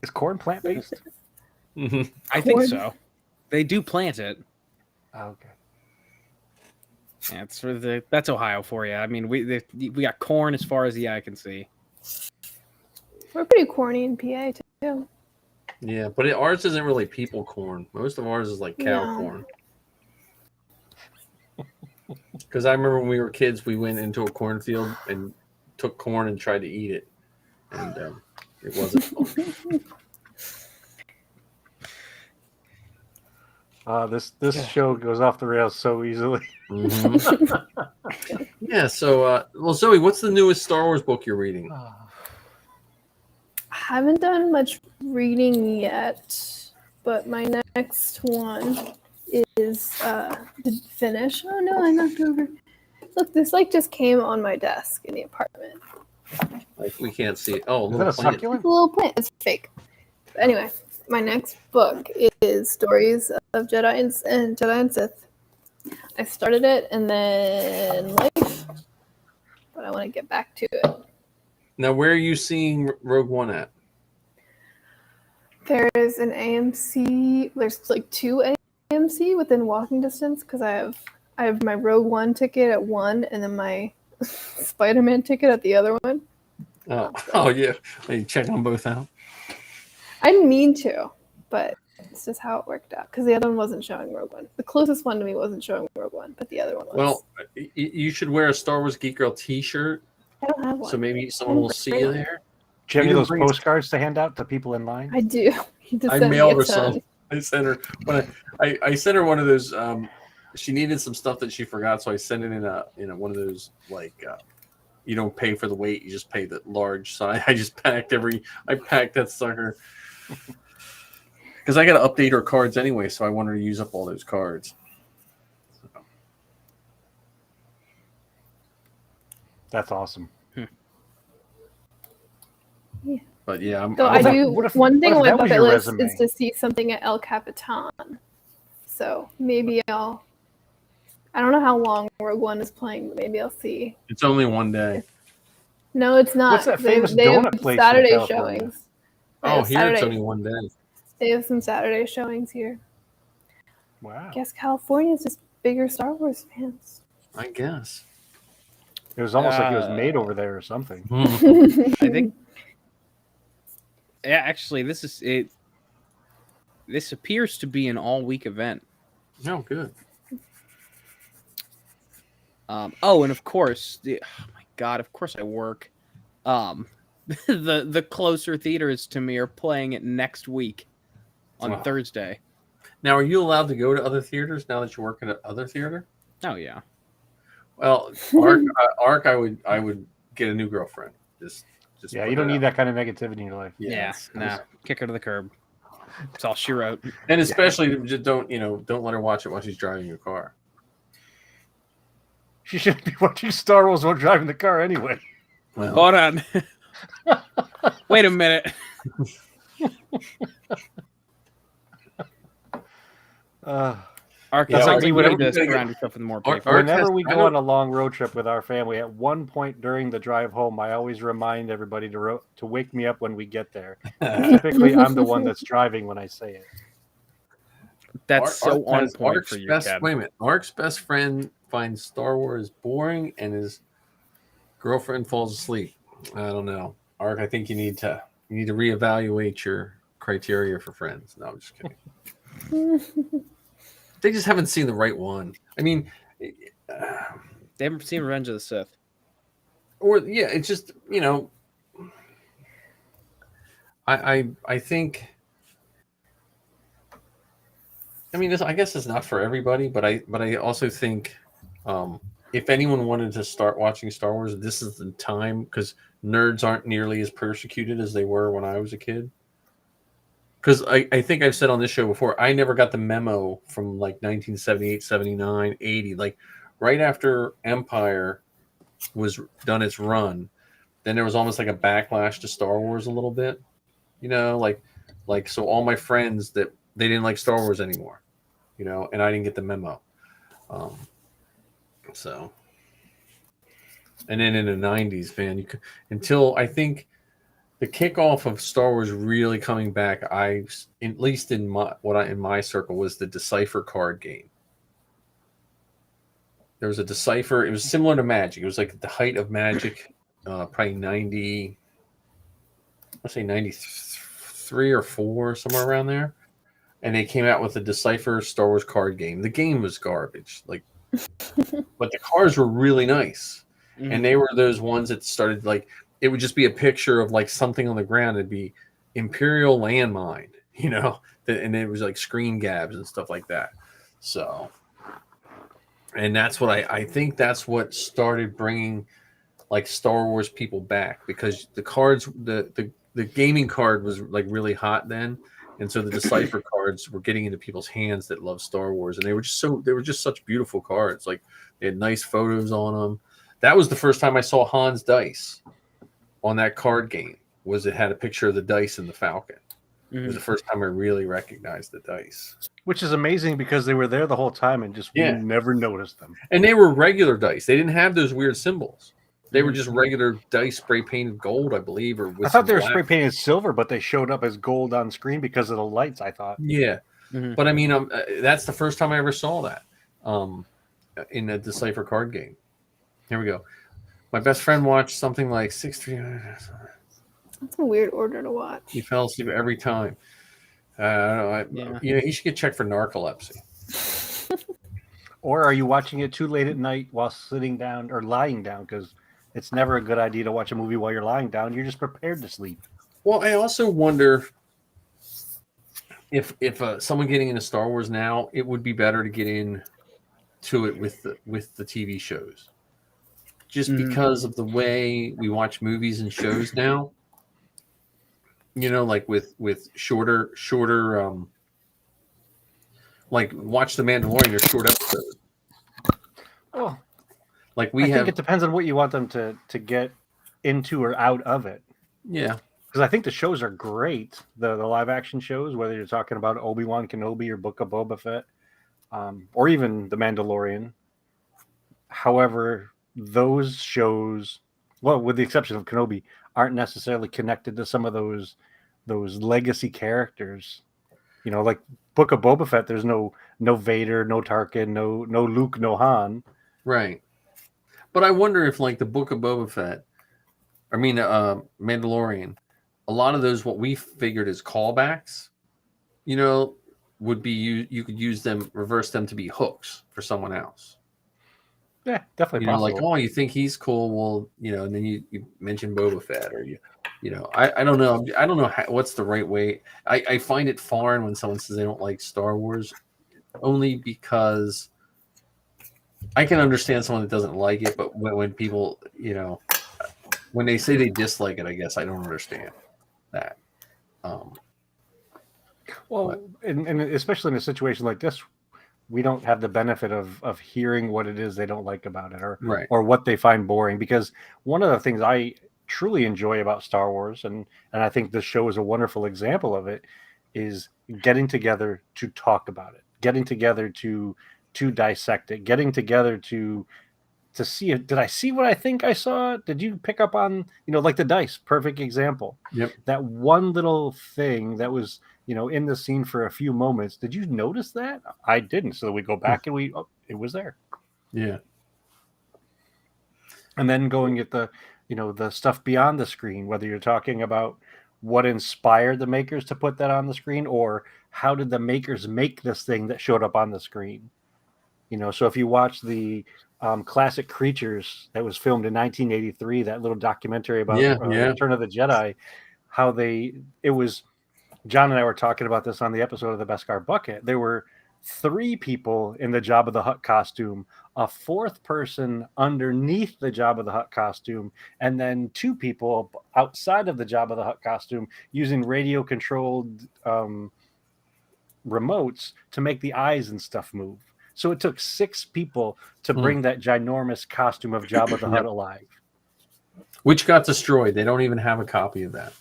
Is corn plant based? I think Corn. so. They do plant it. Okay. Yeah, that's Ohio for you. I mean, we got corn as far as the eye can see. We're pretty corny in PA too. Yeah, but ours isn't really people corn. Most of ours is like cow No. corn. Because I remember when we were kids, we went into a cornfield and took corn and tried to eat it, and it wasn't fun. This show goes off the rails so easily. Mhm. Yeah. So, well, Zoe, what's the newest Star Wars book you're reading? I haven't done much reading yet, but my next one is to finish. Oh no, I knocked over. Look, this like just came on my desk in the apartment. Like we can't see it. Oh, Is that a plant. succulent? It's a little plant. It's fake. But anyway, my next book is Stories of Jedi and Sith. I started it and then life, but I want to get back to it. Now, where are you seeing Rogue One at? There's an AMC. There's like 2 AMC within walking distance because I have my Rogue One ticket at one and then my Spider-Man ticket at the other one. Oh yeah. Are you checking them both out? I didn't mean to, but it's just how it worked out because the other one wasn't showing Rogue One. The closest one to me wasn't showing Rogue One, but the other one was. Well, you should wear a Star Wars Geek Girl T-shirt, I don't have one. so maybe someone will see you there. Do you have any You of those bring- postcards to hand out to people in line? I do. You just I sent me mailed a her ton. some. I sent her when I sent her one of those. She needed some stuff that she forgot, so I sent it in a one of those like you don't pay for the weight, you just pay the large size. I packed that sucker because I got to update her cards anyway, so I want her to use up all those cards. That's awesome. But yeah, So I'm I do. what if- One thing on what if my that was bucket your list resume? is to see something at El Capitan. So maybe I don't know how long Rogue One is playing, but maybe I'll see. It's only one day. No, it's not. What's that famous they donut have place in Saturday California? showings. Oh, here it's only one day. They have some Saturday showings here. Wow. I guess California's just bigger Star Wars fans. I guess. It was almost like it was made over there or something. I think. Yeah, actually, this is it. This appears to be an all-week event. Oh, good. And of course, oh my God, of course I work. The closer theaters to me are playing it next week on Thursday. Now, are you allowed to go to other theaters now that you're working at other theater? Oh yeah. Well, Ark, I would get a new girlfriend. Just yeah, you don't need that kind of negativity in your life. Yeah, nah, kick her to the curb. That's all she wrote. And especially just don't let her watch it while she's driving your car. She shouldn't be watching Star Wars while driving the car anyway. Well, Hold on. Wait a minute. Ark, Yeah, it sounds like like you whenever- need to surround yourself with more people. Whenever we go on a long road trip with our family, at one point during the drive home, I always remind everybody to wake me up when we get there. Typically, I'm the one that's driving when I say it. That's so on point for you, Kev. Wait a minute. Ark's best friend finds Star Wars boring, and his girlfriend falls asleep. I don't know, Ark. I think you need to reevaluate your criteria for friends. No, I'm just kidding. They just haven't seen the right one. I mean, They haven't seen Revenge of the Sith. Or yeah, it's just I think. I mean, I guess it's not for everybody, but I also think if anyone wanted to start watching Star Wars, this is the time, because nerds aren't nearly as persecuted as they were when I was a kid. Because I think I've said on this show before, I never got the memo from like 1978, 79, 80. Like right after Empire was done its run, then there was almost like a backlash to Star Wars a little bit. Like so all my friends that they didn't like Star Wars anymore, and I didn't get the memo. And then in the 90s, man, until I think the kickoff of Star Wars really coming back, at least in my circle, was the Decipher card game. There was a Decipher. It was similar to Magic. It was like at the height of Magic, probably 90. Let's say 93 or 4, somewhere around there. And they came out with a Decipher Star Wars card game. The game was garbage, but the cards were really nice. Mm-hmm. And they were those ones that started it would just be a picture of like something on the ground. It'd be Imperial landmine, and it was like screen gabs and stuff like that. So, and that's what I think that's what started bringing like Star Wars people back, because the cards, the gaming card was like really hot then. And so the Decipher cards were getting into people's hands that love Star Wars, and they were just such beautiful cards. Like they had nice photos on them. That was the first time I saw Han's dice on that card game. It had a picture of the dice in the Falcon. Mm-hmm. It was the first time I really recognized the dice. Which is amazing, because they were there the whole time and we never noticed them. And they were regular dice. They didn't have those weird symbols. They were just regular dice spray painted gold, I believe. I thought they were spray painted silver, but they showed up as gold on screen because of the lights, I thought. Yeah. Mm-hmm. But I mean, that's the first time I ever saw that in a Decipher card game. Here we go. My best friend watched something like 6-3. That's a weird order to watch. He fell asleep every time. I don't know. He should get checked for narcolepsy. Or are you watching it too late at night while sitting down or lying down? Because it's never a good idea to watch a movie while you're lying down. You're just prepared to sleep. Well, I also wonder if someone getting into Star Wars now, it would be better to get into it with the TV shows. Just because of the way we watch movies and shows now, like with shorter, like watch The Mandalorian, they're short episodes. Oh, I think it depends on what you want them to get into or out of it. Yeah, because I think the shows are great. The live action shows, whether you're talking about Obi-Wan Kenobi or Book of Boba Fett, or even The Mandalorian. However, those shows, well, with the exception of Kenobi, aren't necessarily connected to some of those legacy characters. Like Book of Boba Fett. There's no Vader, no Tarkin, no Luke, no Han. Right. But I wonder if, like, the Book of Boba Fett, Mandalorian, a lot of those, what we figured as callbacks, would be you could use them, reverse them to be hooks for someone else. Yeah, definitely possible. Like, oh, you think he's cool? Well, and then you mention Boba Fett, or I don't know. I don't know what's the right way. I find it foreign when someone says they don't like Star Wars, only because I can understand someone that doesn't like it, but when people, when they say they dislike it, I guess I don't understand that. And especially in a situation like this, we don't have the benefit of hearing what it is they don't like about it, or what they find boring. Because one of the things I truly enjoy about Star Wars, and I think this show is a wonderful example of it, is getting together to talk about it, getting together to dissect it, getting together to see it. Did I see what I think I saw? Did you pick up on, like the dice? Perfect example. Yep. That one little thing that was, in the scene for a few moments. Did you notice that? I didn't. So we go back and it was there. Yeah. And then going at the, the stuff beyond the screen, whether you're talking about what inspired the makers to put that on the screen, or how did the makers make this thing that showed up on the screen? So if you watch the Classic Creatures that was filmed in 1983, that little documentary about Return of the Jedi, it was, John and I were talking about this on the episode of the Beskar Bucket. There were 3 people in the Jabba the Hutt costume, a 4th person underneath the Jabba the Hutt costume, and then 2 people outside of the Jabba the Hutt costume using radio-controlled remotes to make the eyes and stuff move. So it took 6 people to bring that ginormous costume of Jabba the Hutt alive. Which got destroyed. They don't even have a copy of that.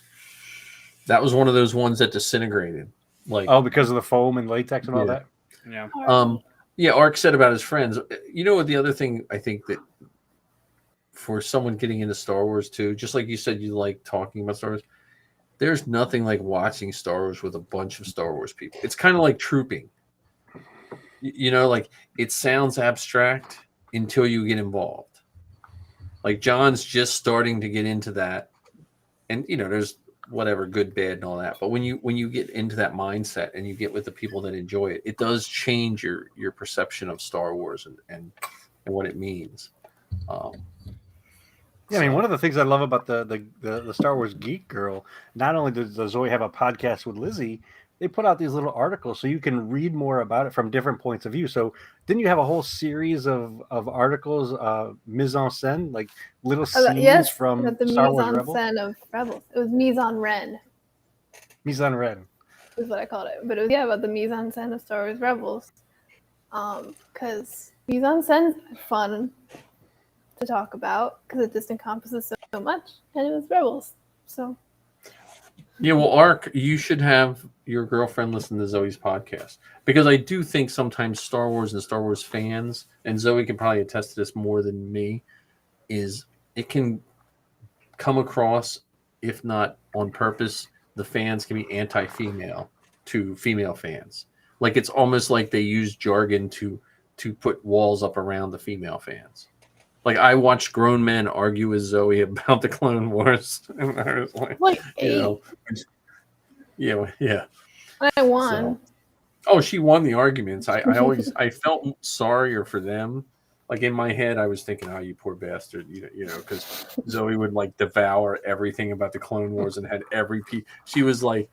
That was one of those ones that disintegrated. Because of the foam and latex and all that? Yeah. Ark said about his friends. What the other thing I think that for someone getting into Star Wars too, just like you said, you like talking about Star Wars, there's nothing like watching Star Wars with a bunch of Star Wars people. It's kind of like trooping. Like, it sounds abstract until you get involved. Like, John's just starting to get into that, and there's whatever, good, bad, and all that. But when you get into that mindset and you get with the people that enjoy it, it does change your perception of Star Wars and what it means. One of the things I love about the Star Wars Geek Girl, not only does Zoe have a podcast with Lizzie, they put out these little articles so you can read more about it from different points of view. So didn't you have a whole series of articles, mise en scène, like little scenes from the Star Wars Rebels? Mise en scène of Rebels. It was mise en ren. Mise en ren is what I called it. But it was about the mise en scène of Star Wars Rebels. Because mise en scène is fun to talk about because it just encompasses so much, and it was Rebels. So. Yeah, well, Ark, you should have your girlfriend listen to Zoe's podcast, because I do think sometimes Star Wars and Star Wars fans, and Zoe can probably attest to this more than me, is it can come across, if not on purpose, the fans can be anti-female to female fans. Like, it's almost like they use jargon to put walls up around the female fans. Like, I watched grown men argue with Zoe about the Clone Wars, and I was like, yeah. I won. So, she won the arguments. I felt sorrier for them. Like, in my head, I was thinking, "Oh, you poor bastard," because Zoe would like devour everything about the Clone Wars and had every piece. She was like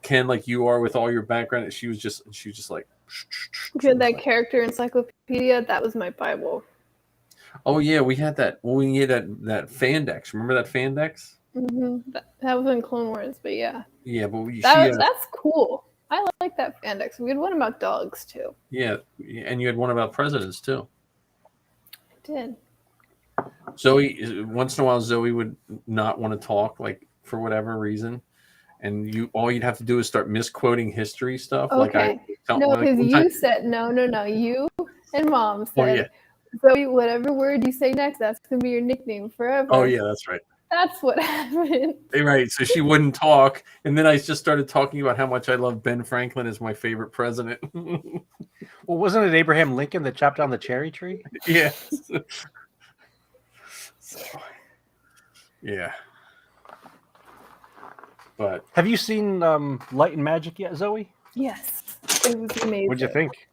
Ken, like you are with all your background. And she was just like. You had that character encyclopedia. That was my Bible. Oh yeah, we had that. Well, we had that Fandex. Remember that Fandex? Mm-hmm. That was in Clone Wars, but yeah. Yeah, but that's cool. I like that Fandex. We had one about dogs too. Yeah, and you had one about presidents too. I did. Zoe, once in a while, Zoe would not want to talk, like, for whatever reason, and all you'd have to do is start misquoting history stuff. Okay. Like something No, like because one you time. said no. You and Mom Oh said, yeah. Zoe, whatever word you say next, that's gonna be your nickname forever. Oh yeah, that's right. That's what happened. Right. So she wouldn't talk, and then I just started talking about how much I love Ben Franklin as my favorite president. Well, wasn't it Abraham Lincoln that chopped down the cherry tree? Yeah. So, yeah. But have you seen Light and Magic yet, Zoe? Yes, it was amazing. What'd you think?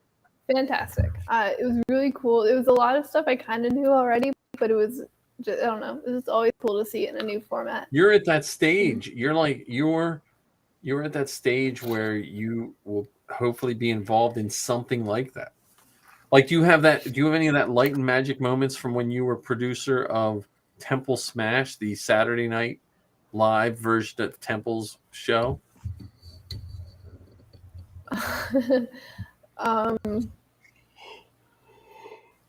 Fantastic. It was really cool. It was a lot of stuff I kind of knew already, but it was just, I don't know. It was always cool to see it in a new format. You're at that stage. You're at that stage where you will hopefully be involved in something like that. Like, do you have any of that Light and Magic moments from when you were producer of Temple Smash, the Saturday night live version of Temple's show?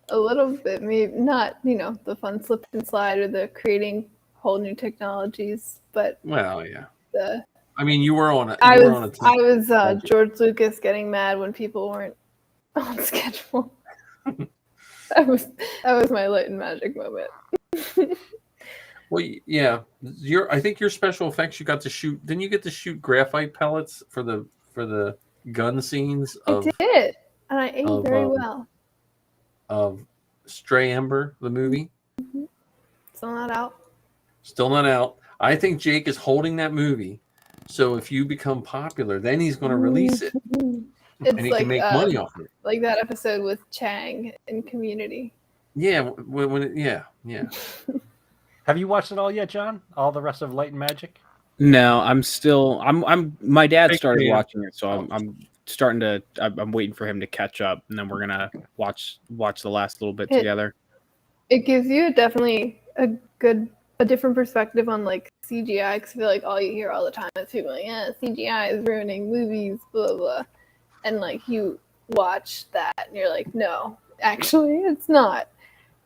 A little bit, maybe not, the fun slip and slide or the creating whole new technologies, but Well, yeah. the I mean, you were on a. I You were on a was team. George Lucas getting mad when people weren't on schedule. that was my Light and Magic moment. Well, yeah. I think your special effects you got to shoot. Didn't you get to shoot graphite pellets for the gun scenes of I did, and I aimed very well. Of Stray Ember, the movie? Still not out. Still not out. I think Jake is holding that movie. So if you become popular, then he's going to release it. It's and he like, can make money off of it. Like that episode with Chang in Community. Yeah, yeah. Have you watched it all yet, John? All the rest of Light and Magic? No, I'm my dad started watching it, so I'm starting to. I'm waiting for him to catch up, and then we're gonna watch the last little bit together. It gives you definitely a different perspective on like CGI, because I feel like all you hear all the time is people like, yeah, CGI is ruining movies, blah blah, and like you watch that and you're like, no, actually it's not.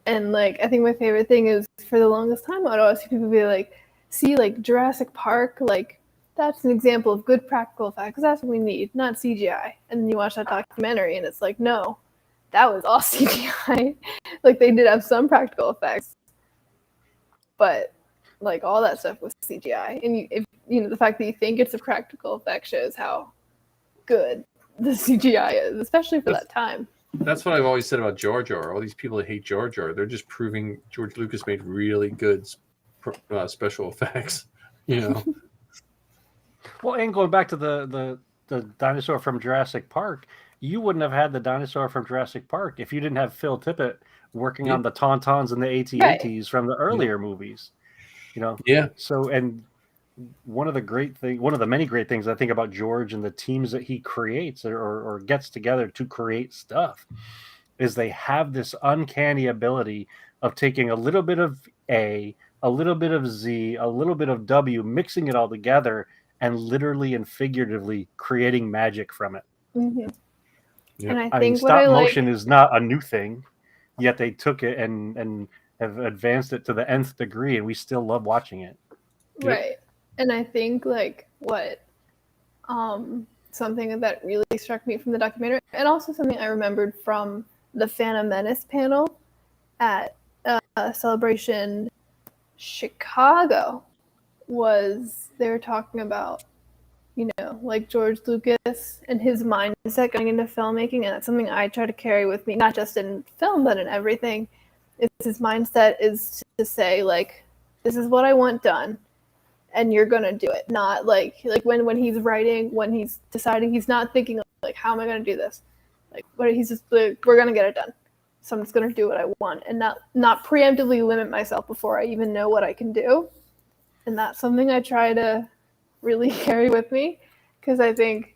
And like I think my favorite thing is, for the longest time I'd always see people be like, see, like Jurassic Park, like that's an example of good practical effects. That's what we need, not CGI. And then you watch that documentary and it's like, no, that was all CGI. Like they did have some practical effects, but like all that stuff was CGI. And the fact that you think it's a practical effect shows how good the CGI is, especially for that time. That's what I've always said about Jar Jar. All these people that hate Jar Jar, they're just proving George Lucas made really good special effects. Well, and going back to the dinosaur from Jurassic Park, you wouldn't have had the dinosaur from Jurassic Park if you didn't have Phil Tippett working on the Tauntauns and the AT-ATs from the earlier movies. Yeah. So, and one of the many great things I think about George and the teams that he creates or gets together to create stuff is they have this uncanny ability of taking a little bit of A, a little bit of Z, a little bit of W, mixing it all together, and literally and figuratively creating magic from it. Mm-hmm. Yep. And I mean, stop motion is not a new thing, yet they took it and have advanced it to the nth degree, and we still love watching it. Right. Yep. And I think like what something that really struck me from the documentary, and also something I remembered from the Phantom Menace panel at Celebration Chicago, was they were talking about, like George Lucas and his mindset going into filmmaking. And that's something I try to carry with me, not just in film, but in everything. It's his mindset is to say, like, this is what I want done, and you're going to do it. Not like when he's writing, when he's deciding, he's not thinking, like, how am I going to do this? Like, he's just like, we're going to get it done. So I'm just going to do what I want, and not preemptively limit myself before I even know what I can do. And that's something I try to really carry with me, because I think,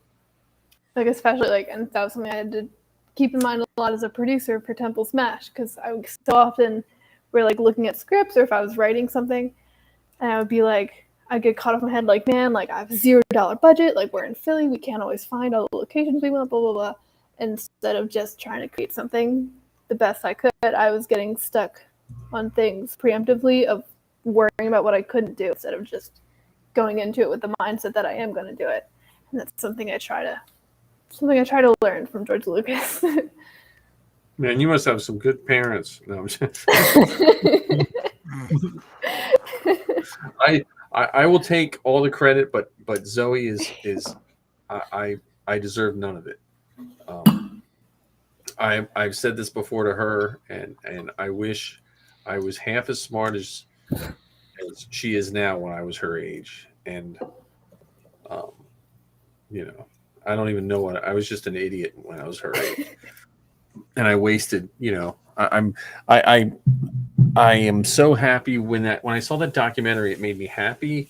like, especially like, and that was something I had to keep in mind a lot as a producer for Temple Smash, because I would so often we're like looking at scripts, or if I was writing something, and I would be like, I'd get caught off my head, like, man, like I have a $0 budget, like we're in Philly, we can't always find all the locations we want, blah blah blah. Instead of just trying to create something the best I could, I was getting stuck on things preemptively of worrying about what I couldn't do, instead of just going into it with the mindset that I am going to do it. And that's something I try to something I try to learn from George Lucas. Man, you must have some good parents. No, I'm just, I will take all the credit, but Zoe is I deserve none of it. I've said this before to her, and I wish I was half as smart as she is now when I was her age, and you know, I don't even know what I was, just an idiot when I was her age, and I wasted. I am so happy when I saw that documentary. It made me happy,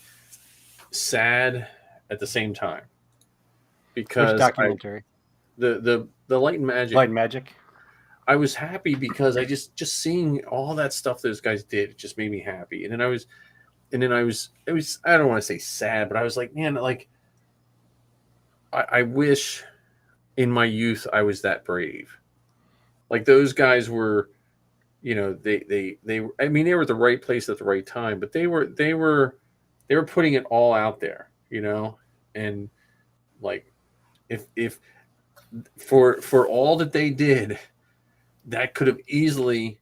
sad at the same time, because Which documentary? The Light and Magic. Light and Magic. I was happy because I just seeing all that stuff those guys did just made me happy. And then it was I don't want to say sad, but I was like, man, like I wish in my youth I was that brave. Like those guys were, they I mean, they were at the right place at the right time, but they were putting it all out there, and like if for all that they did, that could have easily,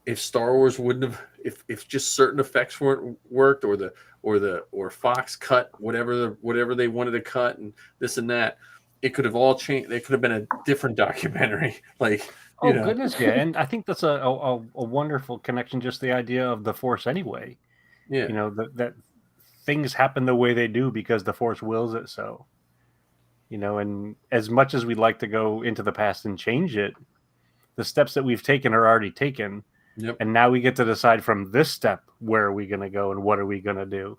if Star Wars wouldn't have, if just certain effects weren't worked, or Fox cut whatever they wanted to cut and this and that, it could have all changed. It could have been a different documentary. Like, goodness, yeah. And I think that's a wonderful connection. Just the idea of the Force, anyway. Yeah, that things happen the way they do because the Force wills it so. And as much as we'd like to go into the past and change it, the steps that we've taken are already taken. Yep. And now we get to decide from this step, where are we going to go and what are we going to do?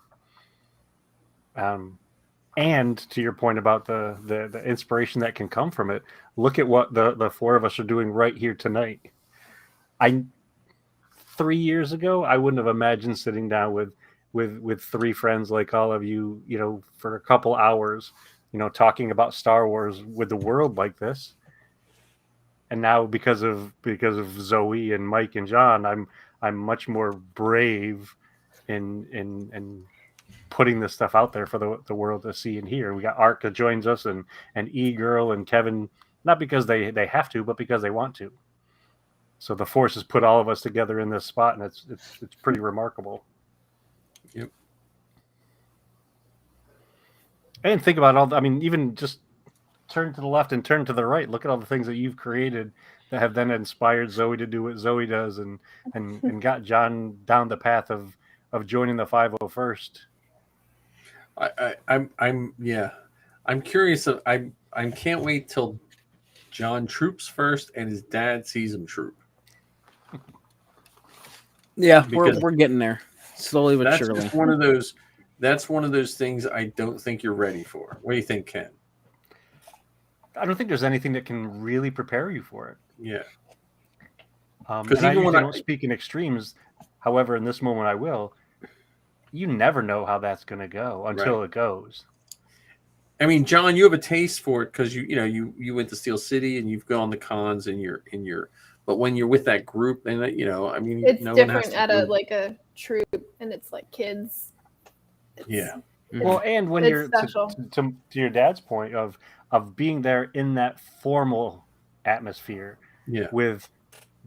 And to your point about the inspiration that can come from it, look at what the four of us are doing right here tonight. 3 years ago, I wouldn't have imagined sitting down with three friends like all of you, for a couple hours, talking about Star Wars with the world like this. And now because of Zoe and Mike and John, I'm much more brave in putting this stuff out there for the world to see and hear. We got Art that joins us, and E-Girl and Kevin, not because they have to, but because they want to. So the Force has put all of us together in this spot, and it's pretty remarkable. Yep. And think about even just turn to the left and turn to the right. Look at all the things that you've created that have then inspired Zoe to do what Zoe does, and got John down the path of joining the 501st. I'm curious. I can't wait till John troops first and his dad sees him troop. Yeah, we're getting there slowly but surely. That's one of those things I don't think you're ready for. What do you think, Ken? I don't think there's anything that can really prepare you for it. Yeah. Because even when I don't speak in extremes, however, in this moment I will. You never know how that's going to go until it goes. I mean, John, you have a taste for it because you went to Steel City and you've gone to cons and you're but when you're with that group, and it's different at a troop, and it's like kids. Yeah. Well, and when you're to your dad's point of being there in that formal atmosphere, with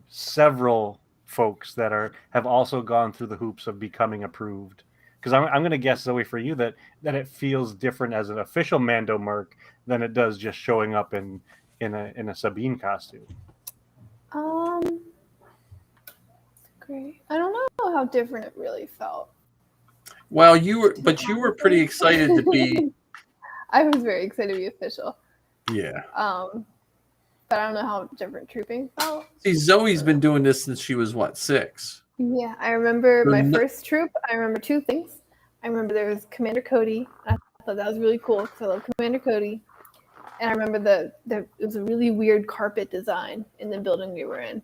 several folks that have also gone through the hoops of becoming approved. Because I'm going to guess, Zoe, for you that it feels different as an official Mando Merc than it does just showing up in a Sabine costume. Great. I don't know how different it really felt. Well, you were pretty excited to be. I was very excited to be official. Yeah. But I don't know how different trooping felt. See, Zoe's been doing this since she was 6. Yeah, I remember my first troop. I remember two things. I remember there was Commander Cody. I thought that was really cool because I love Commander Cody. And I remember it was a really weird carpet design in the building we were in.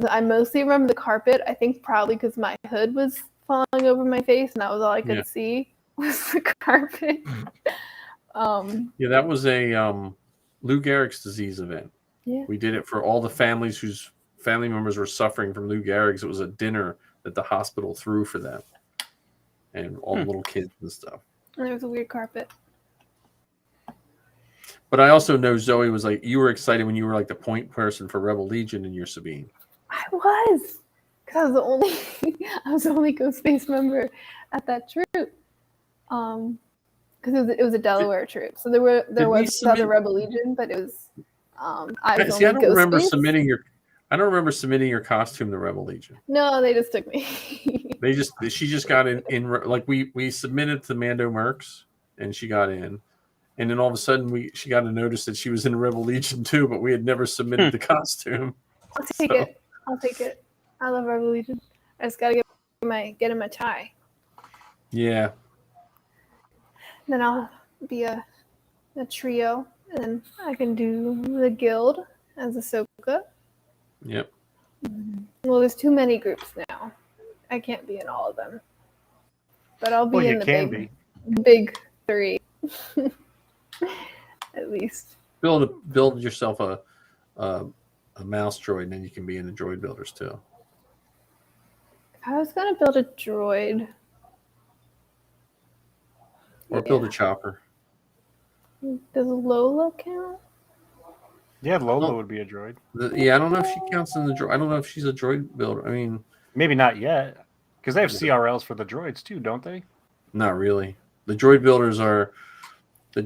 I mostly remember the carpet. I think probably because my hood was falling over my face and that was all I could see was the carpet. That was a Lou Gehrig's disease event. Yeah. We did it for all the families whose family members were suffering from Lou Gehrig's. It was a dinner that the hospital threw for them and all the little kids and stuff. And there was a weird carpet. But I also know Zoe was like, you were excited when you were like the point person for Rebel Legion in your Sabine. I was, because I was the only Ghost Space member at that troop. Because it was a Delaware troop, so there was other Rebel Legion, but it was I was See, only I don't Ghost remember Space. I don't remember submitting your costume to Rebel Legion. No, they just took me. She just got in like we submitted to Mando Mercs and she got in. And then all of a sudden she got a notice that she was in Rebel Legion too, but we had never submitted the costume. I'll take it. I love Rebel Legion. I just gotta get in my tie. Yeah. Then I'll be a trio, and then I can do the guild as Ahsoka. Yep. Well, there's too many groups now. I can't be in all of them, but I'll be in the big three, at least. Build yourself a mouse droid, and then you can be in the droid builders too. I was gonna build a droid. Or build a chopper. Does Lola count? Yeah, Lola would be a droid. I don't know if she counts in the droid. I don't know if she's a droid builder. I mean, maybe not yet, because they have CRLs for the droids too, don't they? Not really. The droid builders are. I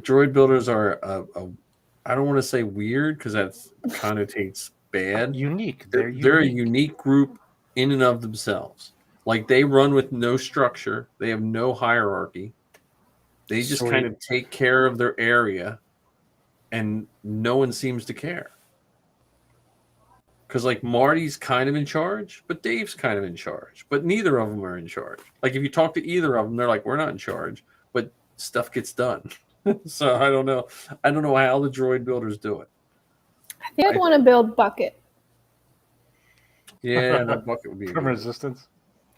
don't want to say weird because that connotates bad. Unique. They're a unique group in and of themselves. Like they run with no structure. They have no hierarchy. They just kind of take care of their area, and no one seems to care. Because like Marty's kind of in charge, but Dave's kind of in charge, but neither of them are in charge. Like if you talk to either of them, they're like, "We're not in charge," but stuff gets done. So I don't know. I don't know how the droid builders do it. I think I'd want to build Bucket. Yeah, that Bucket would be from Resistance.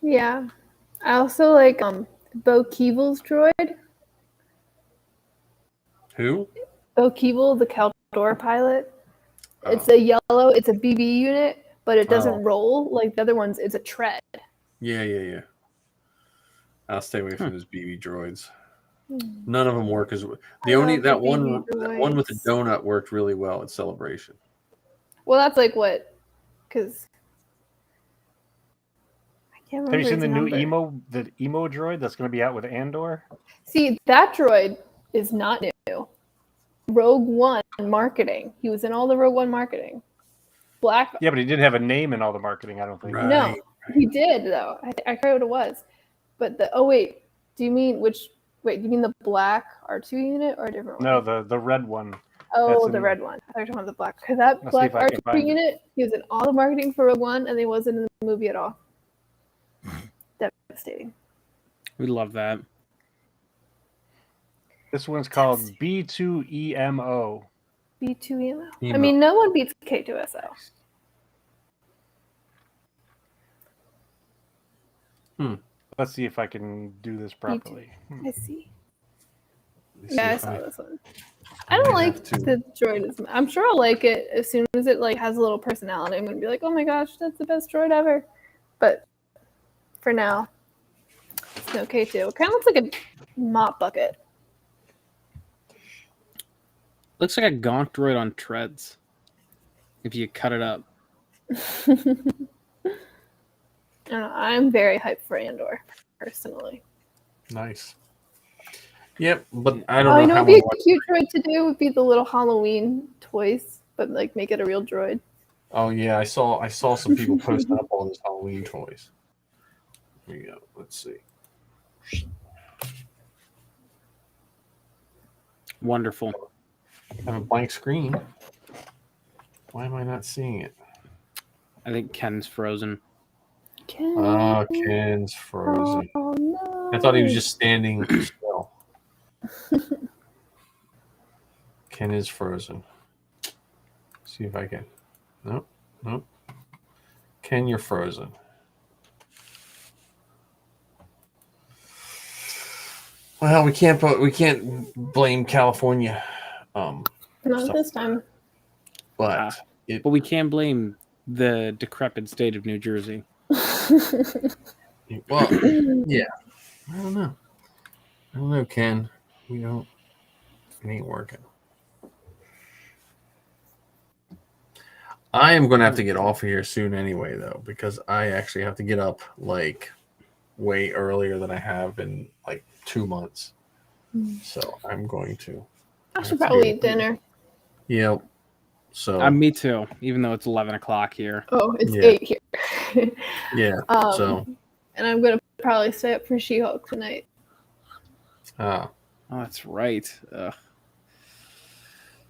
Yeah, I also like Bo Keevel's droid. Who? Bo Keevel, the Caldor pilot. Oh. It's a yellow. It's a BB unit, but it doesn't roll like the other ones. It's a tread. Yeah. I'll stay away from those BB droids. None of them work as that one with the donut worked really well at Celebration. Well, that's like what? Because I can't remember. Have you seen the new emo droid that's going to be out with Andor? See, that droid is not new. Rogue One marketing. He was in all the Rogue One marketing. Black. Yeah, but he didn't have a name in all the marketing, I don't think. Right. No, he did though. I forget what it was. But do you mean the black R2 unit or a different one? No, the red one. Oh, the red one. I thought you were talking about the black. Because that black R2 unit, he was in all the marketing for Rogue One, and he wasn't in the movie at all. Devastating. We love that. This one's called B2EMO. B2EMO. I mean, no one beats K2SO. Let's see if I can do this properly. I see. Yeah, I saw this one. I don't like the droid. I'm sure I'll like it as soon as it like has a little personality. I'm gonna be like, oh my gosh, that's the best droid ever. But for now, it's no K2. It kind of looks like a mop bucket. Looks like a Gonk droid on treads. If you cut it up. I'm very hyped for Andor, personally. Nice. Yep, but I don't know. I know it'd be a cute droid to do would be the little Halloween toys, but like make it a real droid. Oh yeah, I saw some people posting up all those Halloween toys. Here we go. Let's see. Wonderful. I have a blank screen. Why am I not seeing it? I think Ken's frozen. Ken's frozen. Oh, no. I thought he was just standing still. Ken is frozen. See if I can. Nope. Ken, you're frozen. Well, we can't blame California. Not this time. But we can blame the decrepit state of New Jersey. Well, yeah. I don't know, Ken. It ain't working. I am going to have to get off of here soon anyway, though, because I actually have to get up like way earlier than I have in like 2 months. So I'm going to. I should probably eat dinner. Yep. So. Me too. Even though it's 11 o'clock here. Oh, it's 8 here. Yeah. So. And I'm gonna probably stay up for She-Hulk tonight. Oh, that's right.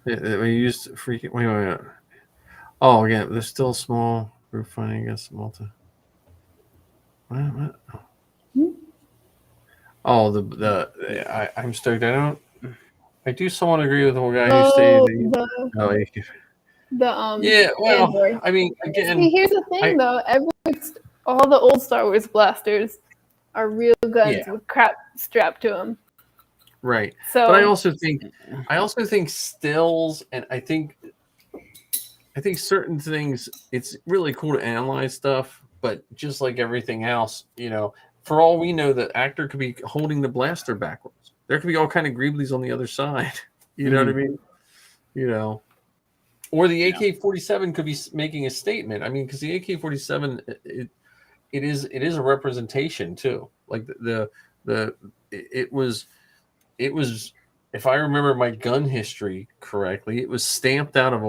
We used freaking. Wait. Oh, again, there's still small group funding against Malta. What? Oh, I'm stoked. I do somewhat agree with the whole guy who stayed. Yeah, well, Android. I mean, again. See, here's the thing, though. All the old Star Wars blasters are real guns with crap strapped to them. Right. So, but I also think stills, and I think certain things, it's really cool to analyze stuff, but just like everything else, for all we know, the actor could be holding the blaster backwards. There could be all kind of greeblies on the other side. You know what I mean? Or the AK-47 could be making a statement. I mean, because the AK-47, it is a representation too. Like it was, if I remember my gun history correctly, it was stamped out of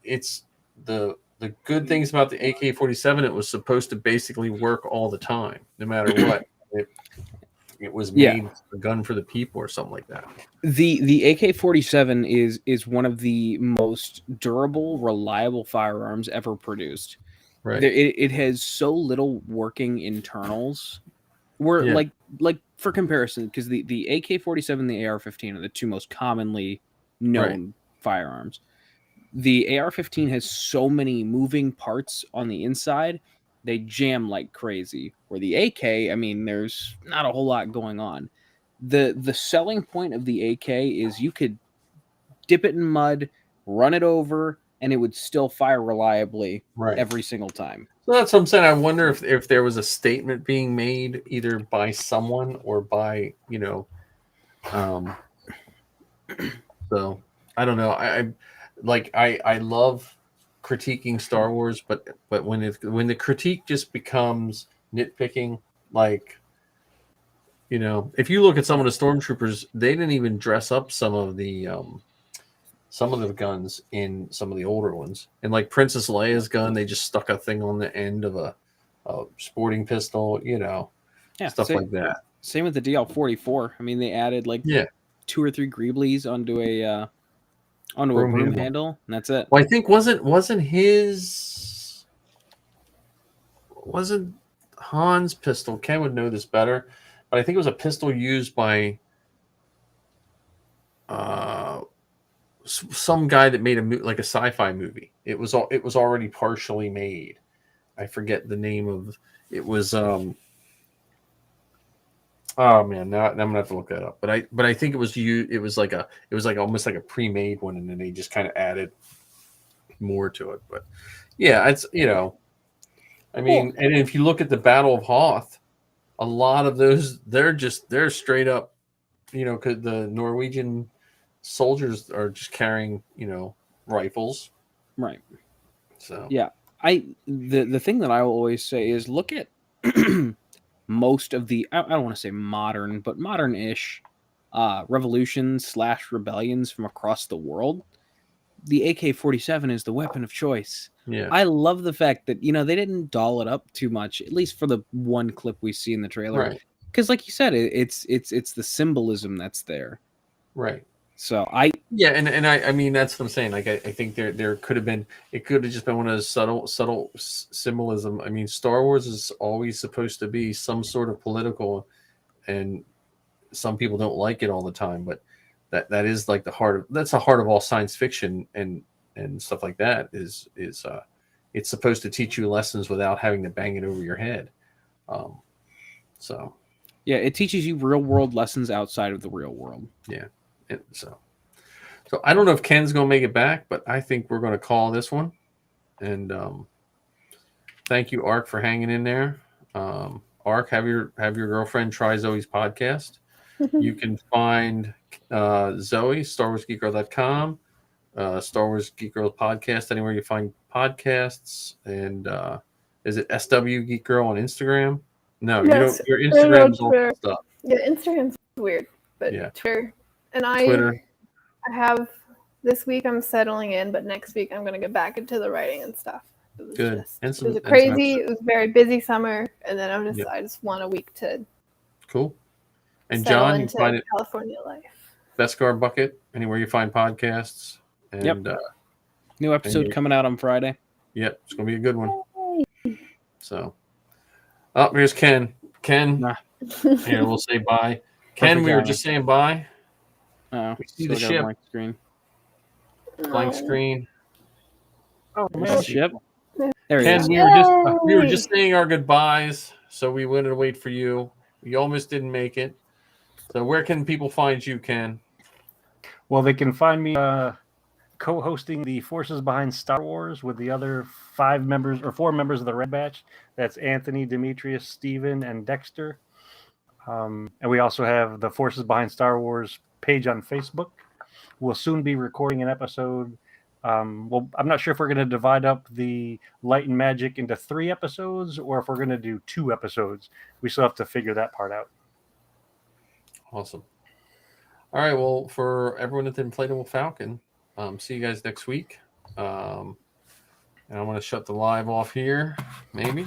it's the good things about the AK-47. It was supposed to basically work all the time, no matter what. It was made a gun for the people or something like that. The AK-47 is one of the most durable, reliable firearms ever produced. Right. It has so little working internals. Like for comparison, because the AK-47 and the AR-15 are the two most commonly known firearms. The AR-15 has so many moving parts on the inside, they jam like crazy. Where the AK, I mean, there's not a whole lot going on. The selling point of the AK is you could dip it in mud, run it over, and it would still fire reliably every single time. So that's what I'm saying. I wonder if there was a statement being made either by someone or by, so I don't know. I love critiquing Star Wars, but when the critique just becomes nitpicking, like, if you look at some of the stormtroopers, they didn't even dress up some of the guns in some of the older ones. And like Princess Leia's gun, they just stuck a thing on the end of a sporting pistol, stuff like that. Same with the DL-44. I mean, they added 2 or 3 greeblies onto a broom handle, and that's it. Well, I think wasn't Han's pistol. Ken would know this better, but I think it was a pistol used by some guy that made like a sci-fi movie. It was already partially made. I forget the name of it. Was oh man, now I'm gonna have to look that up. But I think it was almost like a pre-made one, and then they just kind of added more to it. But yeah, it's I mean, and if you look at the Battle of Hoth, a lot of those they're straight up, because the Norwegian soldiers are just carrying, rifles. Right. So yeah, the thing that I will always say is look at most of the I don't want to say modern, but modern-ish revolutions/rebellions from across the world. The AK-47 is the weapon of choice. Yeah, I love the fact that they didn't doll it up too much, at least for the one clip we see in the trailer. right? Because, like you said, it's the symbolism that's there. Right. So I mean that's what I'm saying. Like I think there could have been, it could have just been one of those subtle symbolism. I mean, Star Wars is always supposed to be some sort of political, and some people don't like it all the time, but that is like the heart of all science fiction and stuff like that is it's supposed to teach you lessons without having to bang it over your head. So yeah, it teaches you real world lessons outside of the real world. Yeah. So I don't know if Ken's going to make it back, but I think we're going to call this one. And thank you, Ark, for hanging in there. Ark, have your girlfriend try Zoe's podcast. You can find Zoe, StarWarsGeekGirl.com. Star Wars Geek Girl podcast anywhere you find podcasts. And is it SW Geek Girl on Instagram? No, you don't. Your Instagram's all stuff. Yeah, Instagram's weird, but Twitter. And Twitter. I have this week. I'm settling in, but next week I'm gonna get back into the writing and stuff. Good. It was crazy. It was a very busy summer, and then I just want a week to. Cool. And John, you find it California life. Beskar Bucket, anywhere you find podcasts. And new episode coming out on Friday. Yep, it's gonna be a good one. So, here's Ken. Ken, here we'll say bye. Ken, we were just saying bye. Oh, we see the ship. Blank screen. Blank screen. Oh man, ship. There Ken, he is. We were just saying our goodbyes, so we wanted to wait for you. We almost didn't make it. So where can people find you, Ken? Well, they can find me co-hosting the Forces Behind Star Wars with the other 4 members of the Red Batch. That's Anthony, Demetrius, Steven, and Dexter. And we also have the Forces Behind Star Wars page on Facebook. We'll soon be recording an episode. Well, I'm not sure if we're going to divide up the Light and Magic into 3 episodes or if we're going to do 2 episodes. We still have to figure that part out. Awesome. All right. Well, for everyone at the Inflatable Falcon, see you guys next week. And I'm going to shut the live off here, maybe.